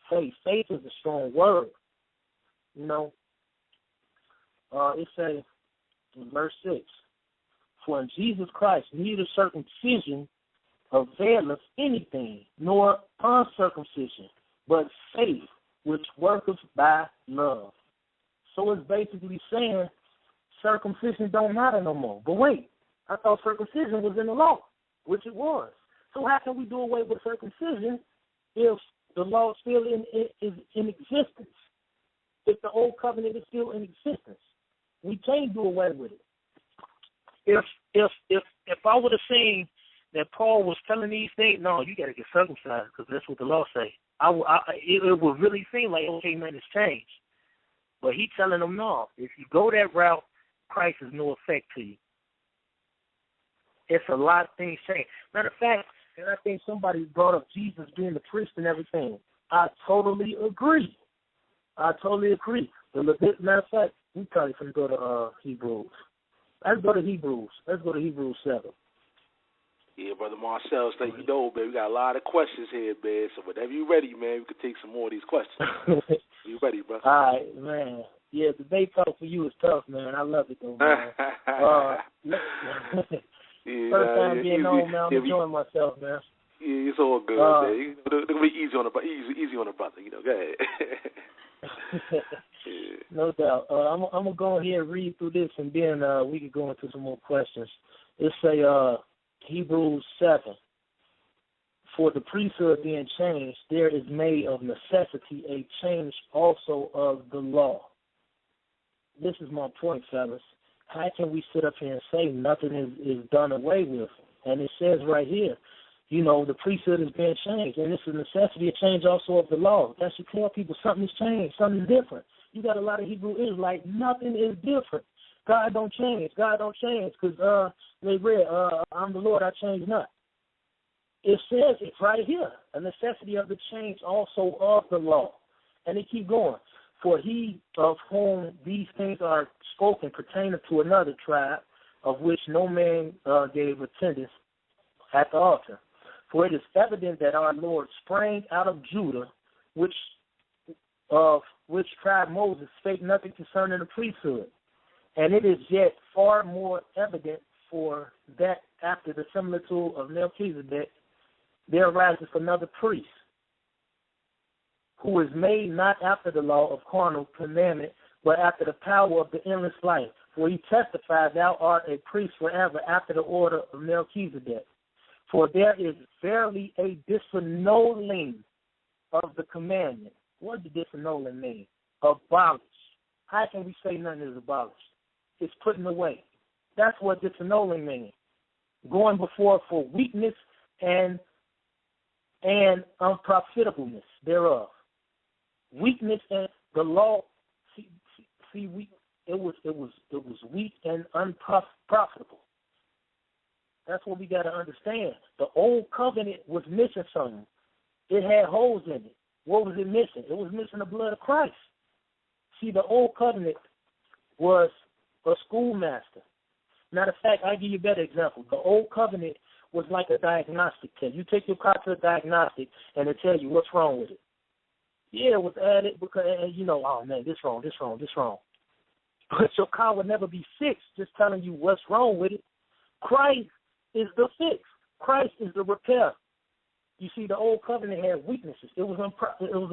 Faith is a strong word. It says in verse 6, for in Jesus Christ neither circumcision availeth anything, nor uncircumcision, but faith which worketh by love. So it's basically saying circumcision don't matter no more. But wait, I thought circumcision was in the law, which it was. So how can we do away with circumcision if the law still is in existence? If the old covenant is still in existence, we can't do away with it. If I would have seen that Paul was telling these things, no, you got to get circumcised because that's what the law say. It would really seem like, okay, man, it's changed. But he telling them, no, if you go that route, Christ is no effect to you. It's a lot of things change. Matter of fact, and I think somebody brought up Jesus being the priest and everything. I totally agree. But matter of fact, we probably can go to Hebrews. Let's go to Hebrews 7. Yeah, Brother Marcel, so you know, man, we got a lot of questions here, man. So whenever you're ready, man, we can take some more of these questions. You ready, bro? All right, man. Yeah, the debate talk for you is tough, man. I love it, though, man. First time being on, man. I'm enjoying myself, man. Yeah, it's all good, man. They're going to be easy on the brother, Go ahead. No doubt. I'm going to go ahead and read through this, and then we can go into some more questions. It's a Hebrews 7. For the priesthood being changed, there is made of necessity a change also of the law. This is my point, fellas. How can we sit up here and say nothing is done away with? And it says right here, the priesthood is being changed, and it's a necessity, a change also of the law. That should tell people something has changed, something is different. You got a lot of Hebrew Israelites, nothing is different. God don't change, because they read, I'm the Lord, I change not. It says it right here, a necessity of the change also of the law. And they keep going. For he of whom these things are spoken pertaining to another tribe, of which no man gave attendance at the altar. For it is evident that our Lord sprang out of Judah, which tribe Moses spake nothing concerning the priesthood. And it is yet far more evident for that after the similitude of Melchizedek, there arises another priest, who is made not after the law of carnal commandment, but after the power of the endless life. For he testifies, thou art a priest forever after the order of Melchizedek. For there is verily a disannulling of the commandment. What does disannulling mean? Abolish. How can we say nothing is abolished? It's putting away. That's what disannulling means. Going before for weakness and unprofitableness thereof. Weakness and the law. See, it was weak and unprofitable. That's what we got to understand. The old covenant was missing something. It had holes in it. What was it missing? It was missing the blood of Christ. See, the old covenant was a schoolmaster. Matter of fact, I'll give you a better example. The old covenant was like a diagnostic test. You take your car to a diagnostic, and it tells you what's wrong with it. Yeah, it was added because, oh, man, this wrong. But your car would never be fixed just telling you what's wrong with it. Christ is the fix. Christ is the repair. You see, the old covenant had weaknesses. It was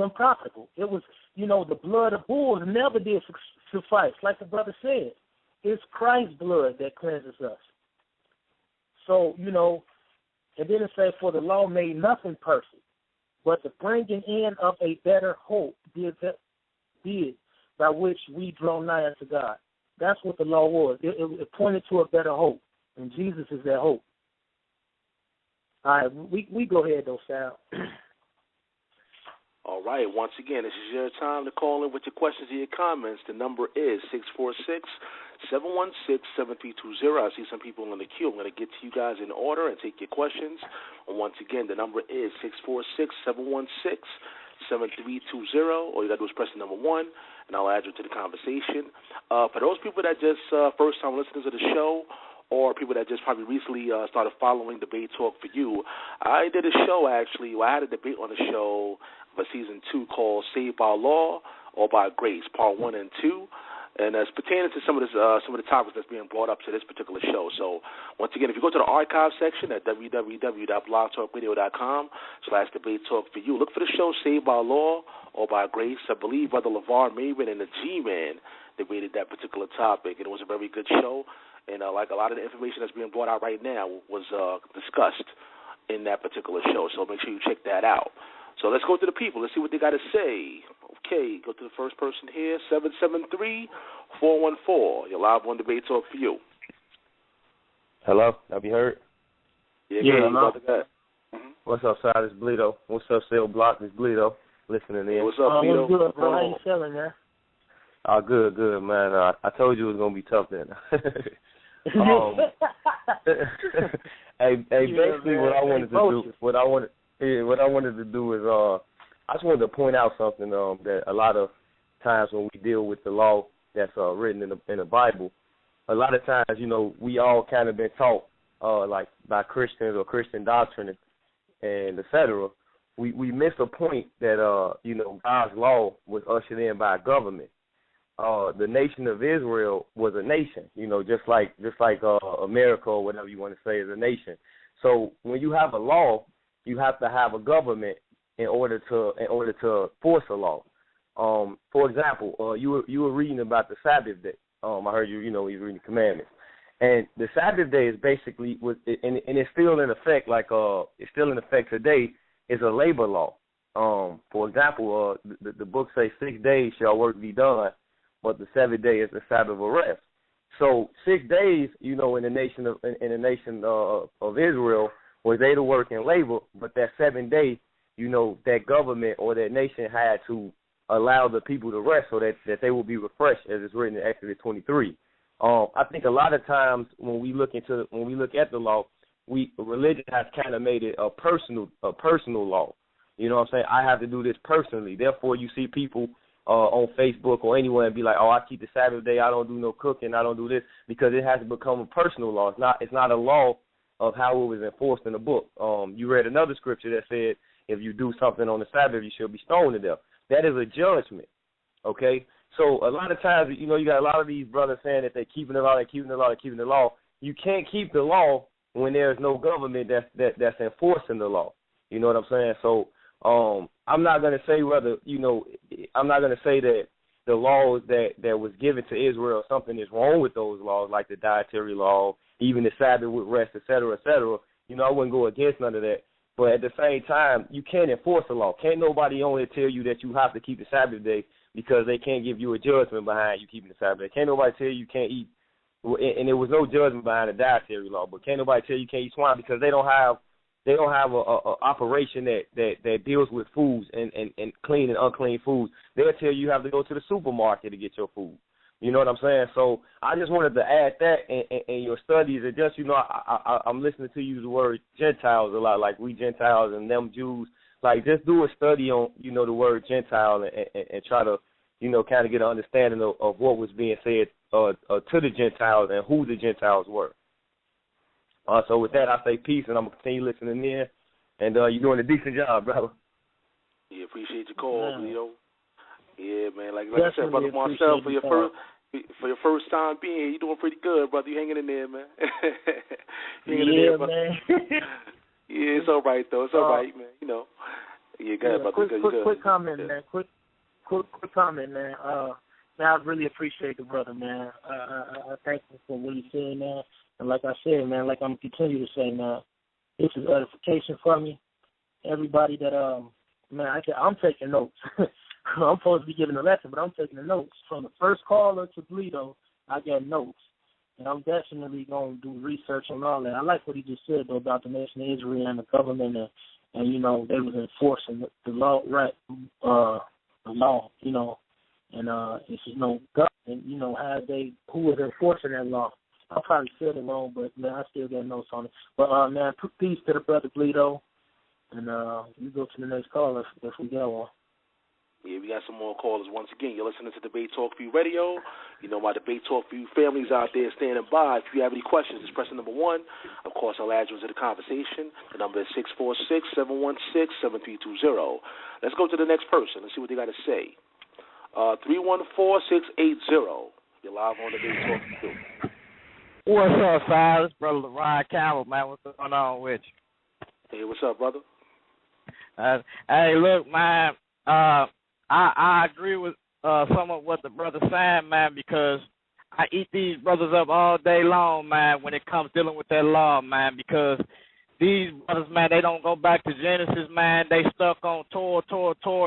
unprofitable. It was, the blood of bulls never did suffice. Like the brother said, it's Christ's blood that cleanses us. So, and then it says, for the law made nothing perfect, but the bringing in of a better hope did by which we draw nigh unto God. That's what the law was. It pointed to a better hope, and Jesus is that hope. All right, we go ahead, though, Sal. All right, once again, this is your time to call in with your questions and your comments. The number is 646-716-7320. I see some people in the queue. I'm going to get to you guys in order and take your questions. And once again, the number is 646-716-7320. All you got to do is press the number 1, and I'll add you to the conversation. For those people that just first-time listeners of the show, or people that just probably recently started following Debate Talk for You, I did a show, actually. I had a debate on the show for Season 2 called Saved by Law or by Grace, Part 1 and 2. And it's pertaining to some of the topics that's being brought up to this particular show. So, once again, if you go to the archive section at www.blogtalkradio.com/Debate Talk for You, look for the show Saved by Law or by Grace. I believe Brother LeVar Maven and the G-Man debated that particular topic, and it was a very good show. And like a lot of the information that's being brought out right now was discussed in that particular show. So make sure you check that out. So let's go to the people. Let's see what they got to say. Okay, go to the first person here, 773-414. You're live on Debate Talk for You. Hello, have you heard? Yeah, hello. What's up, Sal? It's Bleedo. What's up, Cell Block? It's Bleedo. Listening in. What's up, Bleedo? What's good, bro? How you feeling, man? Oh, good, man. I told you it was gonna be tough then. Basically, what I wanted to do is I just wanted to point out something that a lot of times when we deal with the law that's written in the Bible, a lot of times, we all kind of been taught like by Christians or Christian doctrine and et cetera. We miss a point that God's law was ushered in by a government. The nation of Israel was a nation, just like America or whatever you want to say is a nation. So when you have a law, you have to have a government in order to force a law. For example, you were reading about the Sabbath day. I heard you, you were reading the commandments, And the Sabbath day is basically, and it's still in effect, it's still in effect today, is a labor law. For example, the book says 6 days shall work be done, but the 7th day is the Sabbath of rest. So 6 days, in the nation of Israel, was they to work and labor, but that 7th day, that government or that nation had to allow the people to rest so that they will be refreshed, as it's written in Exodus 23. I think a lot of times when we look at the law, religion has kind of made it a personal law. You know what I'm saying? I have to do this personally. Therefore, you see people on Facebook or anywhere and be like, "Oh, I keep the Sabbath day. I don't do no cooking. I don't do this," because it has become a personal law. It's not a law of how it was enforced in the book. You read another scripture that said, if you do something on the Sabbath, you should be stoned to death. That is a judgment. Okay. So a lot of times, you got a lot of these brothers saying that they're keeping the law, they're keeping the law, they're keeping the law. You can't keep the law when there's no government that's enforcing the law. You know what I'm saying? So I'm not going to say whether, I'm not going to say that the laws that was given to Israel, something is wrong with those laws, like the dietary law, even the Sabbath with rest, et cetera, et cetera. I wouldn't go against none of that. But at the same time, you can't enforce the law. Can't nobody only tell you that you have to keep the Sabbath day because they can't give you a judgment behind you keeping the Sabbath day. Can't nobody tell you can't eat, and there was no judgment behind the dietary law. But can't nobody tell you can't eat swine because they don't have a operation that deals with foods and clean and unclean foods. They'll tell you have to go to the supermarket to get your food. You know what I'm saying? So I just wanted to add that in your studies. And just, I'm listening to you use the word Gentiles a lot, like we Gentiles and them Jews. Like, just do a study on, the word Gentile and try to, kind of get an understanding of what was being said to the Gentiles and who the Gentiles were. So with that, I say peace, and I'm going to continue listening in. And you're doing a decent job, brother. Yeah, appreciate your call, Leo. Yeah, man. Like I said, Brother Marcel, for your first time being here, you're doing pretty good, brother. You hanging in there, man. Man. Yeah, it's all right, though. It's all right, man. Yeah, go ahead, brother. Quick comment, man. Quick comment, man. Man, I really appreciate the brother, man. I thank him for what he's saying, man. And like I said, man, like I'm continue to say, man, this is edification for me. Everybody that, I'm taking notes. I'm supposed to be giving a lesson, but I'm taking the notes. From the first caller to Bleedo, I got notes. And I'm definitely going to do research on all that. I like what he just said, though, about the nation of Israel and the government and they was enforcing the law, right, the law, and it's no government, who was enforcing that law. I probably said it wrong, but, man, I still got notes on it. But, man, peace to the brother Bleedo, and we go to the next caller if we got one. Yeah, we got some more callers. Once again, you're listening to Debate Talk for You Radio. My Debate Talk for You families out there standing by. If you have any questions, just press number 1. Of course, I'll add you into the conversation. The number is 646-716-7320. Let's go to the next person and see what they got to say. 314-680. You're live on Debate Talk for You. What's up, Sal? It's Brother Ryan Campbell, man. What's going on with you? Hey, what's up, brother? Hey, look, man. I agree with some of what the brother saying, man, because I eat these brothers up all day long, man, when it comes dealing with that law, man, because these brothers, man, they don't go back to Genesis, man. They stuck on Torah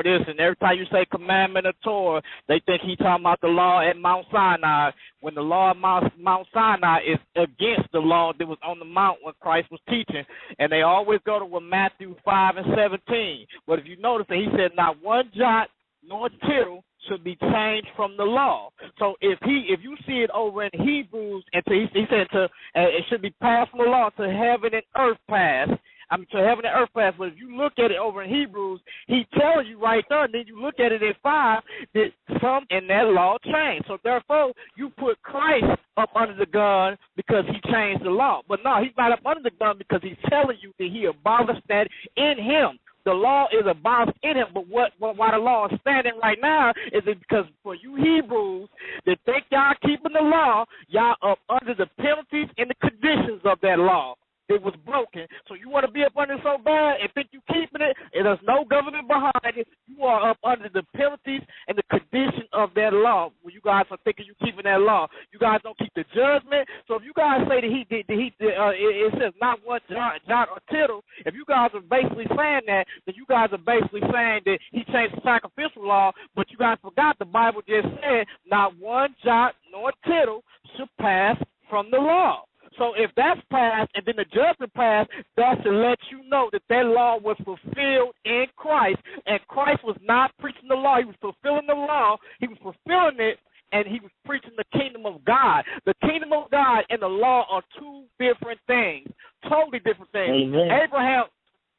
this, and every time you say commandment of Torah, they think he talking about the law at Mount Sinai, when the law at Mount Sinai is against the law that was on the mount when Christ was teaching. And they always go to Matthew 5 and 17. But if you notice that he said not one jot nor tittle should be changed from the law. So if you see it over in Hebrews, and he said it should be passed from the law to heaven and earth pass. To heaven and earth pass. But if you look at it over in Hebrews, he tells you right there, and then you look at it in 5, that some in that law changed. So therefore, you put Christ up under the gun because he changed the law. But no, he's not up under the gun because he's telling you that he abolished that in him. The law is abolished in him, but why the law is standing right now is it because for you Hebrews that think y'all keeping the law, y'all up under the penalties and the conditions of that law. it was broken. So you want to be up under it so bad and think you keeping it, and there's no government behind it. You are up under the penalties and the condition of that law. When you guys are thinking you keeping that law, you guys don't keep the judgment. So if you guys say that it says not one jot or tittle. If you guys are basically saying that, then you guys are basically saying that he changed the sacrificial law. But you guys forgot the Bible just said not one jot nor tittle should pass from the law. So if that's passed and then the judgment passed, that should let you know that that law was fulfilled in Christ. And Christ was not preaching the law. He was fulfilling the law. He was fulfilling it, and he was preaching the kingdom of God. The kingdom of God and the law are two different things, totally different things. Amen.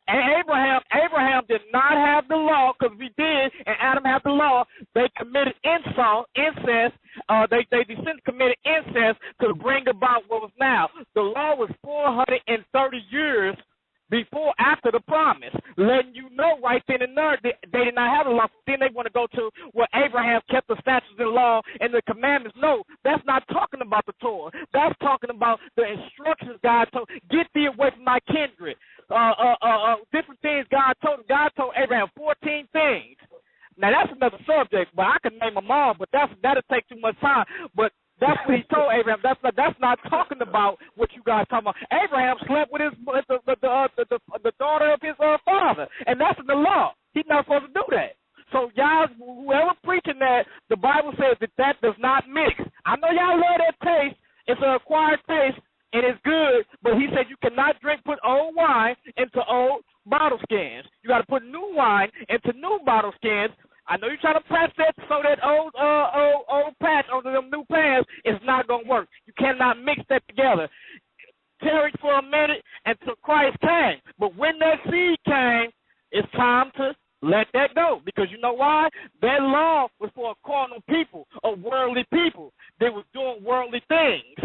Abraham did not have the law because we did, and Adam had the law. They committed incest. They descended committed incest to bring about what was now. The law was 430 years after the promise, letting you know right then and there they did not have the law. Then they want to go to where Abraham kept the statutes and law and the commandments. No, that's not talking about the Torah. That's talking about the instructions God told. Get thee away from my kindred. Different things God told Abraham 14 things. Now that's another subject, but I can name them all, but that'll take too much time. But that's what he told Abraham. That's not talking about what you guys talking about. Abraham slept with the daughter of his father, and that's in the law. He's not supposed to do that. So y'all, whoever preaching that, the Bible says that does not mix. I know y'all love that taste. It's an acquired taste, and it's good, but he said you cannot put old wine into old bottle skins. You got to put new wine into new bottle skins. I know you're trying to patch that so that old patch over them new pants is not going to work. You cannot mix that together. Tarry for a minute until Christ came. But when that seed came, it's time to let that go. Because you know why? That law was for a carnal people, a worldly people. They was doing worldly things.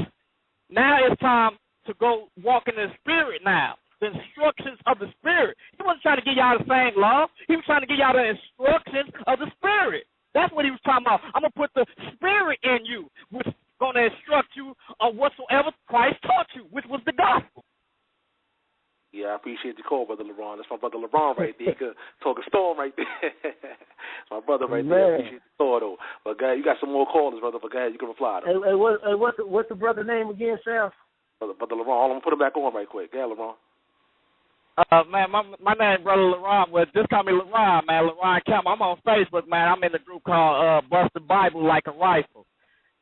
Now it's time to go walk in the Spirit now. The instructions of the Spirit. He wasn't trying to give y'all the same law. He was trying to give y'all the instructions of the Spirit. That's what he was talking about. I'm going to put the Spirit in you, which is going to instruct you on whatsoever Christ taught you, which was the gospel. Yeah, I appreciate the call, Brother LeBron. That's my brother LeBron right there. He could talk a storm right there. That's my brother right there. I appreciate the call, though. But, guys, you got some more callers, brother. But, guys, you can reply, though. Hey, what's the brother name again, Sal? Brother LeBron. I'm going to put him back on right quick. Go ahead, LeBron. Man, my name Brother LeRon. Well, just call me LeRon, man. LeRon Campbell. I'm on Facebook, man. I'm in the group called Bust the Bible Like a Rifle.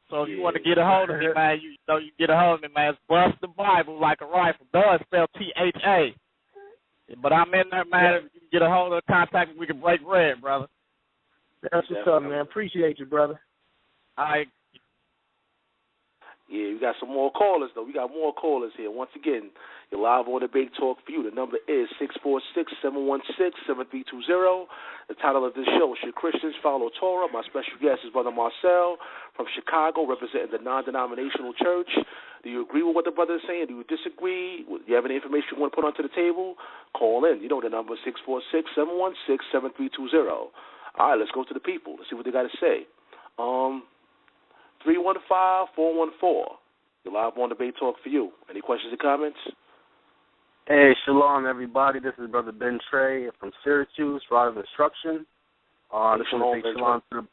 So if you want to get a hold of me, man, you get a hold of me, man. It's Bust the Bible Like a Rifle. Does spell THA. But I'm in there, man. If you can get a hold of the contact, we can break bread, brother. That's what's up, man. Appreciate you, brother. All right. Yeah, we got some more callers, though. We got more callers here. Once again, you're live on Debate Talk for you. The number is 646-716-7320. The title of this show is Should Christians Follow Torah? My special guest is Brother Marcell from Chicago, representing the non-denominational church. Do you agree with what the brother is saying? Do you disagree? Do you have any information you want to put onto the table? Call in. You know the number is 646-716-7320. All right, let's go to the people. Let's see what they got to say. 315-414. You're live on Debate Talk for you. Any questions or comments? Hey, shalom, everybody. This is Brother Ben Trey from Syracuse, Rod of Instruction. I just want to say shalom to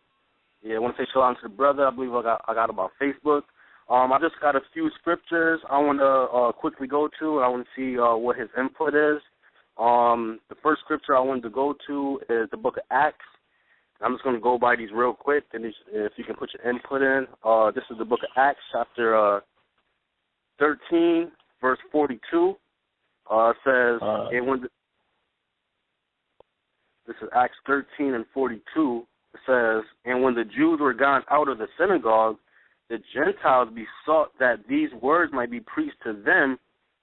I want to say shalom to the brother. I believe I got him on Facebook. I just got a few scriptures I want to quickly go to. I want to see what his input is. The first scripture I wanted to go to is the book of Acts. I'm just going to go by these real quick, and if you can put your input in. This is the book of Acts, chapter 13, verse 42. It says, this is Acts 13 and 42. It says, and when the Jews were gone out of the synagogue, the Gentiles besought that these words might be preached to them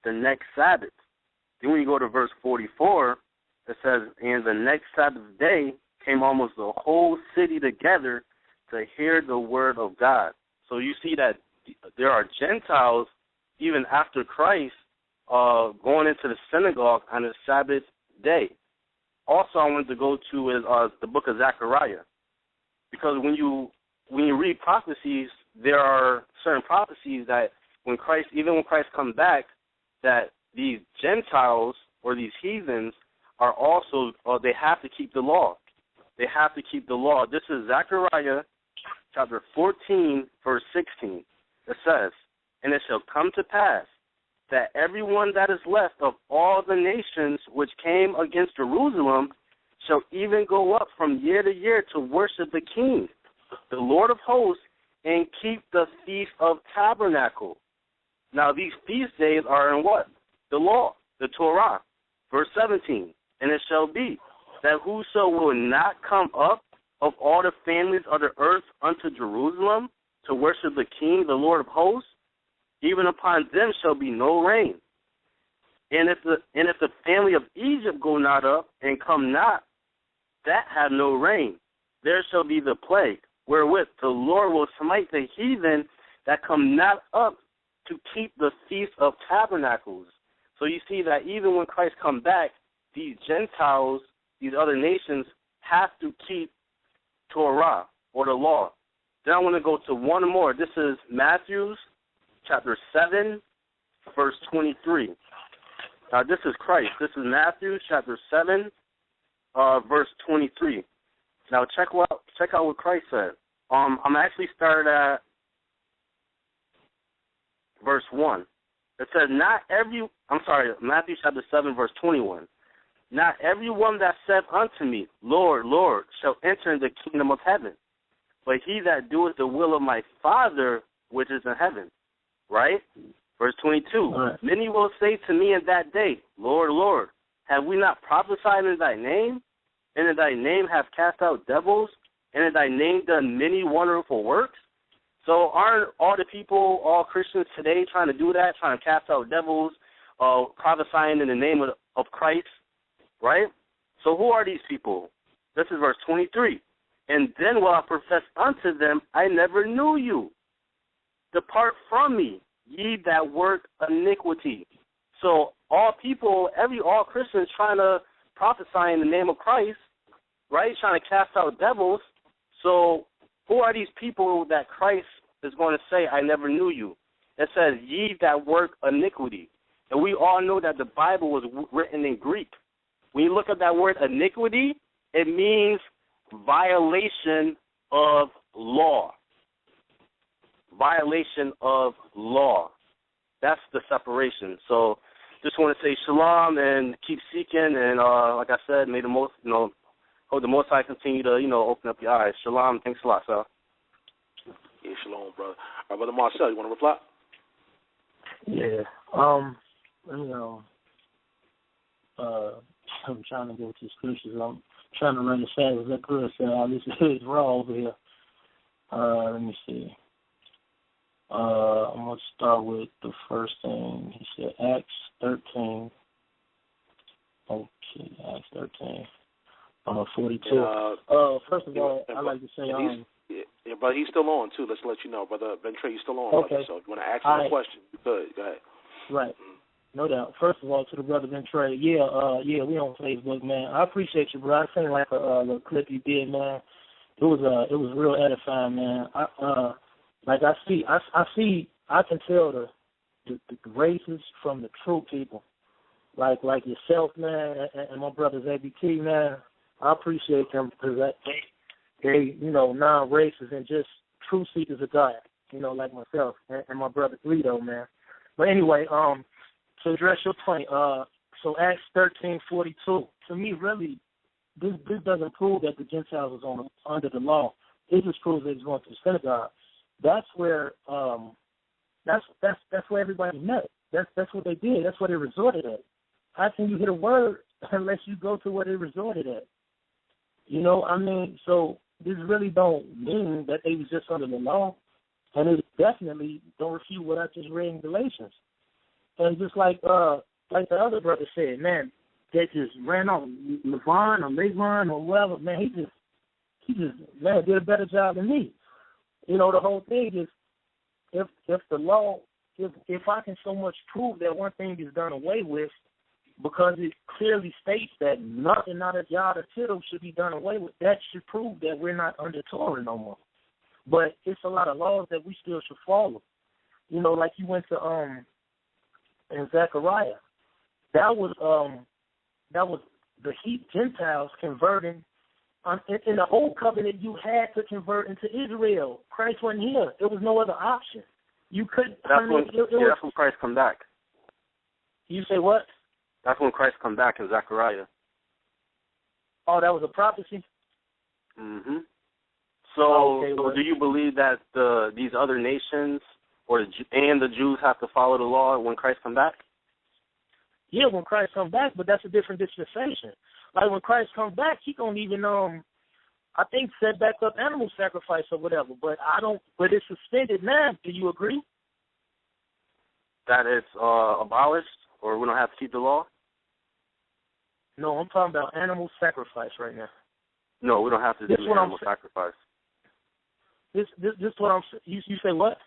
the next Sabbath. Then when you go to verse 44, it says, and the next Sabbath day came almost the whole city together to hear the word of God. So you see that there are Gentiles, even after Christ, going into the synagogue on the Sabbath day. Also, I wanted to go to is the book of Zechariah, because when you read prophecies, there are certain prophecies that when Christ comes back, that these Gentiles or these heathens are also, they have to keep the law. They have to keep the law. This is Zechariah chapter 14, verse 16. It says, "And it shall come to pass that everyone that is left of all the nations which came against Jerusalem shall even go up from year to year to worship the King, the Lord of hosts, and keep the Feast of Tabernacle." Now, these feast days are in what? The law, the Torah. Verse 17, "And it shall be that whoso will not come up of all the families of the earth unto Jerusalem to worship the King, the Lord of hosts, even upon them shall be no rain. And if the family of Egypt go not up and come not, that have no rain, there shall be the plague, wherewith the Lord will smite the heathen that come not up to keep the Feast of Tabernacles." So you see that even when Christ comes back, these Gentiles, these other nations, have to keep Torah, or the law. Then I want to go to one more. This is Matthew chapter 7, verse 23. Now, this is Christ. This is Matthew chapter 7, verse 23. Now, check out what Christ said. I'm actually started at verse 1. It says, Matthew chapter 7, verse 21. "Not everyone that saith unto me, Lord, Lord, shall enter the kingdom of heaven, but he that doeth the will of my Father which is in heaven." Right? Verse 22. Right. "Many will say to me in that day, Lord, Lord, have we not prophesied in thy name? And in thy name have cast out devils? And in thy name done many wonderful works?" So aren't all the people, all Christians today trying to do that, trying to cast out devils, prophesying in the name of Christ? Right? So who are these people? This is verse 23. "And then will I profess unto them, I never knew you. Depart from me, ye that work iniquity." So all people, all Christians trying to prophesy in the name of Christ, right? Trying to cast out devils. So who are these people that Christ is going to say, "I never knew you"? It says, "Ye that work iniquity." And we all know that the Bible was written in Greek. When you look at that word iniquity, it means violation of law. Violation of law. That's the separation. So just want to say shalom and keep seeking. And like I said, may the most, hope the Most High continue to, open up your eyes. Shalom. Thanks a lot, sir. Yeah, shalom, brother. All right, Brother Marcel, you want to reply? Yeah. I'm trying to go to the scriptures. I'm trying to run as fast as I could, so this is raw over here. Let me see. I'm going to start with the first thing. He said Acts 13. Okay, Acts 13. 42. First of all, I'd like to say... Yeah, but he's still on, too. Let's let you know. Brother Ben Trey, he's still on. Okay. Brother, so if you want to ask him a question, you could. Go ahead. Right. No doubt. First of all, to the brother Ben Trey, we on Facebook, man. I appreciate you, bro. I seen like a little clip you did, man. It was real edifying, man. I can tell the races from the true people, like yourself, man, and my brothers ABT, man. I appreciate them because they non-racist and just true seekers of God, like myself and my brother Guido, man. But anyway, to address your point, so Acts 13:42, to me, really, this doesn't prove that the Gentiles was under the law. It just proves they was going to the synagogue. That's where that's where everybody met. That's what they did. That's where they resorted at. How can you hit a word unless you go to where they resorted at? So this really don't mean that they was just under the law, and it definitely don't refute what I just read in Galatians. And just like the other brother said, man, they just ran off Levon or whatever, man, he just did a better job than me. The whole thing is if the law, if I can so much prove that one thing is done away with, because it clearly states that nothing out of jot or tittle should be done away with, that should prove that we're not under Torah no more. But it's a lot of laws that we still should follow. Like you went to in Zechariah, that was the Gentiles converting. In the old covenant, you had to convert into Israel. Christ wasn't here. There was no other option. You couldn't. That's when Christ come back. You say what? That's when Christ come back in Zechariah. Oh, that was a prophecy? Mm-hmm. So do you believe that these other nations and the Jews have to follow the law when Christ come back? Yeah, when Christ comes back, but that's a different dispensation. Like when Christ comes back, he don't even I think set back up animal sacrifice or whatever. But but it's suspended now. Do you agree? That it's abolished, or we don't have to keep the law? No, I'm talking about animal sacrifice right now. No, we don't have to do animal sacrifice. This what I'm. You say what?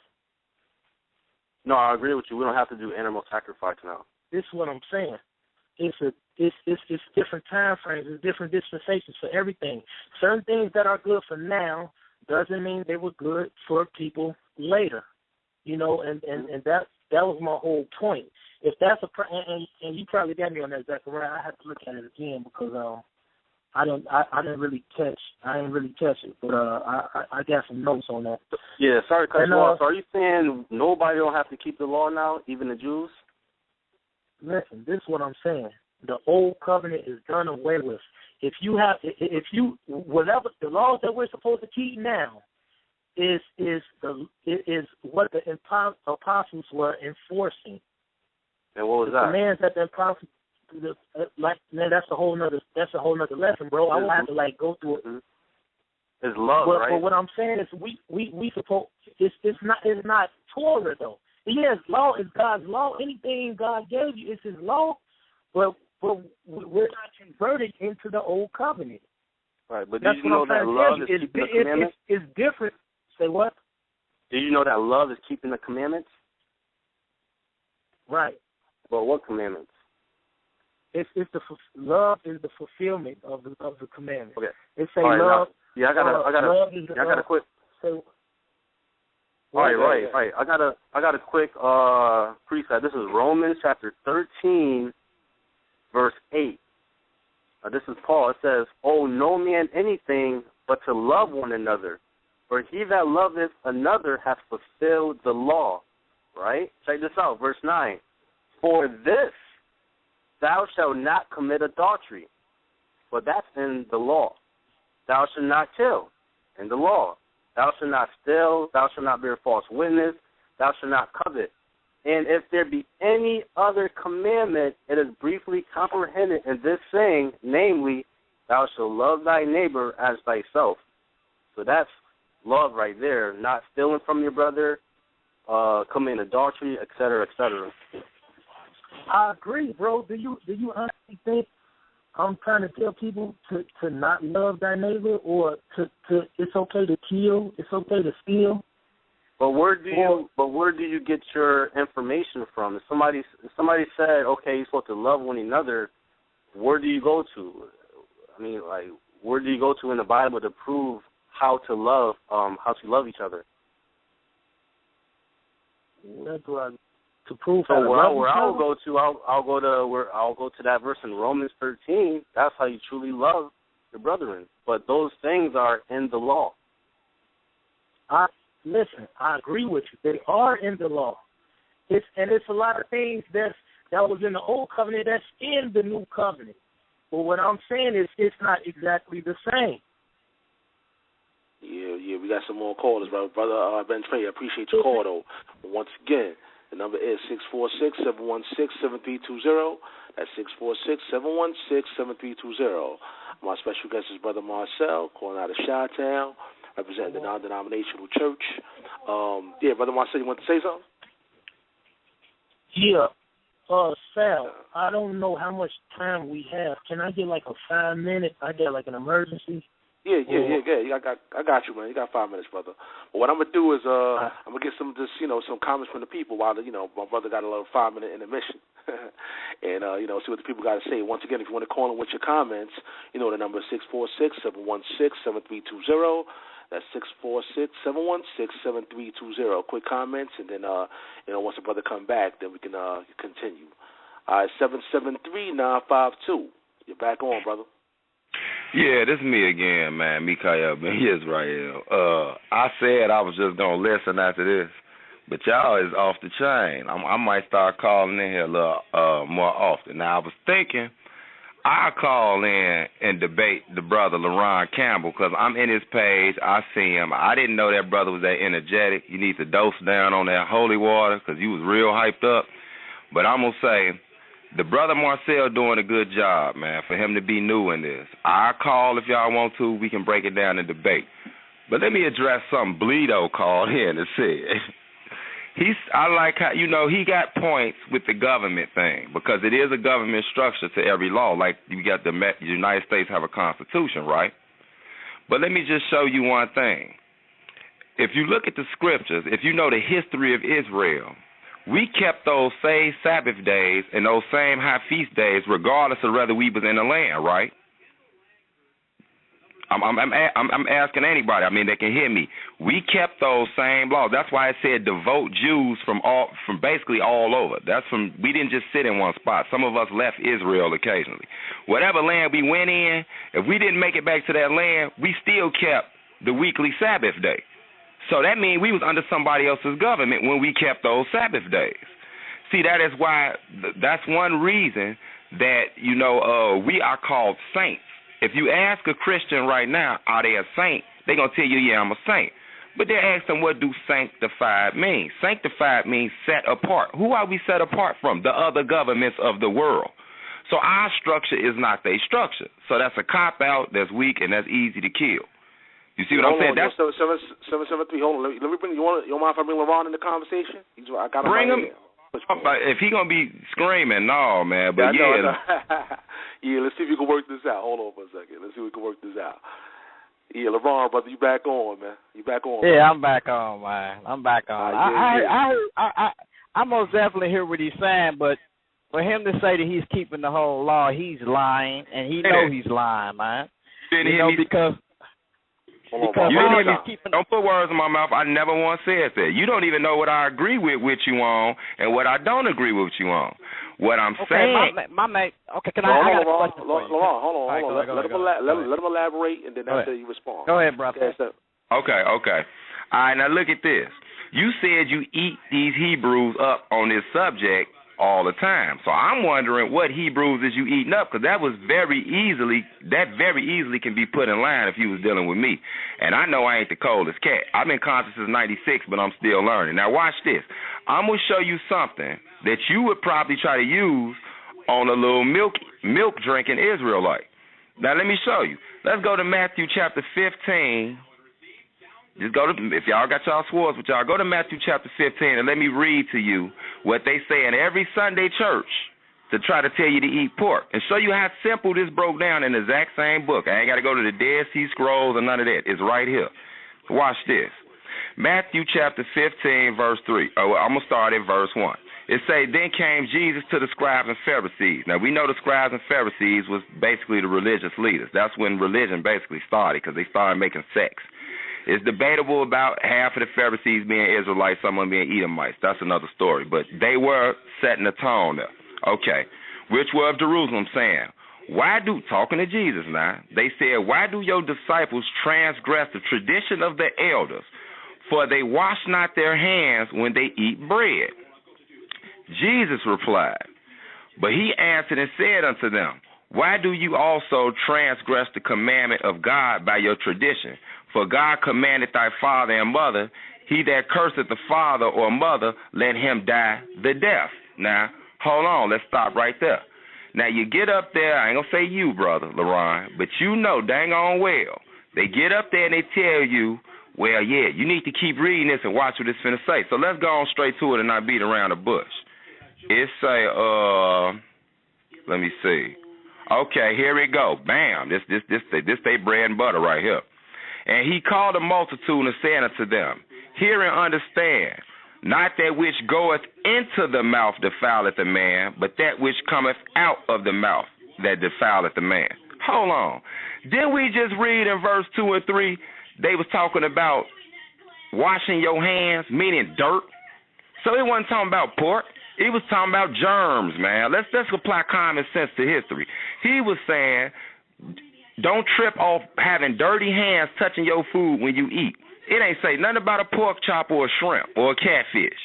No, I agree with you. We don't have to do animal sacrifice now. This is what I'm saying. It's different time frames. It's different dispensations for everything. Certain things that are good for now doesn't mean they were good for people later. You know, and that was my whole point. If that's and you probably got me on that, Zechariah. I have to look at it again because I didn't really catch it, but I got some notes on that. Yeah, sorry to cut you off. So are you saying nobody don't have to keep the law now, even the Jews? Listen, this is what I'm saying. The old covenant is done away with. Whatever the laws that we're supposed to keep now is what the apostles were enforcing. And what was that? The commands that the apostles. That's a whole nother lesson, bro. I will have to go through it. It's love, right? But what I'm saying is we supposed it's not Torah though. Yes, law is God's law. Anything God gave you is His law, but we're not converted into the old covenant. Right, but did you know that love is keeping the commandments? It's different. Say what? Did you know that love is keeping the commandments? Right. Well, what commandments? Love is the fulfillment of the commandment. Okay. It say right, love. Now, I got a quick. So, right. I got a quick precept. This is Romans chapter 13, verse 8. This is Paul. It says, "Owe no man anything but to love one another, for he that loveth another hath fulfilled the law." Right? Check this out, verse 9. "For this thou shalt not commit adultery," but that's in the law. "Thou shalt not kill," in the law. "Thou shalt not steal, thou shalt not bear false witness, thou shalt not covet. And if there be any other commandment, it is briefly comprehended in this saying, namely, thou shalt love thy neighbor as thyself." So that's love right there, not stealing from your brother, committing adultery, etc., etc. I agree, bro. Do you honestly think I'm trying to tell people to not love thy neighbor, or to it's okay to kill, it's okay to steal? But where do you get your information from? If somebody said, okay, you're supposed to love one another, where do you go to? I mean, like, where do you go to in the Bible to prove how to love each other? To prove so how to love where each I'll other? go to, I'll go to that verse in Romans 13. That's how you truly love your brethren. But those things are in the law. Listen, I agree with you. They are in the law. It's a lot of things that was in the old covenant that's in the new covenant. But what I'm saying is it's not exactly the same. Yeah, we got some more callers, brother Ben Trey. I appreciate your call, though. Once again, the number is 646-716-7320. That's 646-716-7320. My special guest is Brother Marcell, calling out of Chi-Town, representing the non-denominational church. Brother Marcell, you want to say something? Yeah. Sal, I don't know how much time we have. Can I get like a 5 minute? I got like an emergency. Yeah. I got you, man. You got 5 minutes, brother. But what I'm gonna do is I'm gonna get some comments from the people while my brother got a little 5 minute intermission, and see what the people got to say. Once again, if you want to call in with your comments, the number is 646-716-7320. That's 646-716-7320. Quick comments, and then once the brother come back, then we can continue. All right, 773-952. You're back on, brother. Yeah, this is me again, man. Mikael Ben Israel. I said I was just going to listen after this, but y'all is off the chain. I might start calling in here a little more often. Now, I was thinking I'll call in and debate the brother LaRon Campbell because I'm in his page. I see him. I didn't know that brother was that energetic. You need to dose down on that holy water because you was real hyped up. But I'm going to say, the brother Marcell doing a good job, man, for him to be new in this. I'll call if y'all want to. We can break it down and debate. But let me address something Bleedo called in and said. I like how, he got points with the government thing because it is a government structure to every law. Like you got the United States have a constitution, right? But let me just show you one thing. If you look at the scriptures, if you know the history of Israel, we kept those same Sabbath days and those same high feast days regardless of whether we was in the land, right? I'm asking anybody. I mean, they can hear me. We kept those same laws. That's why it said devote Jews from basically all over. We didn't just sit in one spot. Some of us left Israel occasionally. Whatever land we went in, if we didn't make it back to that land, we still kept the weekly Sabbath day. So that means we was under somebody else's government when we kept those Sabbath days. See, that is why, that's one reason that, we are called saints. If you ask a Christian right now, are they a saint? They're going to tell you, yeah, I'm a saint. But they ask them, what do sanctified mean? Sanctified means set apart. Who are we set apart from? The other governments of the world. So our structure is not their structure. So that's a cop-out, that's weak, and that's easy to kill. You see what I'm saying? That's 773. Hold on. Let me bring you. You mind if I bring LaRon in the conversation? I got bring him. If he gonna be screaming, no, man. But yeah, let's see if we can work this out. Hold on for a second. Let's see if we can work this out. Yeah, LaRon, brother, you back on, man. You back on. Yeah, man. I'm back on, man. I'm back on. I most definitely hear what he's saying, but for him to say that he's keeping the whole law, he's lying, and he knows he's lying, man. Because. Don't put words in my mouth. I never once said that. You don't even know what I agree with you on and what I don't agree with you on. What I'm saying. My mate. Okay, can I got a question for you? LaRon, hold on. Let him elaborate, and then after you respond. Go ahead, brother. Okay. All right, now look at this. You said you eat these Hebrews up on this subject all the time. So I'm wondering what Hebrews is you eating up, because that very easily can be put in line if you was dealing with me. And I know I ain't the coldest cat. I've been conscious since 96, but I'm still learning. Now watch this. I'm going to show you something that you would probably try to use on a little milk drinking Israelite. Now let me show you. Let's go to Matthew chapter 15. Just go to, if y'all got y'all swords with y'all, go to Matthew chapter 15 and let me read to you what they say in every Sunday church to try to tell you to eat pork and show you how simple this broke down in the exact same book. I ain't got to go to the Dead Sea Scrolls or none of that. It's right here. Watch this. Matthew chapter 15, verse 3. I'm going to start at verse 1. It say, then came Jesus to the scribes and Pharisees. Now, we know the scribes and Pharisees was basically the religious leaders. That's when religion basically started, because they started making sex. It's debatable about half of the Pharisees being Israelites, some of them being Edomites. That's another story. But they were setting the tone there. Okay. Which were of Jerusalem, saying, talking to Jesus now, they said, why do your disciples transgress the tradition of the elders? For they wash not their hands when they eat bread. Jesus replied, but he answered and said unto them, why do you also transgress the commandment of God by your tradition? For God commanded thy father and mother, he that curseth the father or mother, let him die the death. Now, hold on, let's stop right there. Now, you get up there, I ain't going to say you, brother LaRon, but you know dang on well. They get up there and they tell you, well, yeah, you need to keep reading this and watch what it's finna say. So let's go on straight to it and not beat around the bush. It say, let me see. Okay, here we go. Bam, this they bread and butter right here. And he called the multitude and said unto them, hear and understand, not that which goeth into the mouth defileth a man, but that which cometh out of the mouth that defileth a man. Hold on. Didn't we just read in verse 2 and 3, they was talking about washing your hands, meaning dirt? So it wasn't talking about pork. He was talking about germs, man. Let's apply common sense to history. He was saying, don't trip off having dirty hands touching your food when you eat. It ain't say nothing about a pork chop or a shrimp or a catfish.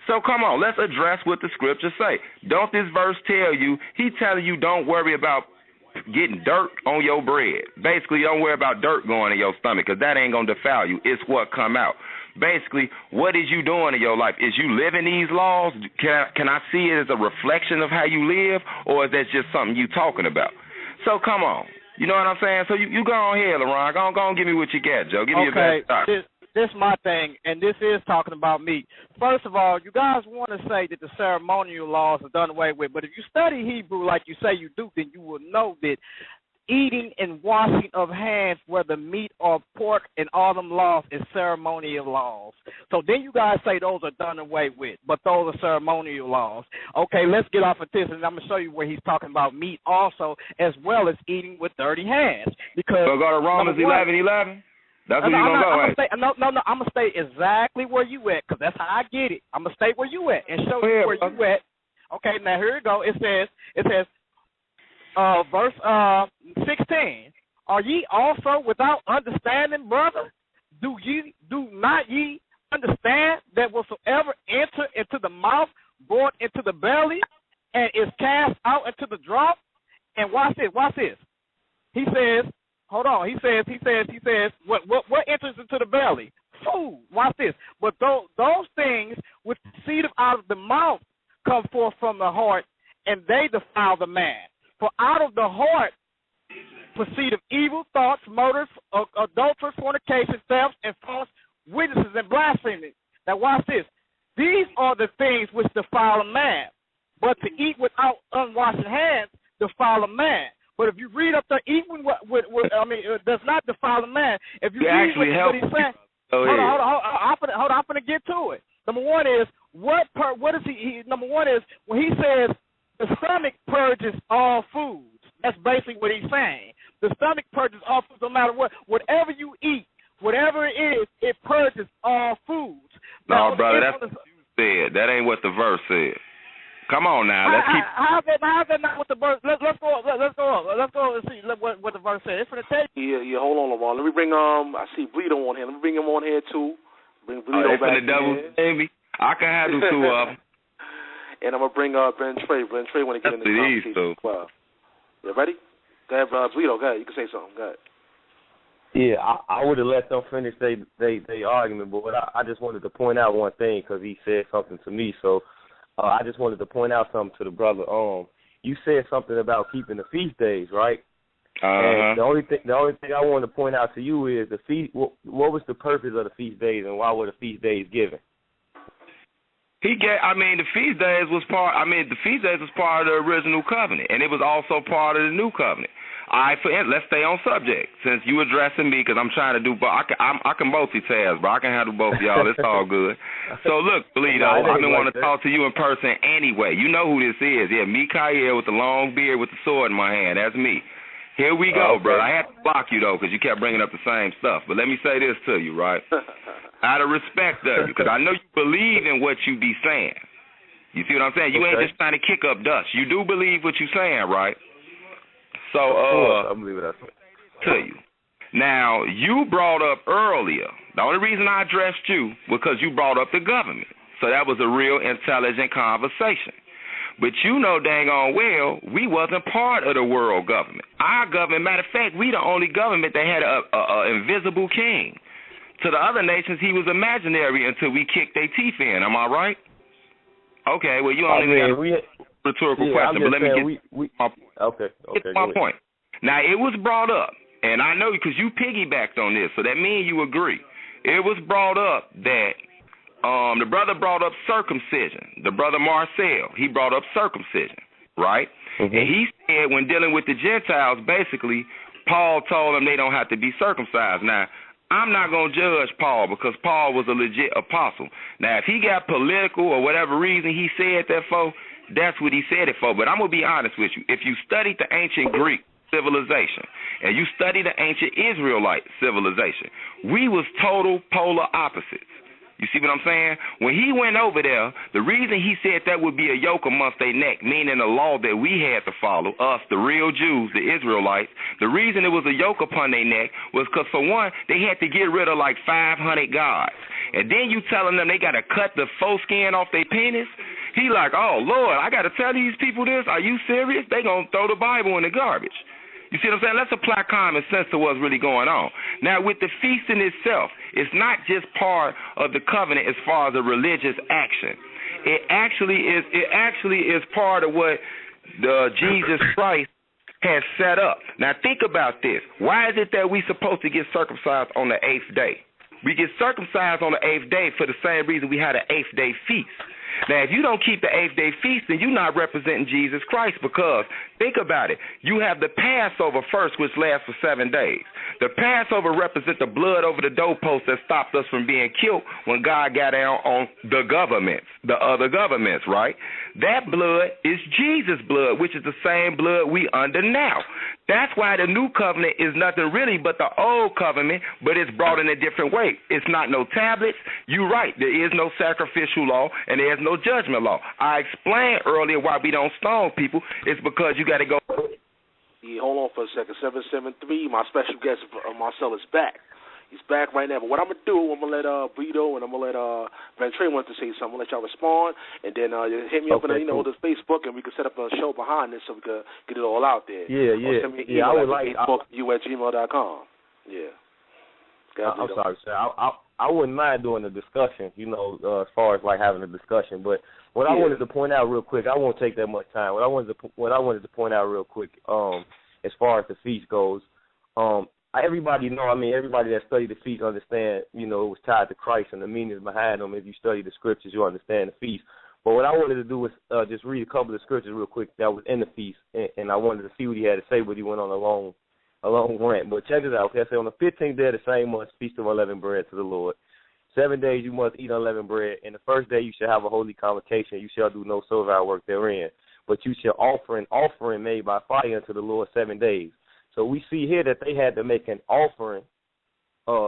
So come on, let's address what the scriptures say. Don't this verse tell you, he telling you don't worry about getting dirt on your bread. Basically, don't worry about dirt going in your stomach because that ain't going to defile you. It's what come out. Basically, what is you doing in your life? Is you living these laws? Can I see it as a reflection of how you live, or is that just something you talking about? So come on. You know what I'm saying? So you go on here, LeRon. Go on, give me what you got, Joe. Give me your best shot. This is my thing, and this is talking about meat. First of all, you guys want to say that the ceremonial laws are done away with, but if you study Hebrew like you say you do, then you will know that eating and washing of hands, whether meat or pork, and all them laws is ceremonial laws. So then you guys say those are done away with, but those are ceremonial laws. Okay, let's get off of this, and I'm going to show you where he's talking about meat also, as well as eating with dirty hands. Because so go to Romans 11:11. That's where you're going to go. No, I'm going to stay exactly where you at, because that's how I get it. I'm going to stay where you at and show you where you at. Okay, now here we go. It says, verse 16, are ye also without understanding, brother? Do not ye understand that whatsoever enter into the mouth, brought into the belly, and is cast out into the draught? And watch this. He says, hold on. He says, what enters into the belly? Food. Watch this. But those things which proceed out of the mouth come forth from the heart, and they defile the man. For out of the heart proceed of evil thoughts, murders, adultery, fornication, thefts, and false witnesses, and blasphemy. Now watch this. These are the things which defile a man. But to eat without unwashed hands defile a man. But if you read up there, even it does not defile a man. If you read what he's saying, hold on, I'm going to get to it. Number one is, what is he? Number one is, when he says the stomach purges all foods, that's basically what he's saying. The stomach purges all foods, no matter what. Whatever you eat, whatever it is, it purges all foods. No, brother, that's what you said. That ain't what the verse said. Come on now, let's keep. How's that not what the verse? Let's go and see what the verse says. It's for the tape. Yeah. Hold on, Lamar. Let me bring I see Bleedo on here. Let me bring him on here too. Bring Bleedo back in. Double, baby. I can handle two of them. And I'm gonna bring Ben Trey. Ben Trey when he get in the conversation as well. You ready? Go ahead, Bleedo. Go ahead. You can say something. Go ahead. Yeah, I would have let them finish their argument, but I just wanted to point out one thing because he said something to me. So I just wanted to point out something to the brother. You said something about keeping the feast days, right? And the only thing I wanted to point out to you is the feast. What was the purpose of the feast days, and why were the feast days given? The feast days was part. The feast days was part of the original covenant, and it was also part of the new covenant. All right, let's stay on subject since you addressing me because I'm trying to do both. I can multitask, bro. I can handle both of y'all. It's all good. So look, Bleedo, I've been wanting to talk to you in person anyway. You know who this is? Yeah, Mikael with the long beard with the sword in my hand. That's me. Here we go, bro. I had to block you though because you kept bringing up the same stuff. But let me say this to you, right? Out of respect of you, because I know you believe in what you be saying. You see what I'm saying? You ain't just trying to kick up dust. You do believe what you saying, right? So, I believe it. To you. Now, you brought up earlier, the only reason I addressed you was because you brought up the government. So that was a real intelligent conversation. But you know dang on well, we wasn't part of the world government. Our government, matter of fact, we the only government that had a invisible king. To the other nations, he was imaginary until we kicked their teeth in. Am I right? Okay, well, you only got a rhetorical question, but let me get my point. Okay. Get my point. Now, it was brought up, and I know because you piggybacked on this, so that means you agree. It was brought up that the brother brought up circumcision. The brother Marcell, he brought up circumcision, right? Mm-hmm. And he said when dealing with the Gentiles, basically, Paul told them they don't have to be circumcised. Now, I'm not going to judge Paul because Paul was a legit apostle. Now, if he got political or whatever reason he said that for, that's what he said it for. But I'm going to be honest with you. If you studied the ancient Greek civilization and you study the ancient Israelite civilization, we was total polar opposites. You see what I'm saying? When he went over there, the reason he said that would be a yoke amongst their neck, meaning a law that we had to follow, us, the real Jews, the Israelites, the reason it was a yoke upon their neck was because, for one, they had to get rid of like 500 gods. And then you telling them they got to cut the foreskin off their penis? He like, oh, Lord, I got to tell these people this? Are you serious? They going to throw the Bible in the garbage. You see what I'm saying? Let's apply common sense to what's really going on. Now, with the feast in itself, it's not just part of the covenant as far as a religious action. It actually is part of what Jesus Christ has set up. Now, think about this. Why is it that we supposed to get circumcised on the 8th day? We get circumcised on the 8th day for the same reason we had an 8th day feast. Now, if you don't keep the 8th day feast, then you're not representing Jesus Christ, because think about it. You have the Passover first, which lasts for 7 days. The Passover represents the blood over the doorpost that stopped us from being killed when God got down on the governments, the other governments, right? That blood is Jesus' blood, which is the same blood we under now. That's why the new covenant is nothing really but the old covenant, but it's brought in a different way. It's not no tablets. You're right. There is no sacrificial law, and there's no judgment law. I explained earlier why we don't stone people. It's because you got to go. Yeah, hold on for a second. 773, my special guest, Marcel, is back. He's back right now. But what I'm going to do, I'm going to let Brito and I'm going to let Van Trey want to say something. I'm going to let y'all respond, and then hit me up on the Facebook, and we can set up a show behind this so we can get it all out there. Yeah. Send me an email I would like facebook@gmail.com. Yeah. I'm sorry, sir. I wouldn't mind doing a discussion, as far as like having a discussion. But what I wanted to point out real quick, I won't take that much time. What I wanted to point out real quick, as far as the feast goes, everybody that studied the feast understand, it was tied to Christ and the meanings behind them. If you study the scriptures, you understand the feast. But what I wanted to do was just read a couple of scriptures real quick that was in the feast, and I wanted to see what he had to say, but he went on a long rant. But check this out. Okay, I say on the 15th day of the same month, feast of unleavened bread to the Lord. 7 days you must eat unleavened bread. And the first day you shall have a holy convocation. You shall do no servile work therein. But you shall offer an offering made by fire unto the Lord 7 days. So we see here that they had to make an offering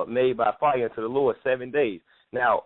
made by fire unto the Lord 7 days. Now,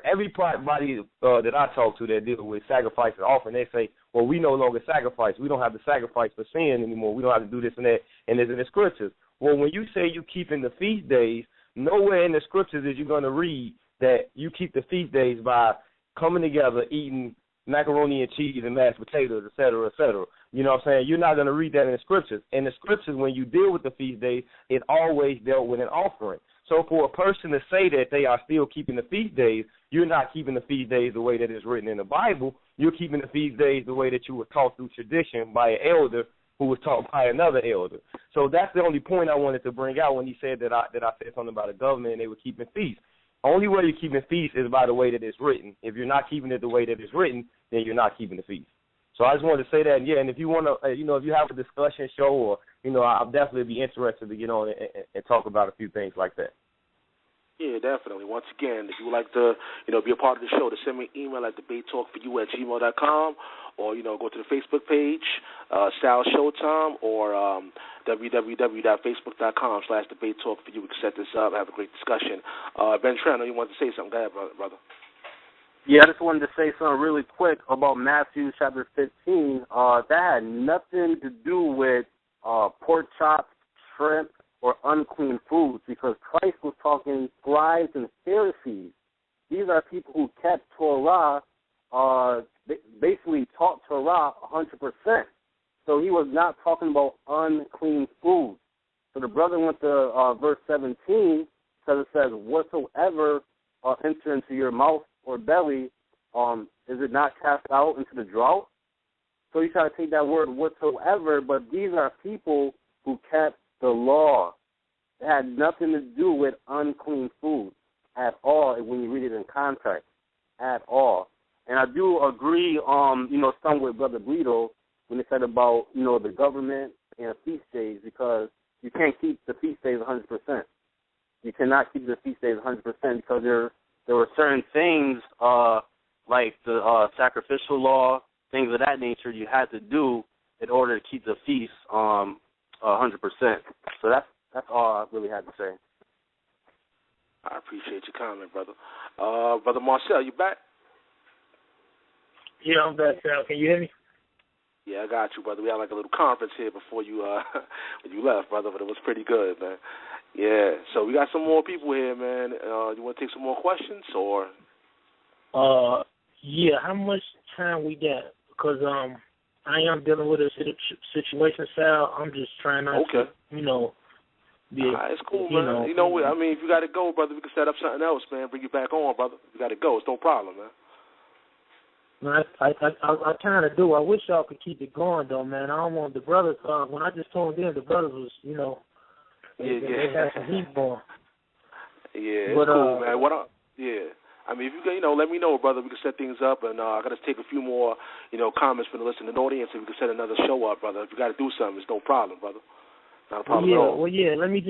everybody that I talk to that deal with sacrifice and offering, they say, well, we no longer sacrifice. We don't have to sacrifice for sin anymore. We don't have to do this and that. And it's in the scriptures. Well, when you say you keeping the feast days, nowhere in the scriptures is you going to read that you keep the feast days by coming together, eating macaroni and cheese and mashed potatoes, et cetera, et cetera. You know what I'm saying? You're not going to read that in the scriptures. In the scriptures, when you deal with the feast days, it always dealt with an offering. So for a person to say that they are still keeping the feast days, you're not keeping the feast days the way that it's written in the Bible. You're keeping the feast days the way that you were taught through tradition by an elder who was taught by another elder. So that's the only point I wanted to bring out when he said that I said something about a government and they were keeping feasts. Only way you're keeping feasts is by the way that it's written. If you're not keeping it the way that it's written, then you're not keeping the feast. So I just wanted to say that, and if you want to, if you have a discussion show, or, I'll definitely be interested to get on and talk about a few things like that. Yeah, definitely. Once again, if you would like to, be a part of the show, to send me an email at debatetalkforyou@gmail.com, or, go to the Facebook page, Sal Showtime, or www.facebook.com/debatetalkforyou. We can set this up, have a great discussion. Ben Trent, I know you wanted to say something. Go ahead, brother. Yeah, I just wanted to say something really quick about Matthew chapter 15. That had nothing to do with pork chops, shrimp, or unclean foods, because Christ was talking scribes and Pharisees. These are people who kept Torah, basically taught Torah 100%. So he was not talking about unclean foods. So the brother went to verse 17, because it says, whatsoever enter into your mouth or belly, is it not cast out into the drought? So you try to take that word whatsoever, but these are people who kept the law. It had nothing to do with unclean food at all when you read it in context, at all. And I do agree, some with Brother Brito when they said about, the government and feast days, because you can't keep the feast days 100%. You cannot keep the feast days 100% because there were certain things like the sacrificial law, things of that nature you had to do in order to keep the feast 100%. So that's all I really had to say. I appreciate your comment, brother. Brother Marcell, you back? Yeah, I'm back, Sal. Can you hear me? Yeah, I got you, brother. We had like a little conference here before you when you left, brother, but it was pretty good, man. Yeah, so we got some more people here, man. You want to take some more questions, or? Yeah. How much time we got? Because I am dealing with a situation, Sal. I'm just trying not to, it's cool, man. You know what? I mean, if you got to go, brother, we can set up something else, man. Bring you back on, brother. If you got to go, it's no problem, man. I kind of do. I wish y'all could keep it going, though, man. I don't want the brothers. When I just told them, the brothers was, they had some heat going. Yeah, it's cool, man. I mean, if you can, let me know, brother. We can set things up, and I got to take a few more, comments from the listening audience, and we can set another show up, brother. If you got to do something, it's no problem, brother. Not a problem at all. Well, yeah. Let me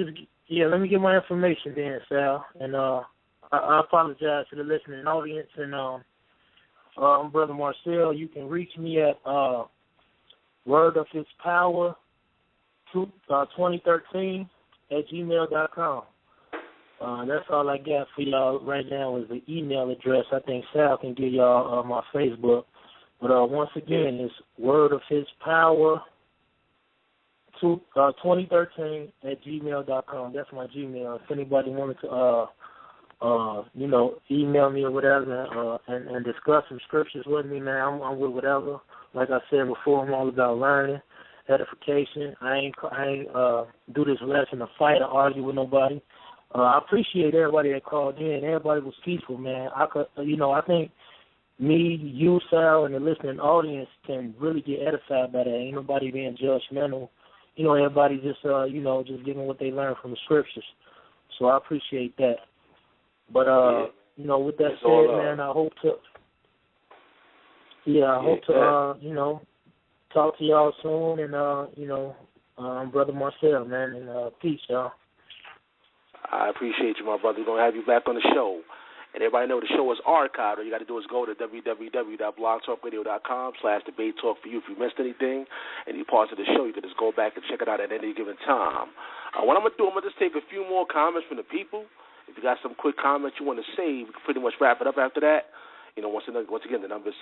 get my information then, Sal, and I apologize to the listening audience and Brother Marcell. You can reach me at Word of His Power 2013 at gmail.com. That's all I got for y'all right now is the email address. I think Sal can give y'all my Facebook. But once again, it's Word of His Power 2013 at gmail.com. That's my Gmail. If anybody wanted to email me or whatever and discuss some scriptures with me, man, I'm with whatever. Like I said before, I'm all about learning, edification. I ain't do this lesson to fight or argue with nobody. I appreciate everybody that called in. Everybody was peaceful, man. I think me, you, Sal, and the listening audience can really get edified by that. Ain't nobody being judgmental. Everybody just just giving what they learned from the scriptures. So I appreciate that. But with that said, man, I hope to talk to y'all soon, and Brother Marcell, man, and peace, y'all. I appreciate you, my brother. We're gonna have you back on the show. And everybody know the show is archived. All you got to do is go to www.blogtalkradio.com/debatetalk for you. If you missed anything, any parts of the show, you can just go back and check it out at any given time. What I'm going to do, I'm going to just take a few more comments from the people. If you got some quick comments you want to say, we can pretty much wrap it up after that. Once again, the number is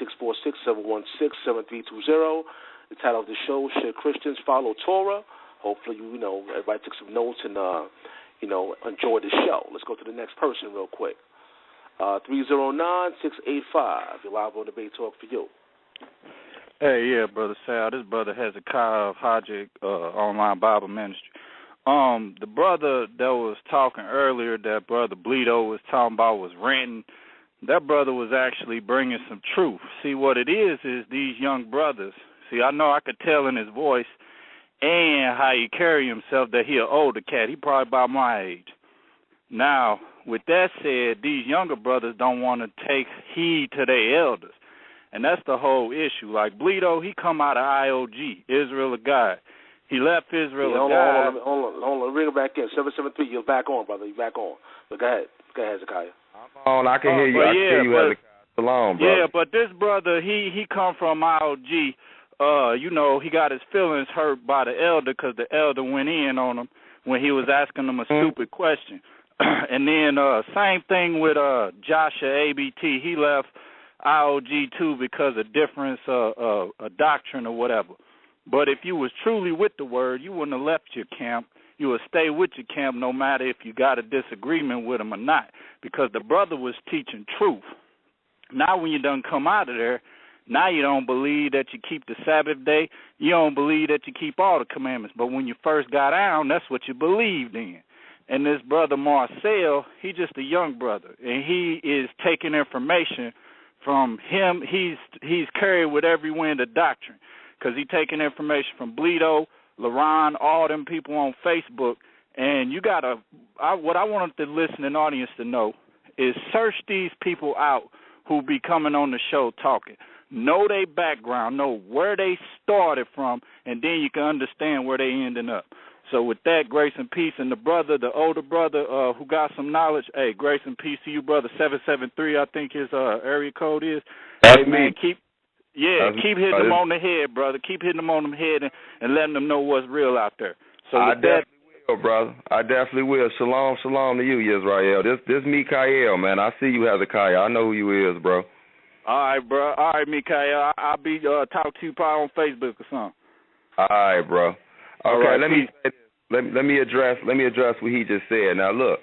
646-716-7320. The title of the show, Should Christians Follow Torah? Hopefully, everybody took some notes and, enjoyed the show. Let's go to the next person real quick. 309-685. You're live on Debate Talk for you. Hey, yeah, Brother Sal. This brother Hezekiah of Hajic Online Bible Ministry. The brother that was talking earlier, that Brother Bleedo was talking about was ranting. That brother was actually bringing some truth. See, what it is these young brothers. See, I know I could tell in his voice and how he carry himself that he an older cat. He probably about my age. Now, with that said, these younger brothers don't want to take heed to their elders. And that's the whole issue. Like Bleedo, he come out of IOG, Israel of God. He left Israel of God. Hold on. Ring it back in. 773, you're back on, brother. You're back on. But go ahead, Hezekiah. I'm on. I can hear you. I can hear you, Hezekiah. Shalom, brother. Yeah, but this brother, he come from IOG. He got his feelings hurt by the elder because the elder went in on him when he was asking him a stupid question. And then same thing with Joshua ABT. He left IOG too because of difference of doctrine or whatever. But if you was truly with the word, you wouldn't have left your camp. You would stay with your camp no matter if you got a disagreement with him or not, because the brother was teaching truth. Now when you done come out of there, now you don't believe that you keep the Sabbath day. You don't believe that you keep all the commandments. But when you first got out, that's what you believed in. And this brother Marcell, he just a young brother, and he is taking information from him. He's carried with every wind of doctrine, because he's taking information from Bleedo, LaRon, all them people on Facebook. And you got to, what I want the listening audience to know is search these people out who be coming on the show talking. Know their background, know where they started from, and then you can understand where they ending up. So with that, grace and peace. And the older brother who got some knowledge, hey, grace and peace to you, brother. 773, I think his area code is. That's hey, man, me. keep hitting them on the head, brother. Keep hitting them on the head and letting them know what's real out there. So I with that, brother. I definitely will. Shalom, shalom to you, Yisrael. This Mikael, man. I see you, Hezekiah. I know who you is, bro. All right, bro. All right, Mikael. I'll be talk to you probably on Facebook or something. All right, bro. Okay, right, let me address what he just said. Now, look,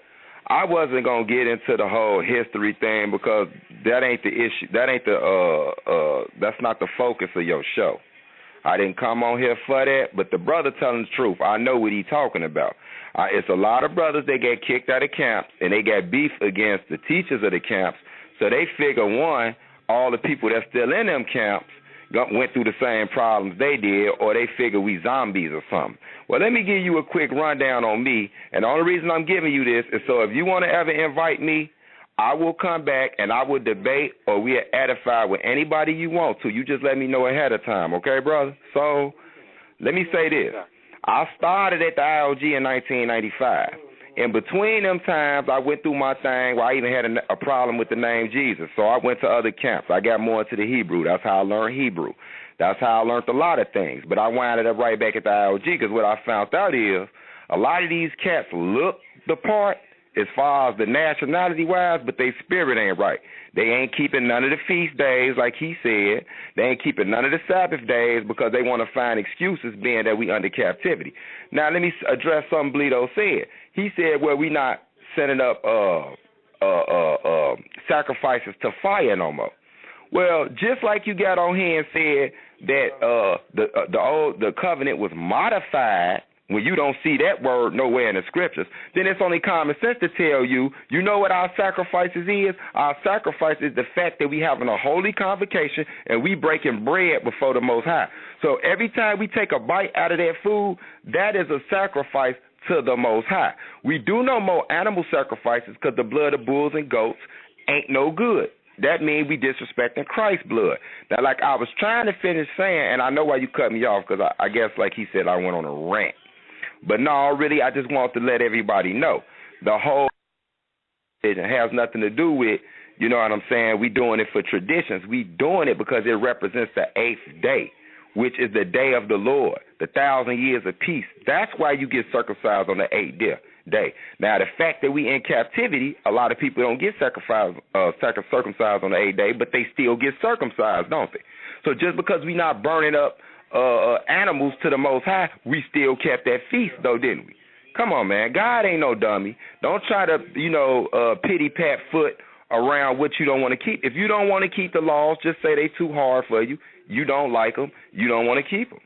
I wasn't gonna get into the whole history thing because that ain't the issue. That ain't that's not the focus of your show. I didn't come on here for that, but the brother telling the truth. I know what he's talking about. It's a lot of brothers that get kicked out of camps, and they got beef against the teachers of the camps, so they figure, one, all the people that's still in them camps went through the same problems they did, or they figure we zombies or something. Well, let me give you a quick rundown on me, and the only reason I'm giving you this is so if you want to ever invite me, I will come back and I will debate or we'll edify with anybody you want to. You just let me know ahead of time, okay, brother? So let me say this. I started at the IOG in 1995. In between them times, I went through my thing where I even had a problem with the name Jesus. So I went to other camps. I got more into the Hebrew. That's how I learned Hebrew. That's how I learned a lot of things. But I wound up right back at the IOG because what I found out is a lot of these cats look the part as far as the nationality-wise, but their spirit ain't right. They ain't keeping none of the feast days like he said. They ain't keeping none of the Sabbath days because they want to find excuses being that we under captivity. Now, let me address something Bleedo said. He said, well, we not setting up sacrifices to fire no more. Well, just like you got on here and said that the covenant was modified, when you don't see that word nowhere in the scriptures, then it's only common sense to tell you, you know what our sacrifices is? Our sacrifice is the fact that we having a holy convocation and we breaking bread before the Most High. So every time we take a bite out of that food, that is a sacrifice to the Most High. We do no more animal sacrifices because the blood of bulls and goats ain't no good. That means we disrespecting Christ's blood. Now, like I was trying to finish saying, and I know why you cut me off because I guess, like he said, I went on a rant. But no, really, I just want to let everybody know the whole it has nothing to do with, you know what I'm saying, we doing it for traditions. We doing it because it represents the 8th day, which is the day of the Lord, the 1,000 years of peace. That's why you get circumcised on the 8th day. Now, the fact that we in captivity, a lot of people don't get circumcised on the 8th day, but they still get circumcised, don't they? So just because we not burning up animals to the Most High, we still kept that feast, though, didn't we? Come on, man. God ain't no dummy. Don't try to, pity-pat foot around what you don't want to keep. If you don't want to keep the laws, just say they too hard for you. You don't like them. You don't want to keep them.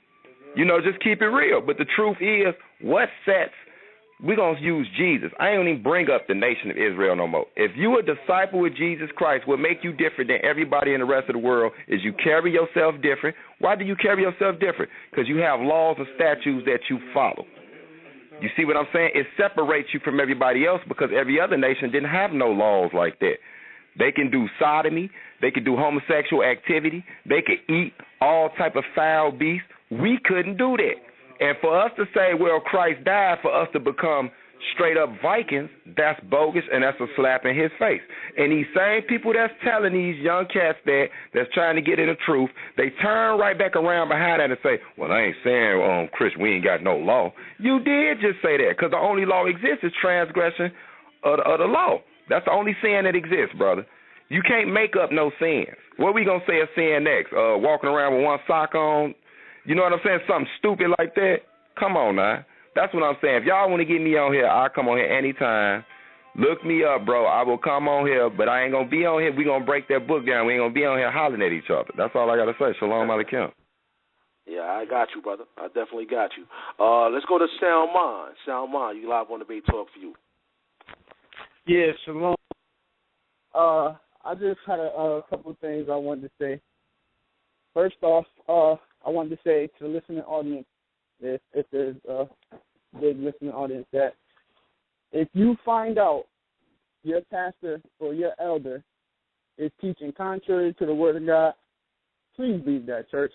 Just keep it real. But the truth is, what sets, we're going to use Jesus. I ain't even bring up the nation of Israel no more. If you a disciple of Jesus Christ, what make you different than everybody in the rest of the world is you carry yourself different. Why do you carry yourself different? Because you have laws and statutes that you follow. You see what I'm saying? It separates you from everybody else because every other nation didn't have no laws like that. They can do sodomy. They can do homosexual activity. They can eat all type of foul beasts. We couldn't do that. And for us to say, well, Christ died for us to become straight-up Vikings, that's bogus, and that's a slap in his face. And these same people that's telling these young cats that's trying to get in the truth, they turn right back around behind that and say, well, I ain't saying, Chris, we ain't got no law. You did just say that, because the only law exists is transgression of the law. That's the only sin that exists, brother. You can't make up no sins. What we going to say is sin next? Walking around with one sock on? You know what I'm saying? Something stupid like that? Come on now. That's what I'm saying. If y'all want to get me on here, I'll come on here anytime. Look me up, bro. I will come on here, but I ain't going to be on here. We're going to break that book down. We ain't going to be on here hollering at each other. That's all I got to say. Shalom Aleichem. Yeah, I got you, brother. I definitely got you. Let's go to Salman. Salman, you live on the Debate Talk for you. Yeah, shalom. I just had a couple of things I wanted to say. First off, I wanted to say to the listening audience, if there's a big listening audience, that if you find out your pastor or your elder is teaching contrary to the Word of God, please leave that church.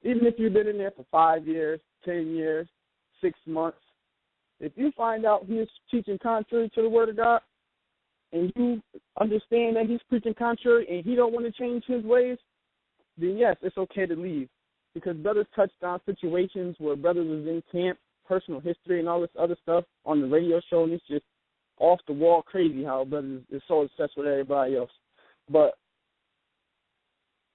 Even if you've been in there for 5 years, 10 years, 6 months, if you find out he is teaching contrary to the Word of God, and you understand that he's preaching contrary and he don't want to change his ways, then yes, it's okay to leave. Because brothers touched on situations where brothers was in camp personal history and all this other stuff on the radio show, and it's just off the wall crazy how brother is so obsessed with everybody else. But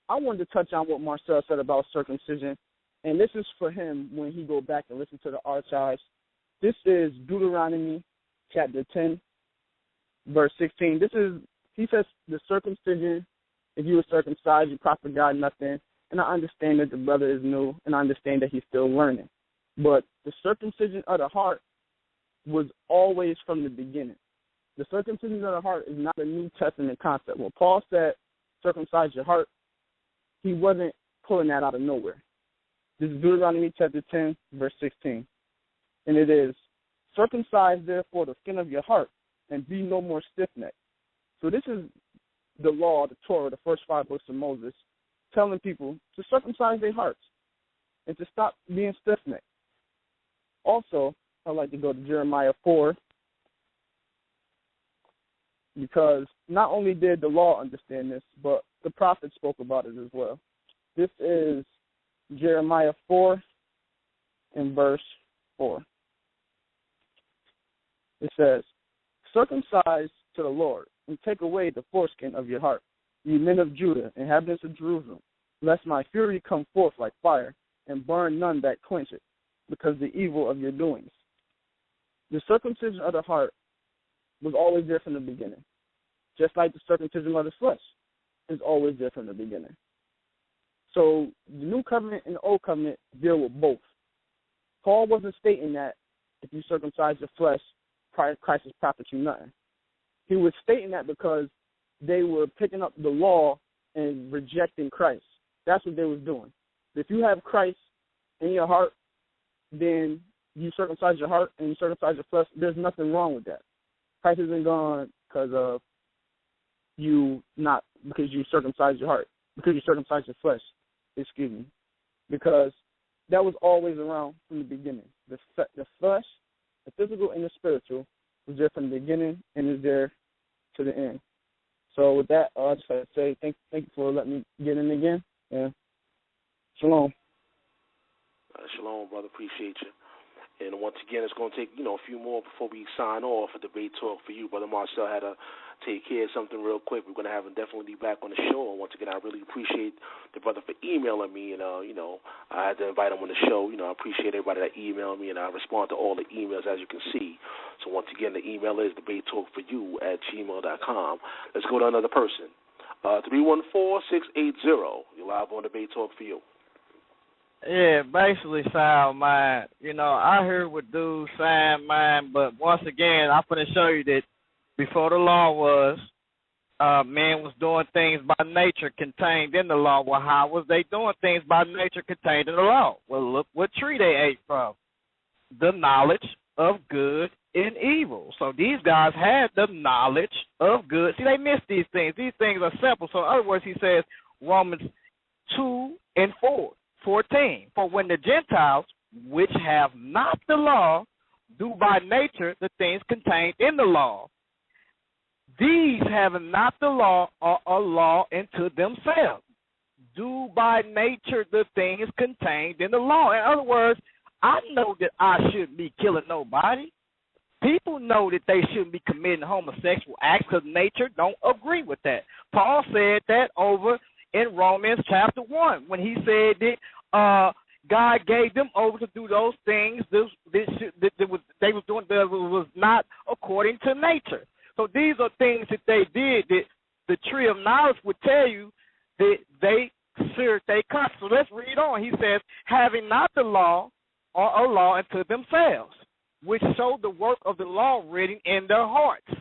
I wanted to touch on what Marcel said about circumcision, and this is for him when he go back and listen to the archives. This is Deuteronomy chapter 10, verse 16. He says the circumcision, if you were circumcised, you profit God nothing. And I understand that the brother is new, and I understand that he's still learning. But the circumcision of the heart was always from the beginning. The circumcision of the heart is not a New Testament concept. When Paul said, circumcise your heart, he wasn't pulling that out of nowhere. This is Deuteronomy chapter 10, verse 16. And it is, circumcise therefore the skin of your heart, and be no more stiff-necked. So this is the law, the Torah, the first 5 books of Moses, telling people to circumcise their hearts and to stop being stiff-necked. Also, I'd like to go to Jeremiah 4, because not only did the law understand this, but the prophets spoke about it as well. This is Jeremiah 4 and verse 4. It says, circumcise to the Lord, and take away the foreskin of your heart, ye men of Judah, inhabitants of Jerusalem, lest my fury come forth like fire, and burn none that quench it, because the evil of your doings. The circumcision of the heart was always there from the beginning, just like the circumcision of the flesh is always there from the beginning. So the New Covenant and the Old Covenant deal with both. Paul wasn't stating that if you circumcise your flesh, Christ has profited you nothing. He was stating that because they were picking up the law and rejecting Christ. That's what they was doing. If you have Christ in your heart, then you circumcise your heart and you circumcise your flesh. There's nothing wrong with that. Christ isn't gone because you circumcise your heart, because you circumcise your flesh. Excuse me, because that was always around from the beginning. The flesh, the physical and the spiritual, was there from the beginning and is there to the end. So with that, I just want to say thank you for letting me get in again. Yeah. Shalom. Shalom, brother. Appreciate you. And once again, it's going to take, a few more before we sign off for Debate Talk for you. Brother Marcel had to take care of something real quick. We're going to have him definitely back on the show. And once again, I really appreciate the brother for emailing me. And, I had to invite him on the show. I appreciate everybody that emailed me, and I respond to all the emails, as you can see. So once again, the email is debatetalkforyou@gmail.com. Let's go to another person. 314-680. You're live on Debate Talk for You. Yeah, basically, Sal, man. I heard what dude's saying, man, but once again, I'm going to show you that before the law was, man was doing things by nature contained in the law. Well, how was they doing things by nature contained in the law? Well, look what tree they ate from. The knowledge of good and evil. So these guys had the knowledge of good. See, they missed these things. These things are simple. So in other words, he says, Romans 2:14. For when the Gentiles, which have not the law, do by nature the things contained in the law, these having not the law are a law unto themselves. Do by nature the things contained in the law. In other words, I know that I shouldn't be killing nobody. People know that they shouldn't be committing homosexual acts because nature don't agree with that. Paul said that over in Romans chapter 1 when he said that God gave them over to do those things they was doing that was not according to nature. So these are things that they did that the tree of knowledge would tell you that they seared their conscience. So let's read on. He says, having not the law or a law unto themselves, which showed the work of the law written in their hearts,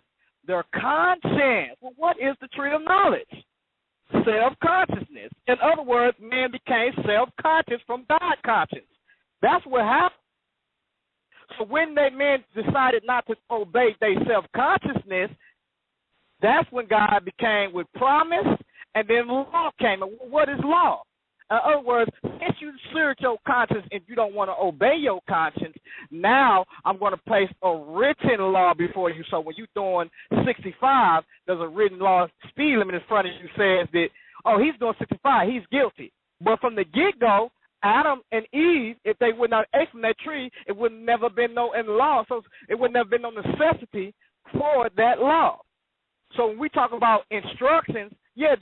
their conscience. Well, what is the tree of knowledge? Self-consciousness. In other words, man became self-conscious from God conscience. That's what happened. So when that man decided not to obey their self-consciousness, that's when God became with promise, and then law came. And what is law? In other words, since you seared your conscience and you don't want to obey your conscience, now I'm going to place a written law before you. So when you're doing 65, there's a written law speed limit in front of you says that, oh, he's doing 65, he's guilty. But from the get-go, Adam and Eve, if they would not ate from that tree, it would never been no in law. So it would never been no necessity for that law. So when we talk about instructions, yeah,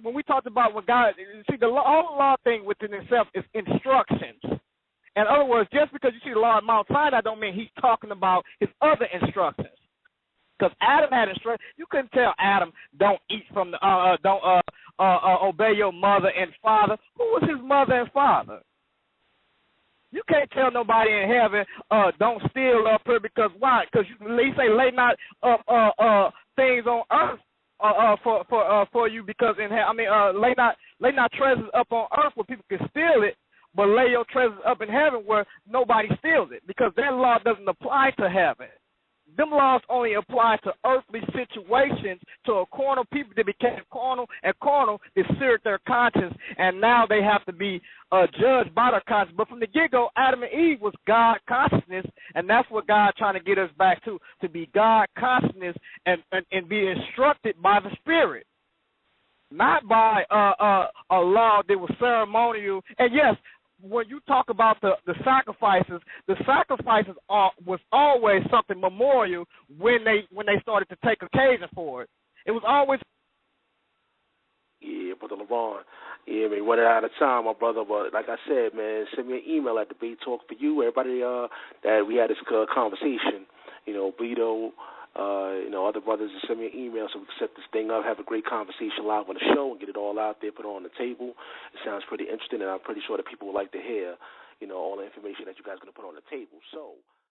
when we talked about what God, see, the whole law thing within itself is instructions. In other words, just because you see the law at Mount Sinai, don't mean he's talking about his other instructions. Because Adam had instructions. You couldn't tell Adam, don't eat from the, don't obey your mother and father. Who was his mother and father? You can't tell nobody in heaven, don't steal up here, because why? Because he say lay not up things on earth for you, because lay not treasures up on earth where people can steal it, but lay your treasures up in heaven where nobody steals it, because that law doesn't apply to heaven. Them laws only apply to earthly situations, to a carnal people that became carnal, and carnal that seared their conscience, and now they have to be judged by their conscience. But from the get-go, Adam and Eve was God consciousness, and that's what God trying to get us back to be God consciousness and be instructed by the Spirit, not by a law that was ceremonial. And yes, when you talk about the sacrifices was always something memorial when they started to take occasion for it. It was always. Yeah, Brother LeBron. Yeah, man, running out of time, my brother. But like I said, man, send me an email at Debate Talk for you. Everybody that we had this conversation, Bleedo, other brothers, just send me an email so we can set this thing up, have a great conversation live on the show, and get it all out there, put it on the table. It sounds pretty interesting, and I'm pretty sure that people would like to hear, all the information that you guys are going to put on the table. So.